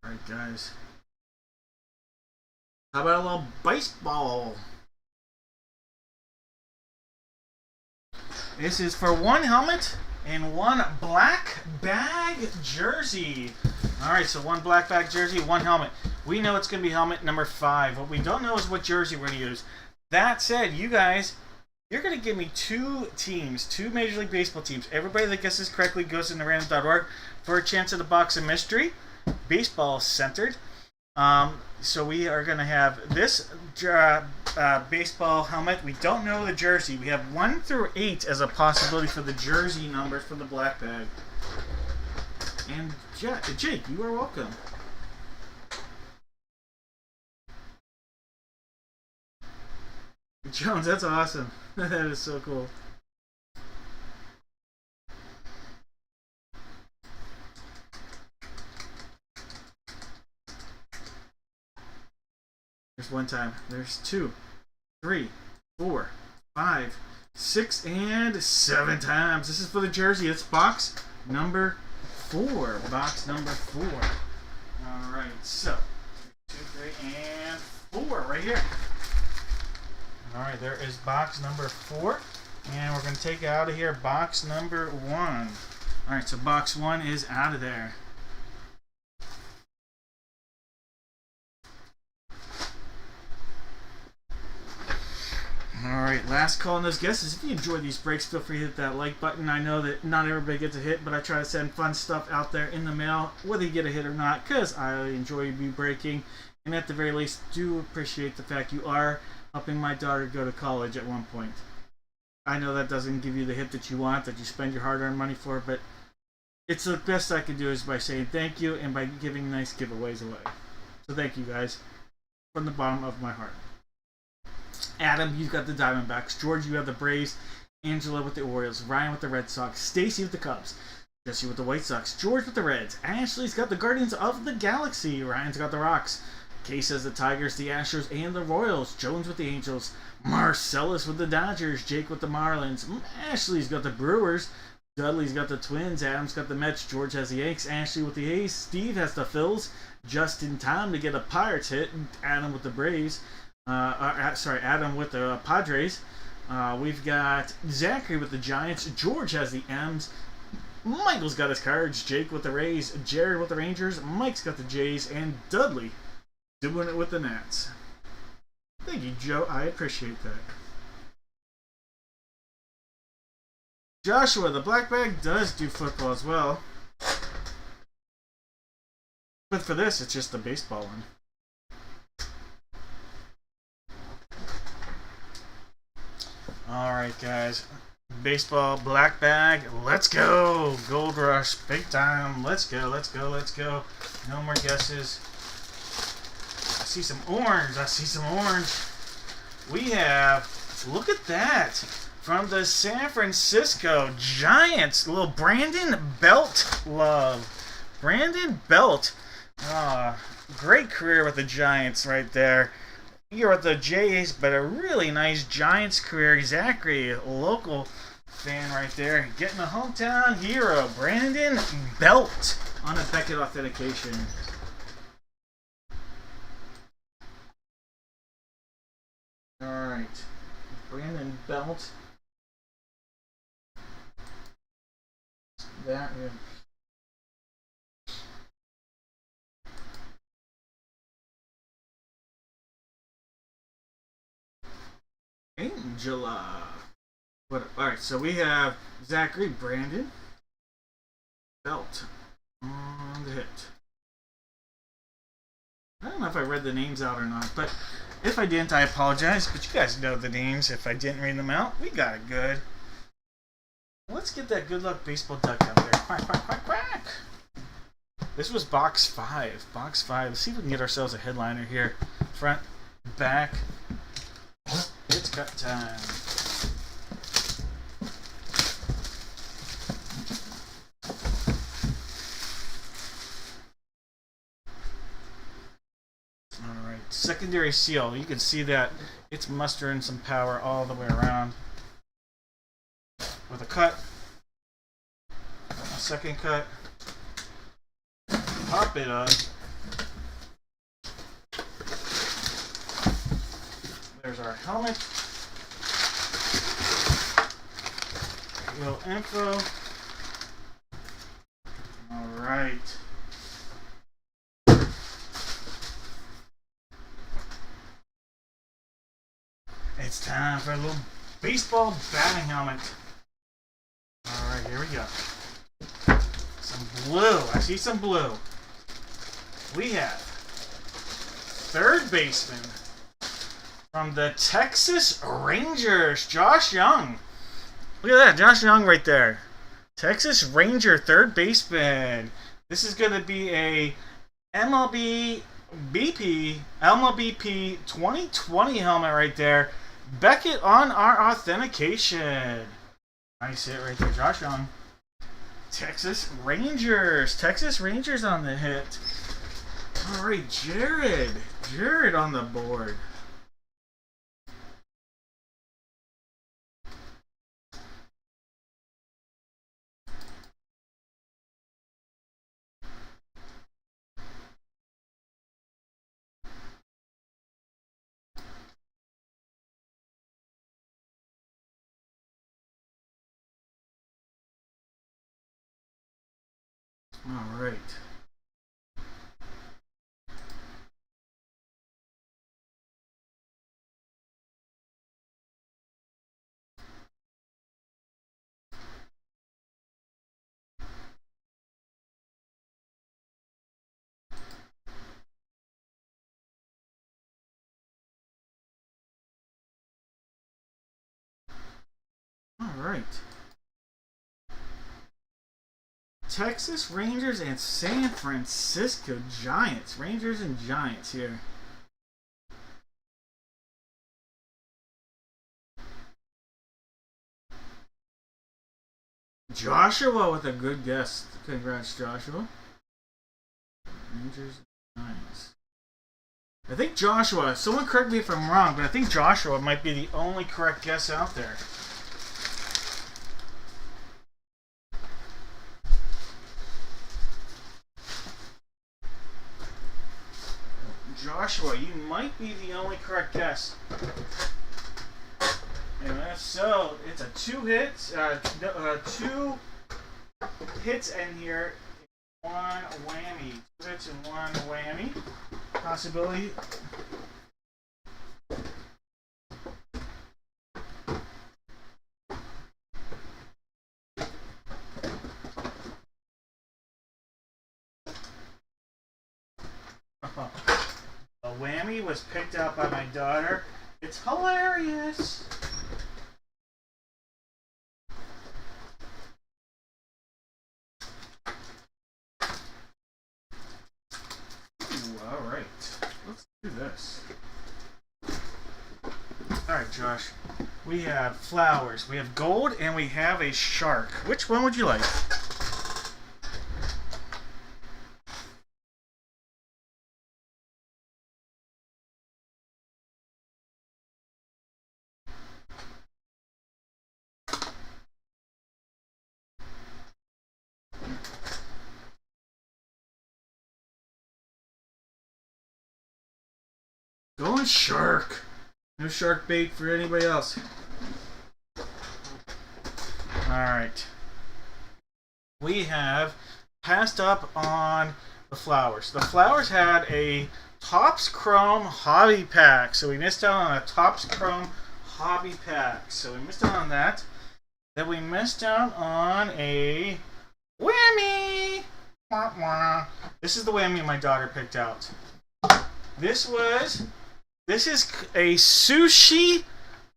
Speaker 1: All right, guys. How about a little baseball? This is for one helmet and one black bag jersey. Alright, so one black bag jersey, one helmet. We know it's going to be helmet number 5. What we don't know is what jersey we're going to use. That said, you guys, you're going to give me 2 teams, 2 Major League Baseball teams. Everybody that guesses correctly goes into random.org for a chance at the box of mystery. Baseball centered. So we are going to have this baseball helmet. We don't know the jersey. We have 1 through 8 as a possibility for the jersey numbers for the black bag. And Jake, you are welcome. Jones, that's awesome. That is so cool. There's 1 time. There's 2, 3, 4, 5, 6, and 7 times. This is for the jersey. It's box number 4. Box number 4. Alright, so 2, 3, and 4 right here. Alright, there is box number 4. And we're going to take out of here box number 1. Alright, so box 1 is out of there. Alright, last call on those guesses. If you enjoy these breaks, feel free to hit that like button. I know that not everybody gets a hit, but I try to send fun stuff out there in the mail, whether you get a hit or not, because I enjoy you breaking. And at the very least, do appreciate the fact you are helping my daughter go to college at one point. I know that doesn't give you the hit that you want, that you spend your hard-earned money for, but it's the best I can do is by saying thank you and by giving nice giveaways away. So thank you guys from the bottom of my heart. Adam, you've got the Diamondbacks. George, you have the Braves. Angela with the Orioles. Ryan with the Red Sox. Stacy with the Cubs. Jesse with the White Sox. George with the Reds. Ashley's got the Guardians of the Galaxy. Ryan's got the Rocks. Case has the Tigers, the Astros, and the Royals. Jones with the Angels. Marcellus with the Dodgers. Jake with the Marlins. Ashley's got the Brewers. Dudley's got the Twins. Adam's got the Mets. George has the Yanks. Ashley with the A's. Steve has the Phils. Just in time to get a Pirates hit. Adam with the Braves. Adam with the Padres. We've got Zachary with the Giants. George has the M's. Michael's got his Cards. Jake with the Rays. Jared with the Rangers. Mike's got the Jays. And Dudley doing it with the Nats. Thank you, Joe. I appreciate that. Joshua, the black bag does do football as well. But for this, it's just the baseball one. Alright, guys. Baseball, black bag. Let's go. Gold rush. Big time. Let's go, let's go, let's go. No more guesses. I see some orange. I see some orange. We have, look at that. From the San Francisco Giants. A little Brandon Belt love. Brandon Belt. Great career with the Giants right there. You're with the Jays, but a really nice Giants career. Zachary, a local fan right there, getting a hometown hero, Brandon Belt, on a Beckett authentication. Alright, Brandon Belt. That is. Angela. Alright, so we have Zachary, Brandon Belt on the hit. I don't know if I read the names out or not, but if I didn't, I apologize. But you guys know the names. If I didn't read them out, we got it good. Let's get that good luck baseball duck out there. Quack, quack, quack, quack. This was box 5. Box 5. Let's see if we can get ourselves a headliner here. Front, back. It's cut time. Alright, secondary seal. You can see that it's mustering some power all the way around. With a cut. A second cut. Pop it up. There's our helmet. Little info. Alright. It's time for a little baseball batting helmet. Alright, here we go. Some blue. I see some blue. We have third baseman from the Texas Rangers, Josh Young. Look at that, Josh Young right there. Texas Ranger third baseman. This is going to be a MLB 2020 helmet right there. Beckett on our authentication. Nice hit right there, Josh Young. Texas Rangers. Texas Rangers on the hit. All right, Jared. Jared on the board. All right. All right. Texas Rangers and San Francisco Giants. Rangers and Giants here. Joshua with a good guess. Congrats, Joshua. Rangers and Giants. I think Joshua, someone correct me if I'm wrong, but I think Joshua might be the only correct guess out there. Joshua, you might be the only correct guess. And if so, it's a two hits in here, one whammy. 2 hits and one whammy. Possibility. A whammy was picked out by my daughter. It's hilarious. Alright. Let's do this. Alright, Josh. We have flowers, we have gold, and we have a shark. Which one would you like? Going shark. No shark bait for anybody else. Alright. We have passed up on the flowers. The flowers had a Topps Chrome hobby pack. So we missed out on a Topps Chrome hobby pack. So we missed out on that. Then we missed out on a whammy. This is the whammy my daughter picked out. This is a sushi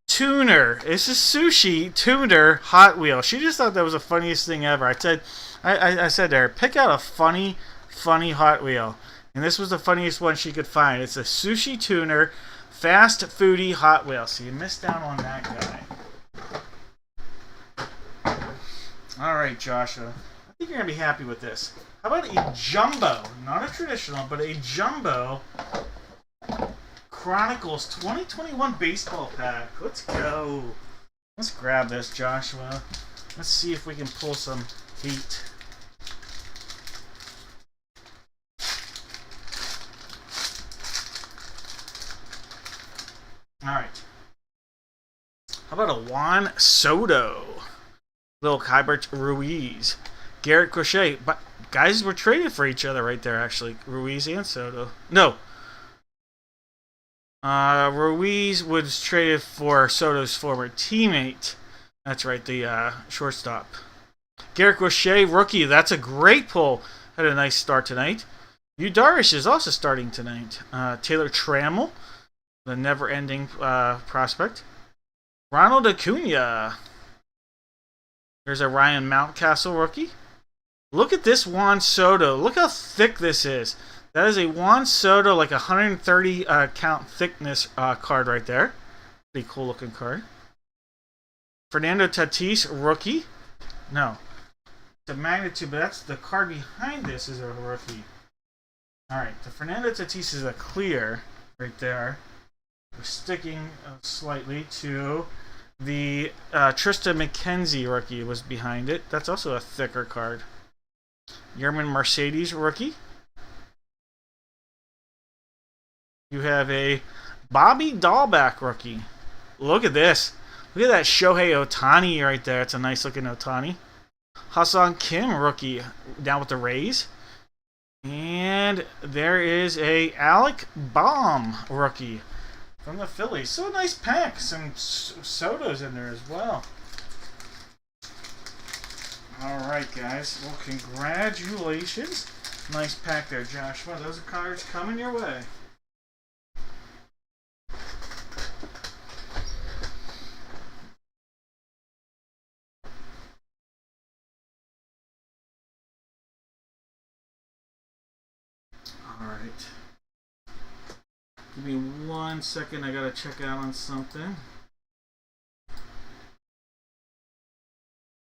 Speaker 1: tuner. It's a sushi tuner Hot Wheel. She just thought that was the funniest thing ever. I said to her, pick out a funny Hot Wheel. And this was the funniest one she could find. It's a sushi tuner fast foodie Hot Wheel. So you missed out on that guy. Alright, Joshua. I think you're going to be happy with this. How about a jumbo? Not a traditional, but a jumbo Chronicles 2021 baseball pack. Let's go. Let's grab this, Joshua. Let's see if we can pull some heat. All right. How about a Juan Soto? Little Kybert Ruiz. Garrett Crochet. But guys were traded for each other right there, actually. Ruiz and Soto. No. Ruiz was traded for Soto's former teammate. That's right, the shortstop. Garrett Crochet, rookie. That's a great pull. Had a nice start tonight. Yu Darvish is also starting tonight. Taylor Trammell, the never-ending prospect. Ronald Acuna. There's a Ryan Mountcastle rookie. Look at this Juan Soto. Look how thick this is. That is a Juan Soto, like 130 count thickness card right there. Pretty cool looking card. Fernando Tatis, rookie. No. The magnitude, but that's the card behind this is a rookie. Alright, the Fernando Tatis is a clear right there. We're sticking slightly to the Tristan McKenzie rookie was behind it. That's also a thicker card. Yerman Mercedes rookie. You have a Bobby Dahlback rookie. Look at this. Look at that Shohei Ohtani right there. It's a nice looking Ohtani. Hassan Kim rookie down with the Rays. And there is a Alec Baum rookie from the Phillies. So a nice pack. Some Sotos in there as well. Alright, guys. Well, congratulations. Nice pack there, Joshua. Those are cards coming your way. Alright. Give me 1 second. I gotta check out on something.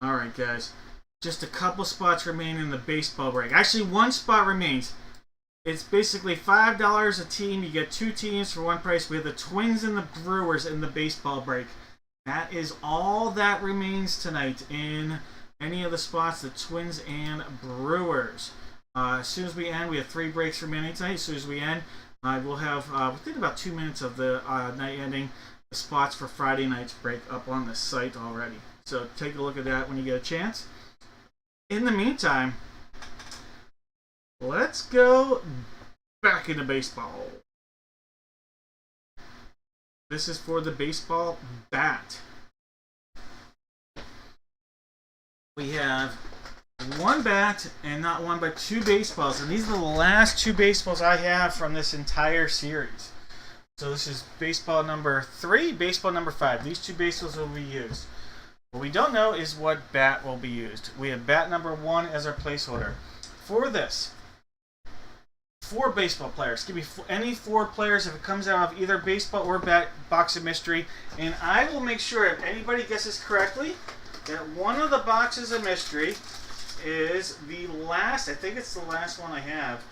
Speaker 1: Alright, guys. Just a couple spots remain in the baseball break. Actually, one spot remains. It's basically $5 a team. You get 2 teams for one price. We have the Twins and the Brewers in the baseball break. That is all that remains tonight in any of the spots, the Twins and Brewers. As soon as we end, we have 3 breaks remaining tonight. As soon as we end, we'll have, within about 2 minutes of the night ending, the spots for Friday night's break up on the site already. So take a look at that when you get a chance. In the meantime, let's go back into baseball. This is for the baseball bat. We have 1 bat and not 1 but 2 baseballs. And these are the last 2 baseballs I have from this entire series. So this is baseball number 3, baseball number 5. These 2 baseballs will be used. What we don't know is what bat will be used. We have bat number 1 as our placeholder. For this, 4 baseball players. Give me any 4 players if it comes out of either baseball or bat box of mystery. And I will make sure if anybody guesses correctly that one of the boxes of mystery is the last, I think it's the last one I have,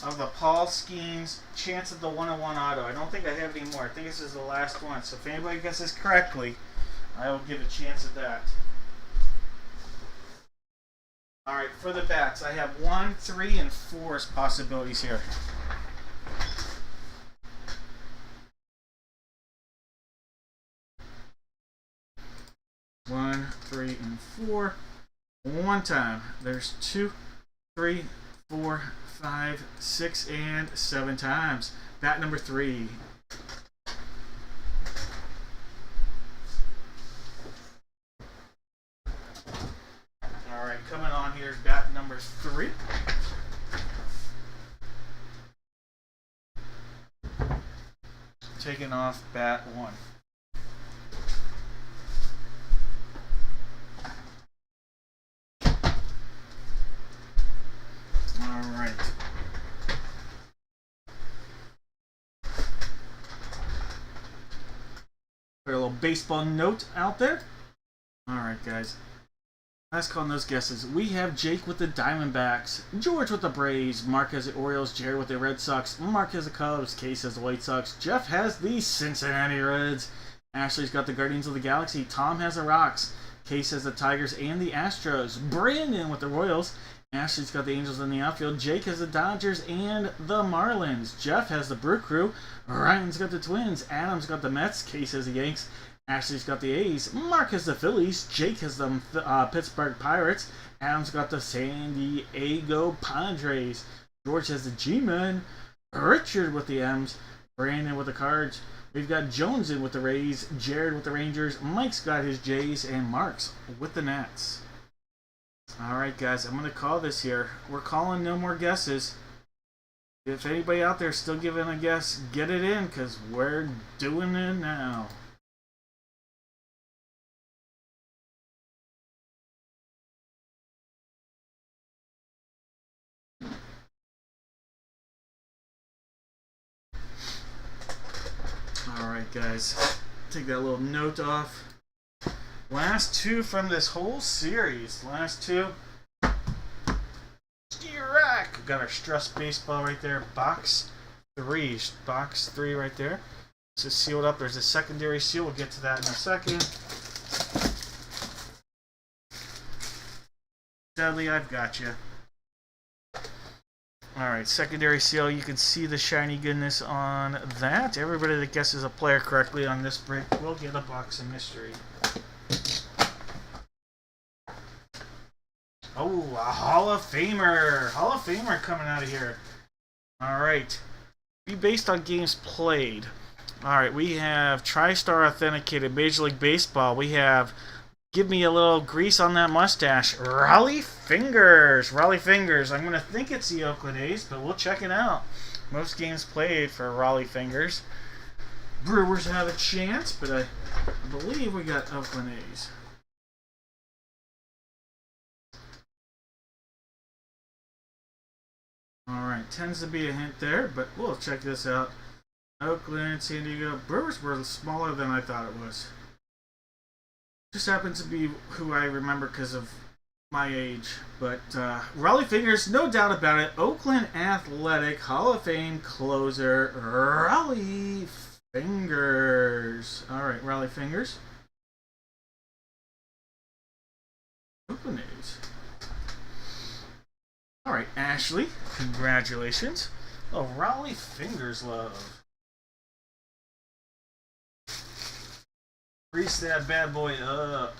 Speaker 1: of the Paul Skeens Chance of the 1-on-1 Auto. I don't think I have any more. I think this is the last one. So if anybody guesses correctly, I will give a chance at that. Alright, for the bats, I have 1, 3, and 4 as possibilities here. One, 3, and 4. One time. There's 2, 3, 4, 5, 6, and 7 times. Bat number 3. Alright, coming on here is bat number 3. Taking off bat 1. Alright. Put a little baseball note out there. Alright, guys. Last call on those guesses. We have Jake with the Diamondbacks, George with the Braves, Mark has the Orioles, Jared with the Red Sox, Mark has the Cubs, Case has the White Sox, Jeff has the Cincinnati Reds, Ashley's got the Guardians of the Galaxy, Tom has the Rocks, Case has the Tigers and the Astros, Brandon with the Royals, Ashley's got the Angels in the outfield. Jake has the Dodgers and the Marlins. Jeff has the Brew Crew. Ryan's got the Twins. Adam's got the Mets. Case has the Yanks. Ashley's got the A's. Mark has the Phillies. Jake has the Pittsburgh Pirates. Adam's got the San Diego Padres. George has the G-Men. Richard with the M's. Brandon with the Cards. We've got Jones in with the Rays. Jared with the Rangers. Mike's got his Jays. And Mark's with the Nats. Alright guys, I'm going to call this here. We're calling no more guesses. If anybody out there is still giving a guess, get it in because we're doing it now. Alright guys, take that little note off. Last two from this whole series. Last two. Rack. Got our stress baseball right there. Box 3. Box 3 right there. This is sealed up. There's a secondary seal. We'll get to that in a second. Dudley, I've got you. Alright, secondary seal. You can see the shiny goodness on that. Everybody that guesses a player correctly on this break will get a box of mystery. Oh, a Hall of Famer. Hall of Famer coming out of here. Alright. Be based on games played. Alright, we have TriStar Authenticated Major League Baseball. We have Give Me a Little Grease on That Mustache. Raleigh Fingers. Raleigh Fingers. I'm going to think it's the Oakland A's, but we'll check it out. Most games played for Raleigh Fingers. Brewers have a chance, but I believe we got Oakland A's. Alright, tends to be a hint there, but we'll check this out. Oakland, San Diego. Brewers were smaller than I thought it was. Just happens to be who I remember because of my age. But Raleigh Fingers, no doubt about it. Oakland Athletic Hall of Fame closer, Raleigh Fingers. Alright, Raleigh Fingers. Oakland A's. Alright, Ashley, congratulations. Oh, Raleigh Fingers love. Grease that bad boy up.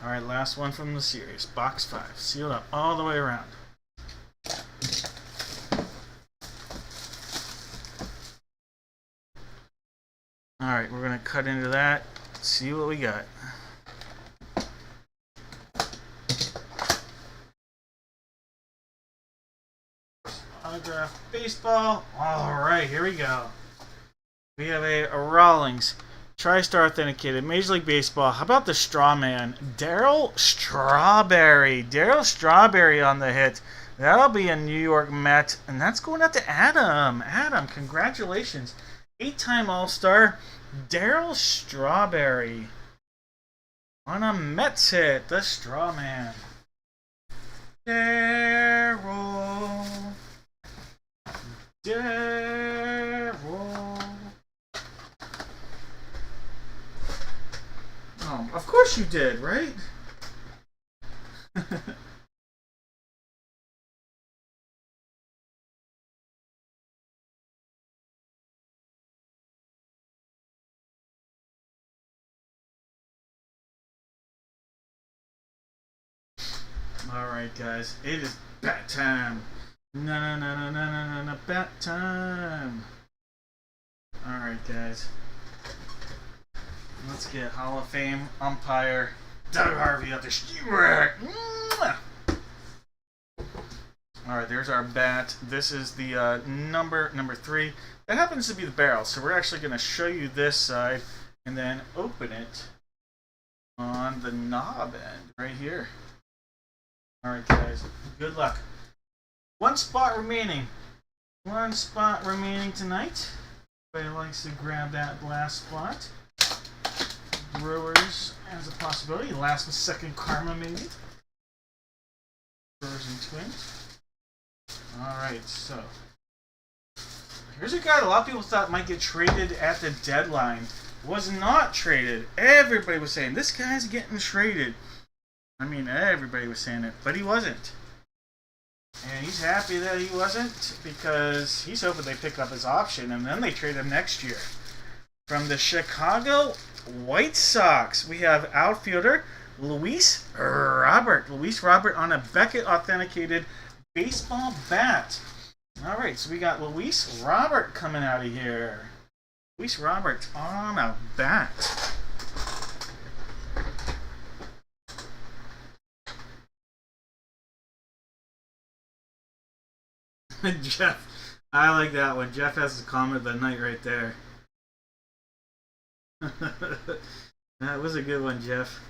Speaker 1: Alright, last one from the series. Box 5. Sealed up all the way around. Alright, we're going to cut into that. See what we got. Autograph baseball. Alright, here we go. We have a Rawlings. TriStar Authenticated, Major League Baseball. How about the Straw Man? Darryl Strawberry. Darryl Strawberry on the hit. That'll be a New York Met. And that's going out to Adam. Adam, congratulations. 8-time All-Star, Darryl Strawberry. On a Mets hit, the Straw Man. Darryl. Oh, of course you did, right? Alright, guys. It is bat time. No, bat time. Alright, guys. Let's get Hall of Fame umpire Doug Harvey out there. Alright, there's our bat. This is the number 3. That happens to be the barrel, so we're actually going to show you this side and then open it on the knob end right here. Alright, guys. Good luck. One spot remaining. One spot remaining tonight. Everybody likes to grab that last spot. Brewers as a possibility. Last and second karma, maybe. Brewers and Twins. Alright, so. Here's a guy that a lot of people thought might get traded at the deadline. Was not traded. Everybody was saying, this guy's getting traded. I mean, everybody was saying it, but he wasn't. And he's happy that he wasn't because he's hoping they pick up his option and then they trade him next year. From the Chicago White Sox, we have outfielder Luis Robert. Luis Robert on a Beckett authenticated baseball bat. Alright, so we got Luis Robert coming out of here. Luis Robert on a bat. Jeff, I like that one. Jeff has the comment of the night right there. That was a good one, Jeff.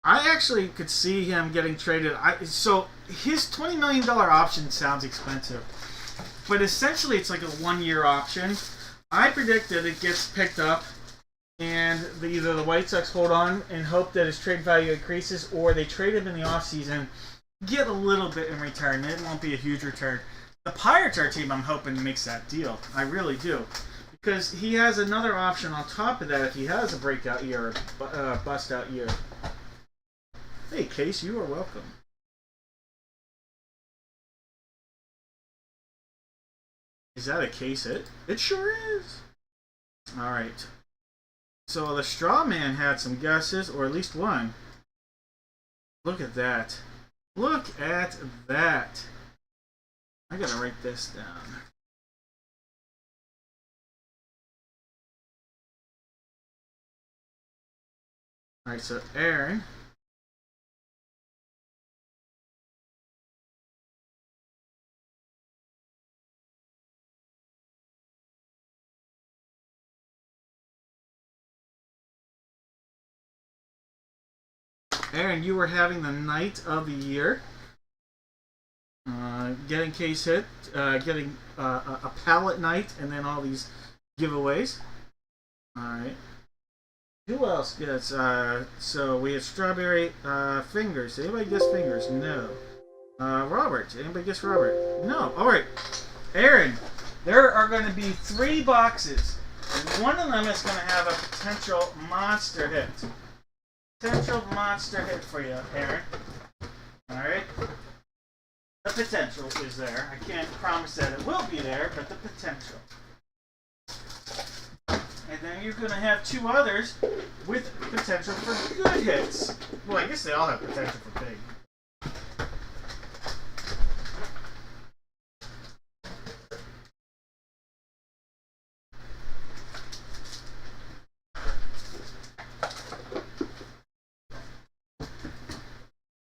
Speaker 1: I actually could see him getting traded. So his $20 million option sounds expensive, but essentially it's like a 1-year option. I predict that it gets picked up, and either the White Sox hold on and hope that his trade value increases, or they trade him in the offseason, get a little bit in retirement. It won't be a huge return. The Pirates are a team I'm hoping makes that deal. I really do. Because he has another option on top of that if he has a breakout year or bust out year. Hey, Case, you are welcome. Is that a case hit? It sure is. Alright. So the straw man had some guesses, or at least one. Look at that. Look at that. I gotta write this down. Alright, so Aaron. Aaron, you were having the night of the year. Getting case hit, getting a pallet night, and then all these giveaways. Alright. Who else gets, so we have strawberry fingers. Anybody guess fingers? No. Robert. Anybody guess Robert? No. Alright. Aaron, there are going to be 3 boxes. And one of them is going to have a potential monster hit. Potential monster hit for you, Aaron. Alright? The potential is there. I can't promise that it will be there, but the potential. And then you're going to have 2 others with potential for good hits. Well, I guess they all have potential for big.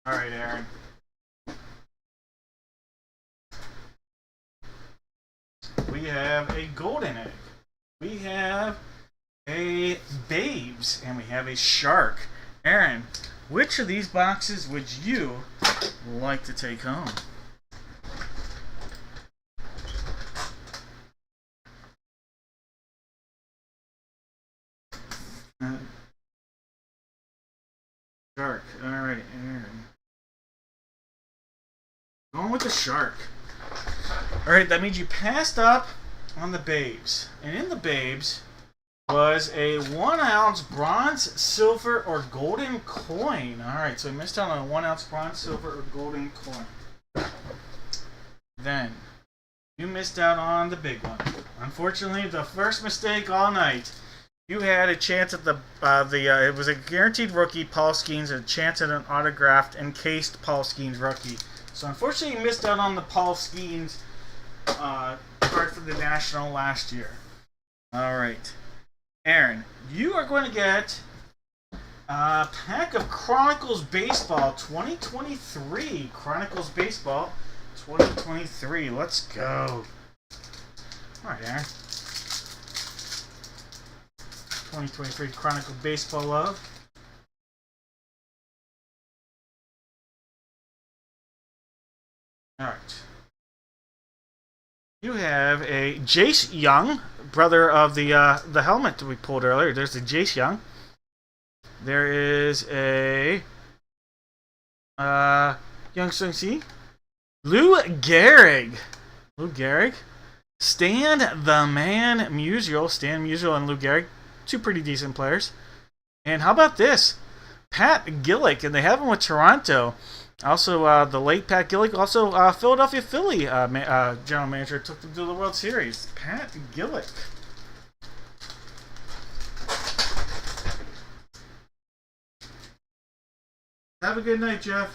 Speaker 1: Alright, Aaron. We have a golden egg. We have a babes. And we have a shark. Aaron, which of these boxes would you like to take home? Shark. Alright, Aaron. Going with the shark. Alright, that means you passed up on the babes. And in the babes was a 1-ounce bronze, silver, or golden coin. Alright, so we missed out on a 1-ounce bronze, silver, or golden coin. Then, you missed out on the big one. Unfortunately, the first mistake all night. You had a chance at it was a guaranteed rookie, Paul Skeens, and a chance at an autographed, encased Paul Skeens rookie. So unfortunately, you missed out on the Paul Skeens card for the National last year. Alright. Aaron, you are going to get a pack of Chronicles Baseball 2023. Chronicles Baseball 2023. Let's go. Alright, Aaron. 2023 Chronicle Baseball Love. All right. You have a Jace Young, brother of the helmet that we pulled earlier. There's the Jace Young. There is a Young Sung Si, Lou Gehrig. Lou Gehrig. Stan the Man Musial. Stan Musial and Lou Gehrig. Two pretty decent players. And how about this? Pat Gillick. And they have him with Toronto. Also, the late Pat Gillick. Also, Philadelphia Philly general manager. Took them to the World Series. Pat Gillick. Have a good night, Jeff.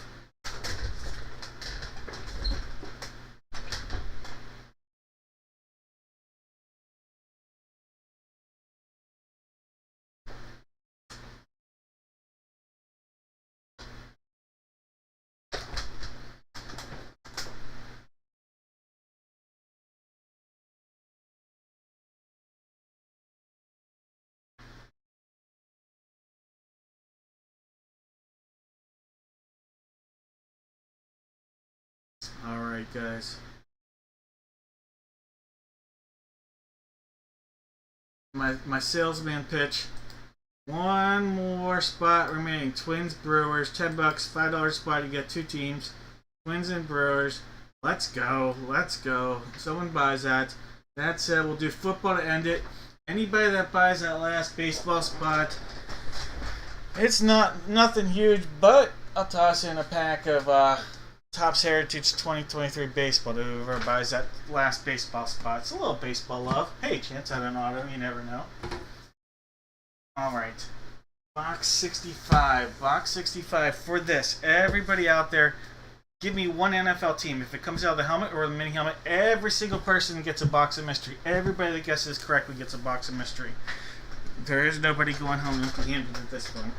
Speaker 1: Alright, guys. My salesman pitch. One more spot remaining. Twins, Brewers, $10, $5 spot. You get two teams. Twins and Brewers. Let's go. Let's go. Someone buys that. That said, we'll do football to end it. Anybody that buys that last baseball spot, it's nothing huge, but I'll toss in a pack of Topps Heritage 2023 baseball to whoever buys that last baseball spot. It's a little baseball love. Hey, chance at an auto, you never know. Alright. Box 65. Box 65 for this. Everybody out there, give me one NFL team. If it comes out of the helmet or the mini helmet, every single person gets a box of mystery. Everybody that guesses correctly gets a box of mystery. There is nobody going home empty-handed at this point.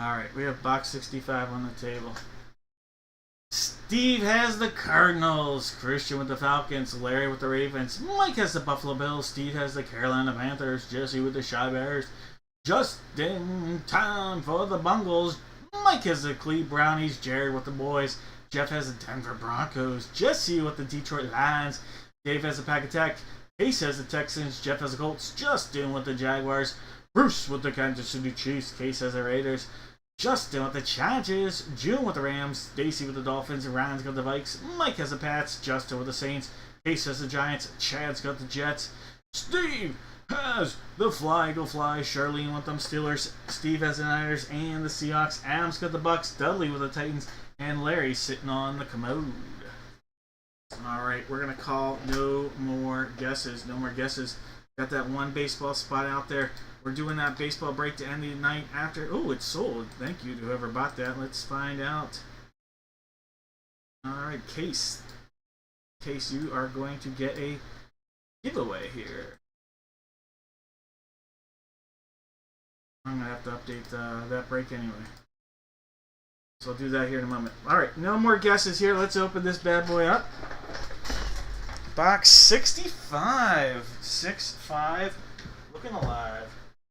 Speaker 1: Alright, we have box 65 on the table. Steve has the Cardinals, Christian with the Falcons, Larry with the Ravens, Mike has the Buffalo Bills, Steve has the Carolina Panthers, Jesse with the Chi Bears, just in time for the Bungles, Mike has the Cleveland Brownies, Jared with the Boys, Jeff has the Denver Broncos, Jesse with the Detroit Lions, Dave has the Pack Attack, Ace has the Texans, Jeff has the Colts, Justin with the Jaguars, Bruce with the Kansas City Chiefs, Case has the Raiders, Justin with the Chargers, June with the Rams, Stacy with the Dolphins, Ryan's got the Vikes, Mike has the Pats, Justin with the Saints, Case has the Giants, Chad's got the Jets, Steve has the Fly, Go Fly, Charlene with them Steelers, Steve has the Niners and the Seahawks, Adam's got the Bucks, Dudley with the Titans, and Larry sitting on the commode. Alright, we're going to call no more guesses. No more guesses. Got that one baseball spot out there. We're doing that baseball break to end the night after. Oh, it's sold. Thank you to whoever bought that. Let's find out. Alright, Case. Case, you are going to get a giveaway here. I'm going to have to update that break anyway. So I'll do that here in a moment. Alright, no more guesses here. Let's open this bad boy up. Box 65. 6-5. Looking alive.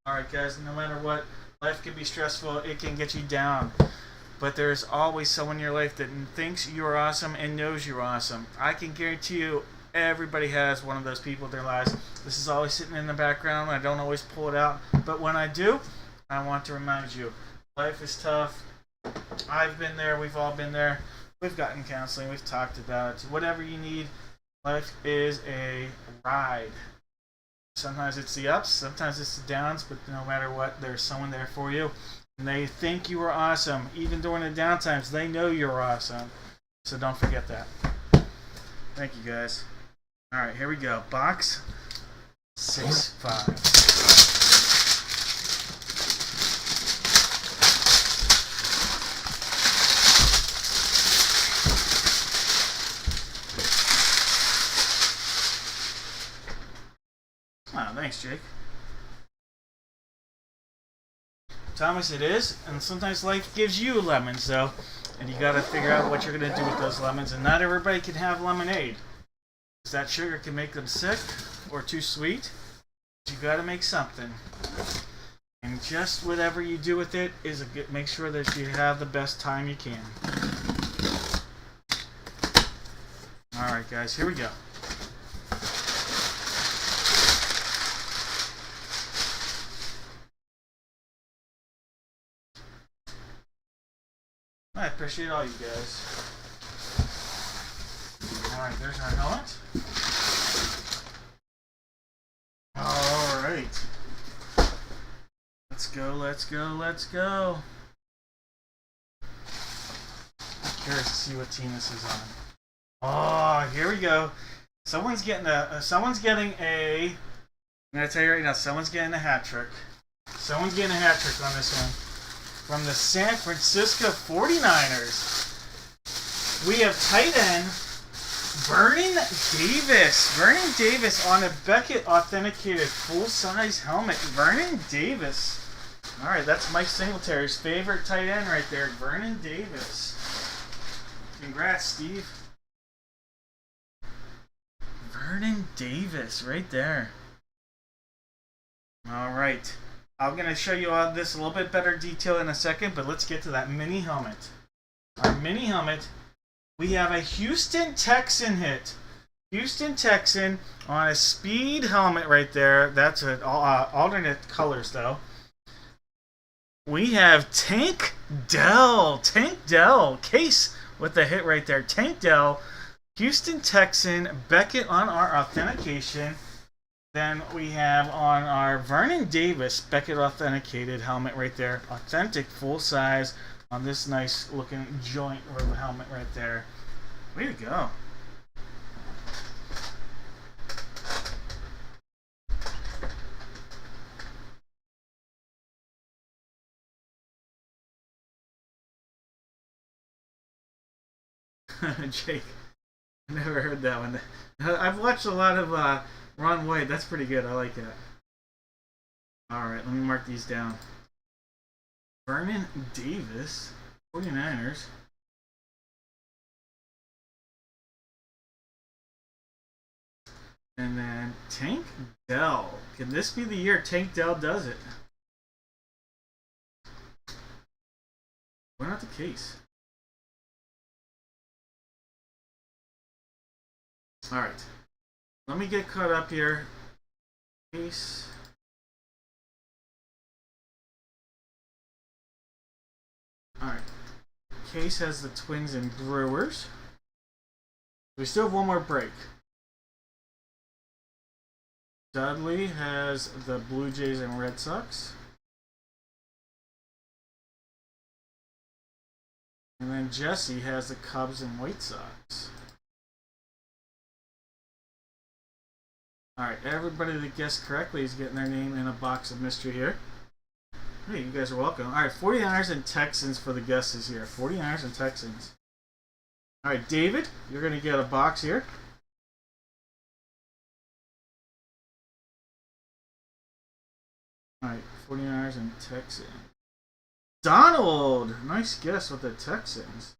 Speaker 1: Alright guys, no matter what, life can be stressful, it can get you down. But there's always someone in your life that thinks you're awesome and knows you're awesome. I can guarantee you, everybody has one of those people in their lives. This is always sitting in the background. I don't always pull it out. But when I do, I want to remind you, life is tough. I've been there. We've all been there. We've gotten counseling. We've talked about it. Whatever you need, life is a ride. Sometimes it's the ups, sometimes it's the downs, but no matter what, there's someone there for you. And they think you are awesome. Even during the down times, they know you're awesome. So don't forget that. Thank you, guys. Alright, here we go. Box 6-5. Thanks, Jake. Thomas, it is, and sometimes life gives you lemons, though, and you gotta figure out what you're gonna do with those lemons, and not everybody can have lemonade. Because that sugar can make them sick, or too sweet. You gotta make something. And just whatever you do with it is make sure that you have the best time you can. Alright guys, here we go. I appreciate all you guys. Alright, there's our helmet. Alright. Let's go, let's go, let's go. I'm curious to see what team this is on. Oh, here we go. Someone's getting a I'm gonna tell you right now, someone's getting a hat trick. Someone's getting a hat trick on this one. From the San Francisco 49ers. We have tight end Vernon Davis. Vernon Davis on a Beckett authenticated full-size helmet. Vernon Davis. Alright, that's Mike Singletary's favorite tight end right there. Vernon Davis. Congrats, Steve. Vernon Davis right there. Alright. I'm going to show you all this a little bit better detail in a second, but let's get to that mini helmet. Our mini helmet, we have a Houston Texan hit. Houston Texan on a speed helmet right there. That's an alternate colors, though. We have Tank Dell. Tank Dell. Case with the hit right there. Tank Dell. Houston Texan. Beckett on our authentication. Then we have on our Vernon Davis Beckett authenticated helmet right there. Authentic full size on this nice looking joint or helmet right there. Way to go. Jake, I never heard that one. I've watched a lot of Ron White. That's pretty good. I like that. Alright, let me mark these down. Vernon Davis, 49ers. And then Tank Dell. Can this be the year Tank Dell does it? Why not the case? Alright. Let me get caught up here. Case. Alright. Case has the Twins and Brewers. We still have one more break. Dudley has the Blue Jays and Red Sox. And then Jesse has the Cubs and White Sox. Alright, everybody that guessed correctly is getting their name in a box of mystery here. Hey, you guys are welcome. Alright, 49ers and Texans for the guesses here. 49ers and Texans. Alright, David, you're going to get a box here. Alright, 49ers and Texans. Donald! Nice guess with the Texans.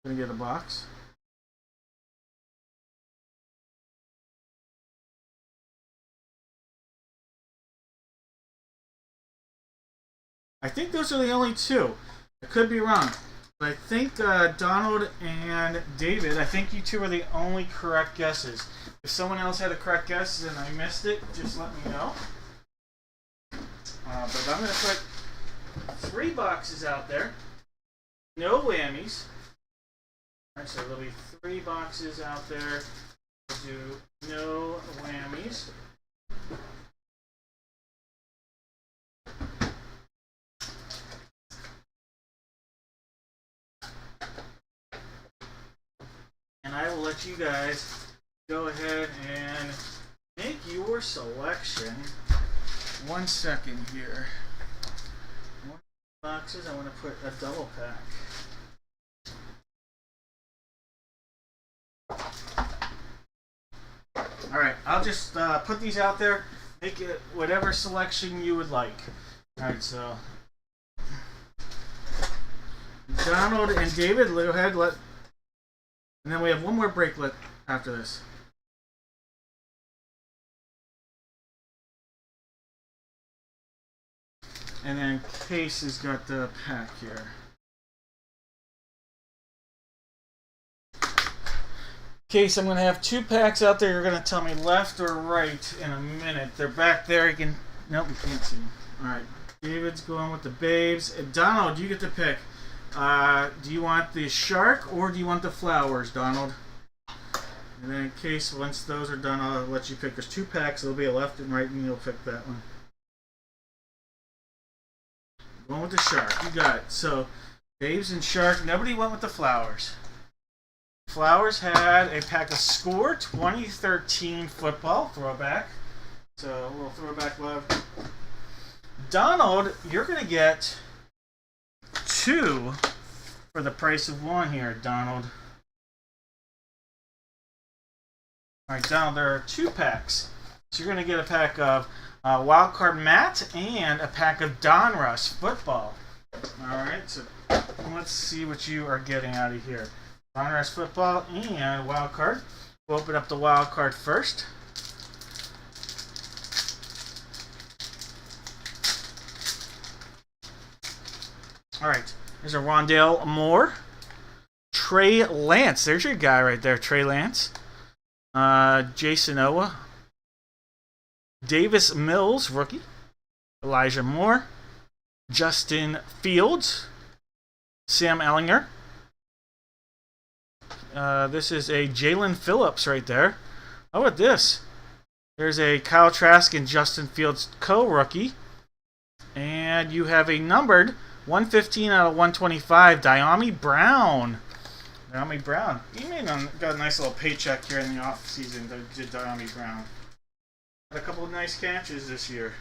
Speaker 1: Going to get a box. I think those are the only two. I could be wrong. But I think Donald and David, I think you two are the only correct guesses. If someone else had a correct guess and I missed it, just let me know. But I'm going to put 3 boxes out there. No whammies. Alright, so there'll be 3 boxes out there. We'll do no whammies. And I will let you guys go ahead and make your selection. 1 second here. 1 boxes, I want to put a double pack. Alright, I'll just put these out there. Make it whatever selection you would like. All right, so Donald and David, go ahead. And then we have one more break after this. And then Case has got the pack here. Case, I'm going to have 2 packs out there. You're going to tell me left or right in a minute. They're back there. You can... Nope, you can't see them. Alright, David's going with the babes. Donald, you get to pick. Do you want the shark or do you want the flowers, Donald? And then in case, once those are done, I'll let you pick. There's 2 packs. There'll be a left and right, and you'll pick that one. Going with the shark. You got it. So, babes and shark. Nobody went with the flowers. Flowers had a pack of Score 2013 football throwback. So, a little throwback love. Donald, you're going to get 2 for the price of 1 here, Donald. Alright, Donald, there are 2 packs. So you're going to get a pack of Wildcard Matt and a pack of Donruss football. Alright, so let's see what you are getting out of here. Donruss football and Wildcard. We'll open up the Wildcard first. Alright, there's a Rondale Moore. Trey Lance, there's your guy right there, Trey Lance. Jason Owa. Davis Mills, rookie. Elijah Moore. Justin Fields. Sam Ellinger. This is a Jalen Phillips right there. How about this? There's a Kyle Trask and Justin Fields co-rookie. And you have a numbered 115 out of 125, Diami Brown. Diami Brown. He got a nice little paycheck here in the offseason that did Diami Brown. Had a couple of nice catches this year.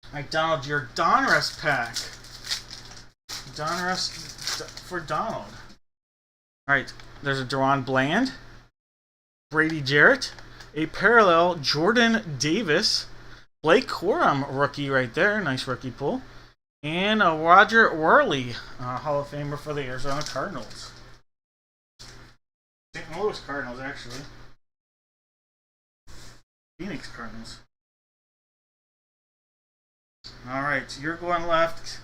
Speaker 1: Alright, Donald, your Donruss pack. Donruss for Donald. Alright, there's a Deron Bland. Brady Jarrett. A parallel Jordan Davis. Blake Corum, rookie right there. Nice rookie pull. And a Roger Worley, Hall of Famer for the Arizona Cardinals. St. Louis Cardinals, actually. Phoenix Cardinals. Alright, you're going left.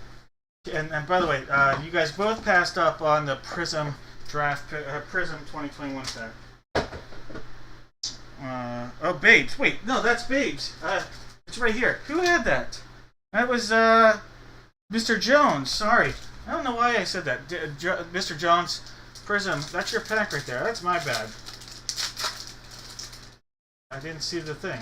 Speaker 1: And by the way, you guys both passed up on the Prism draft, Prism 2021 pack. Oh, Babes. Wait, no, that's Babes. It's right here. Who had that? That was, Mr. Jones. Sorry. I don't know why I said that. Mr. Jones, Prism, that's your pack right there. That's my bad. I didn't see the thing.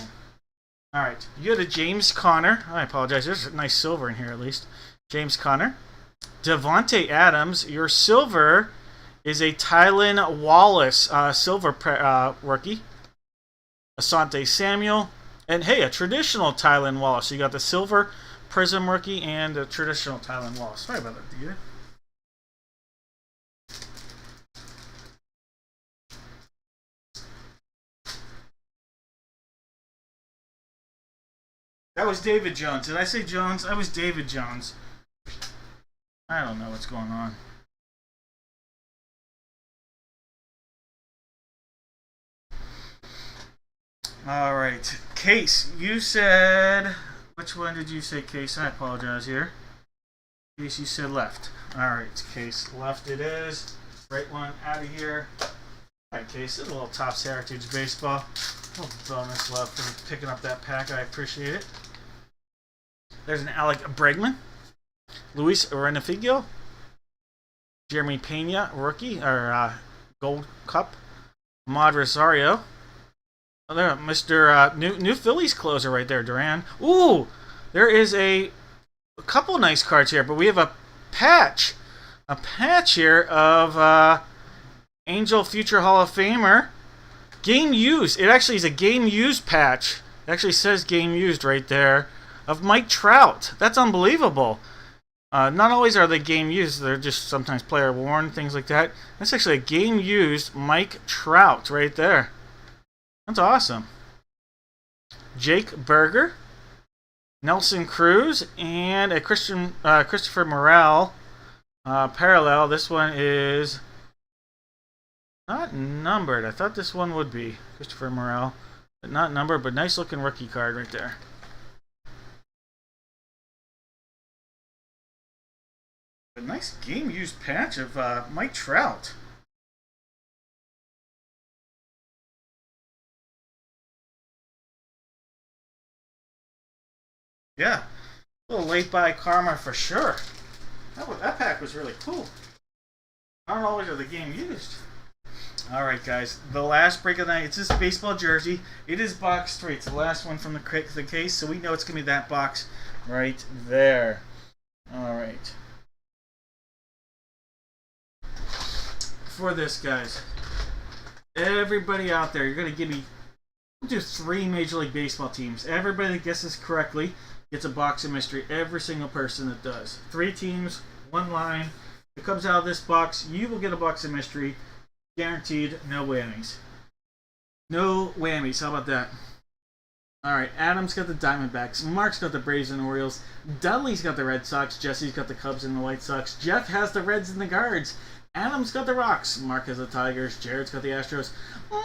Speaker 1: Alright, you got a James Conner. I apologize. There's a nice silver in here at least. James Conner. Devontae Adams. Your silver is a Tylan Wallace silver rookie. Asante Samuel. And hey, a traditional Tylan Wallace. So you got the silver Prism rookie and a traditional Tylan Wallace. Sorry about that, dude. That was David Jones. Did I say Jones? That was David Jones. I don't know what's going on. Alright. Case, you said... Which one did you say, Case? I apologize here. Case, you said left. Alright, Case. Left it is. Right one out of here. Alright, Case. This is a little Topps Heritage Baseball. A little bonus love for picking up that pack. I appreciate it. There's an Alec Bregman. Luis Renifigio. Jeremy Pena, rookie, or Gold Cup. Ahmad Rosario. Oh, there, Mr. New Phillies closer right there, Duran. Ooh, there is a couple nice cards here, but we have a patch here of Angel Future Hall of Famer. Game used. It actually is a game used patch. It actually says game used right there of Mike Trout. That's unbelievable. Not always are they game used. They're just sometimes player worn, things like that. That's actually a game used Mike Trout right there. That's awesome. Jake Berger, Nelson Cruz, and a Christopher Morel parallel. This one is not numbered. I thought this one would be Christopher Morel, but not numbered. But nice looking rookie card right there. A nice game used patch of Mike Trout. Yeah, a little late by karma for sure. That pack was really cool. I don't know whether the game used. Alright, guys. The last break of the night. It's this baseball jersey. It is box 3. It's the last one from the case, so we know it's going to be that box right there. Alright. For this, guys. Everybody out there, you're going to give me... We'll do 3 Major League Baseball teams. Everybody that guesses correctly gets a box of mystery. Every single person that does. 3 teams, 1 line. If it comes out of this box, you will get a box of mystery. Guaranteed, no whammies. No whammies, how about that? Alright, Adam's got the Diamondbacks. Mark's got the Braves and Orioles. Dudley's got the Red Sox. Jesse's got the Cubs and the White Sox. Jeff has the Reds and the Guards. Adam's got the Rocks. Mark has the Tigers. Jared's got the Astros.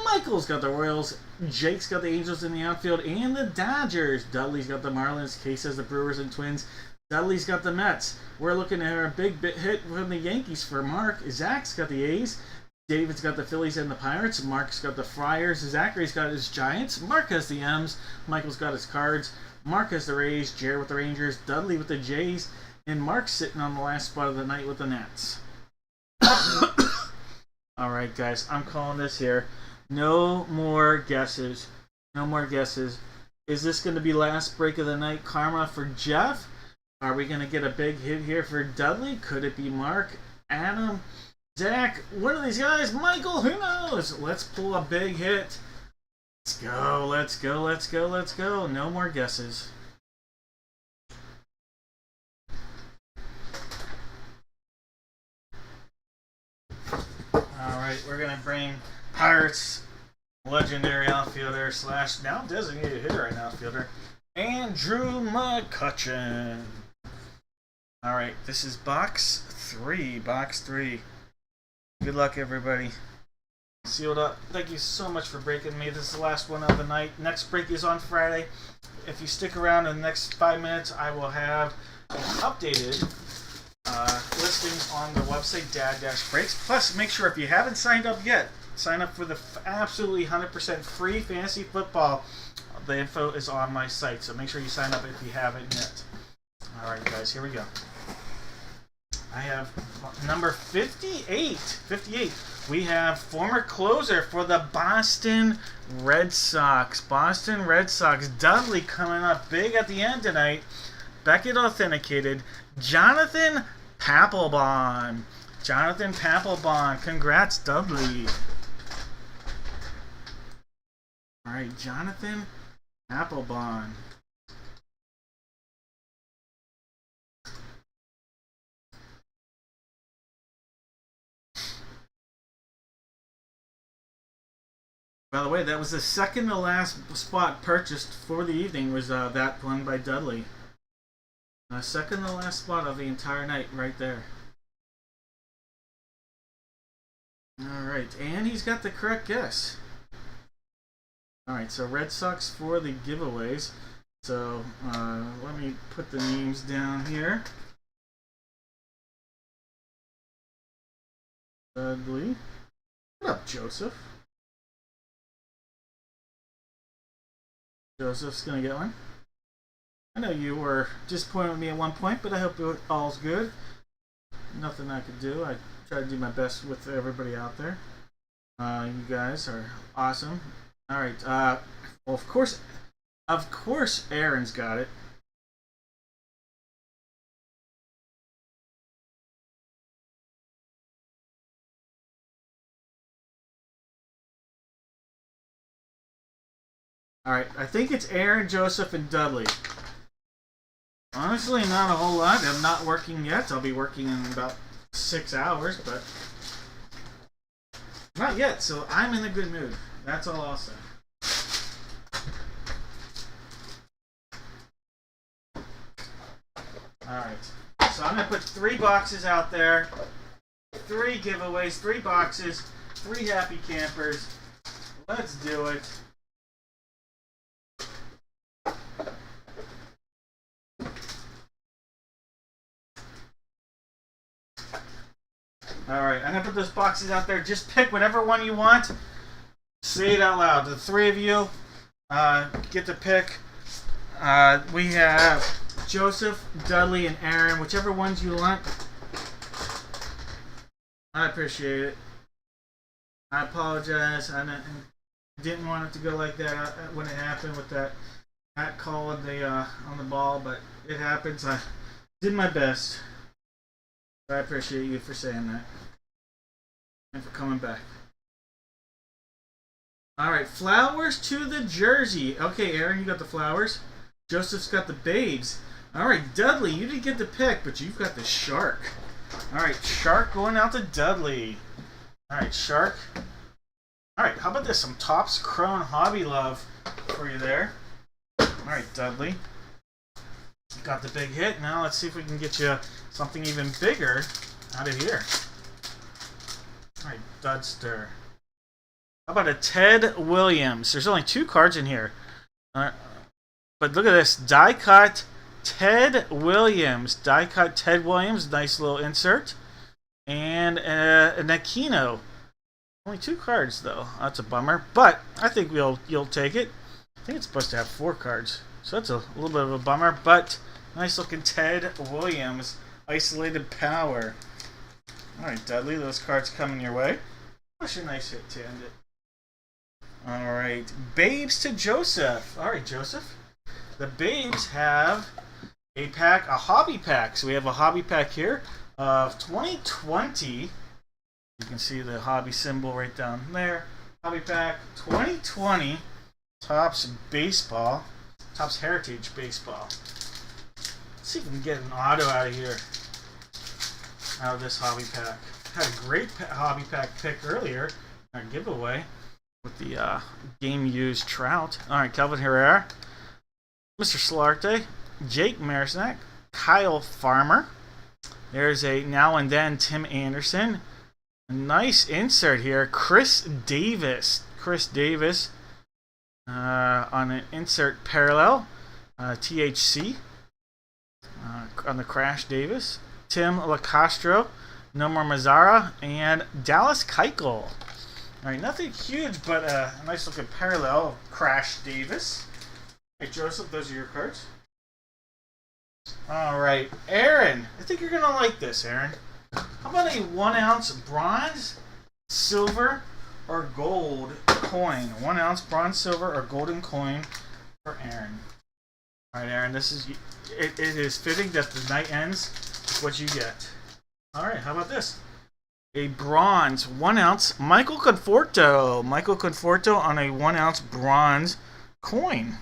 Speaker 1: Michael's got the Royals. Jake's got the Angels in the outfield and the Dodgers. Dudley's got the Marlins. Case has the Brewers and Twins. Dudley's got the Mets. We're looking at a big hit from the Yankees for Mark. Zach's got the A's. David's got the Phillies and the Pirates. Mark's got the Friars. Zachary's got his Giants. Mark has the M's. Michael's got his Cards. Mark has the Rays. Jared with the Rangers. Dudley with the Jays. And Mark's sitting on the last spot of the night with the Nats. Alright, guys. I'm calling this here. No more guesses. No more guesses. Is this going to be last break of the night karma for Jeff? Are we going to get a big hit here for Dudley? Could it be Mark? Adam? Zach, one of these guys, Michael, who knows? Let's pull a big hit. Let's go, let's go, let's go, let's go. No more guesses. Alright, we're going to bring Pirates legendary outfielder / now designated hitter and outfielder, Andrew McCutchen. Alright, this is box 3. Box 3. Good luck, everybody. Sealed up. Thank you so much for breaking me. This is the last one of the night. Next break is on Friday. If you stick around in the next 5 minutes, I will have updated listings on the website, Dad-Breaks. Plus, make sure if you haven't signed up yet, sign up for the absolutely 100% free fantasy football. The info is on my site, so make sure you sign up if you haven't yet. Alright, guys, here we go. I have number 58. 58. We have former closer for the Boston Red Sox. Boston Red Sox. Dudley coming up big at the end tonight. Beckett authenticated. Jonathan Papelbon. Jonathan Papelbon. Congrats, Dudley. Alright, Jonathan Papelbon. By the way, that was the second to last spot purchased for the evening was that one by Dudley. Second to last spot of the entire night right there. Alright, and he's got the correct guess. Alright, so Red Sox for the giveaways. So, let me put the names down here. Dudley. What up, Joseph? Joseph's gonna get one. I know you were disappointed with me at one point, but I hope all's good. Nothing I could do. I try to do my best with everybody out there. You guys are awesome. Alright, well, of course, Aaron's got it. Alright, I think it's Aaron, Joseph, and Dudley. Honestly, not a whole lot. I'm not working yet. I'll be working in about 6 hours, but not yet, so I'm in a good mood. That's all I'll say. Alright. So I'm going to put 3 boxes out there. 3 giveaways, 3 boxes, 3 happy campers. Let's do it. Alright, I'm going to put those boxes out there. Just pick whatever one you want. Say it out loud. The 3 of you get to pick. We have Joseph, Dudley, and Aaron. Whichever ones you want. I appreciate it. I apologize. I didn't want it to go like that when it happened with that call on the ball, but it happens. I did my best. I appreciate you for saying that and for coming back. All right, flowers to the jersey. Okay, Aaron, you got the flowers. Joseph's got the babes. All right, Dudley, you didn't get the pick, but you've got the shark. All right, shark going out to Dudley. All right, shark. All right, how about this? Some Topps Chrome Hobby Love for you there. All right, Dudley. You got the big hit. Now let's see if we can get you something even bigger out of here. All right, Dudster. How about a Ted Williams? There's only 2 cards in here. But look at this. Die cut Ted Williams. Die cut Ted Williams. Nice little insert. And an Aquino. Only 2 cards, though. That's a bummer. But I think you'll take it. I think it's supposed to have 4 cards. So that's a little bit of a bummer. But nice looking Ted Williams. Isolated power. Alright, Dudley. Those cards coming your way. That's a nice hit to end it. Alright. Babes to Joseph. Alright, Joseph. The Babes have a hobby pack. So we have a hobby pack here of 2020. You can see the hobby symbol right down there. Hobby pack 2020 Topps Baseball. Topps Heritage Baseball. Let's see if we can get an auto out of here. Out of this hobby pack. Had a great hobby pack pick earlier. Our giveaway with the game used Trout. Alright, Kelvin Herrera. Mr. Solarte. Jake Marisnak. Kyle Farmer. There's a now and then Tim Anderson. A nice insert here. Chris Davis. On an insert parallel. THC. On the Crash Davis. Tim LaCastro. Nomar Mazara. And Dallas Keuchel. Alright, nothing huge, but a nice looking parallel of Crash Davis. Hey, Joseph, those are your cards. Alright, Aaron. I think you're going to like this, Aaron. How about a 1 ounce bronze, silver, or gold coin? 1 ounce bronze, silver, or golden coin for Aaron. Alright, Aaron, this is it is fitting that the night ends with what you get. Alright, how about this? A bronze 1 ounce Michael Conforto. Michael Conforto on a 1 ounce bronze coin.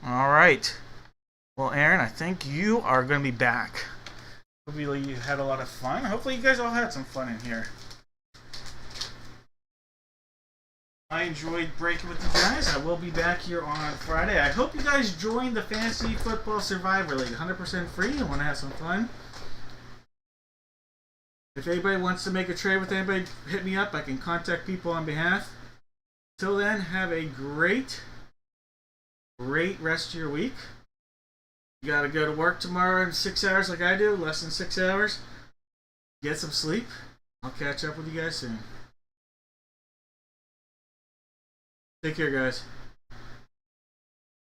Speaker 1: Alright. Well, Aaron, I think you are going to be back. Hopefully you had a lot of fun. Hopefully you guys all had some fun in here. I enjoyed breaking with you guys. I will be back here on Friday. I hope you guys joined the Fantasy Football Survivor League. 100% free. You want to have some fun. If anybody wants to make a trade with anybody, hit me up. I can contact people on behalf. Till then, have a great rest of your week. You gotta go to work tomorrow in 6 hours like I do, less than 6 hours. Get some sleep. I'll catch up with you guys soon. Take care, guys.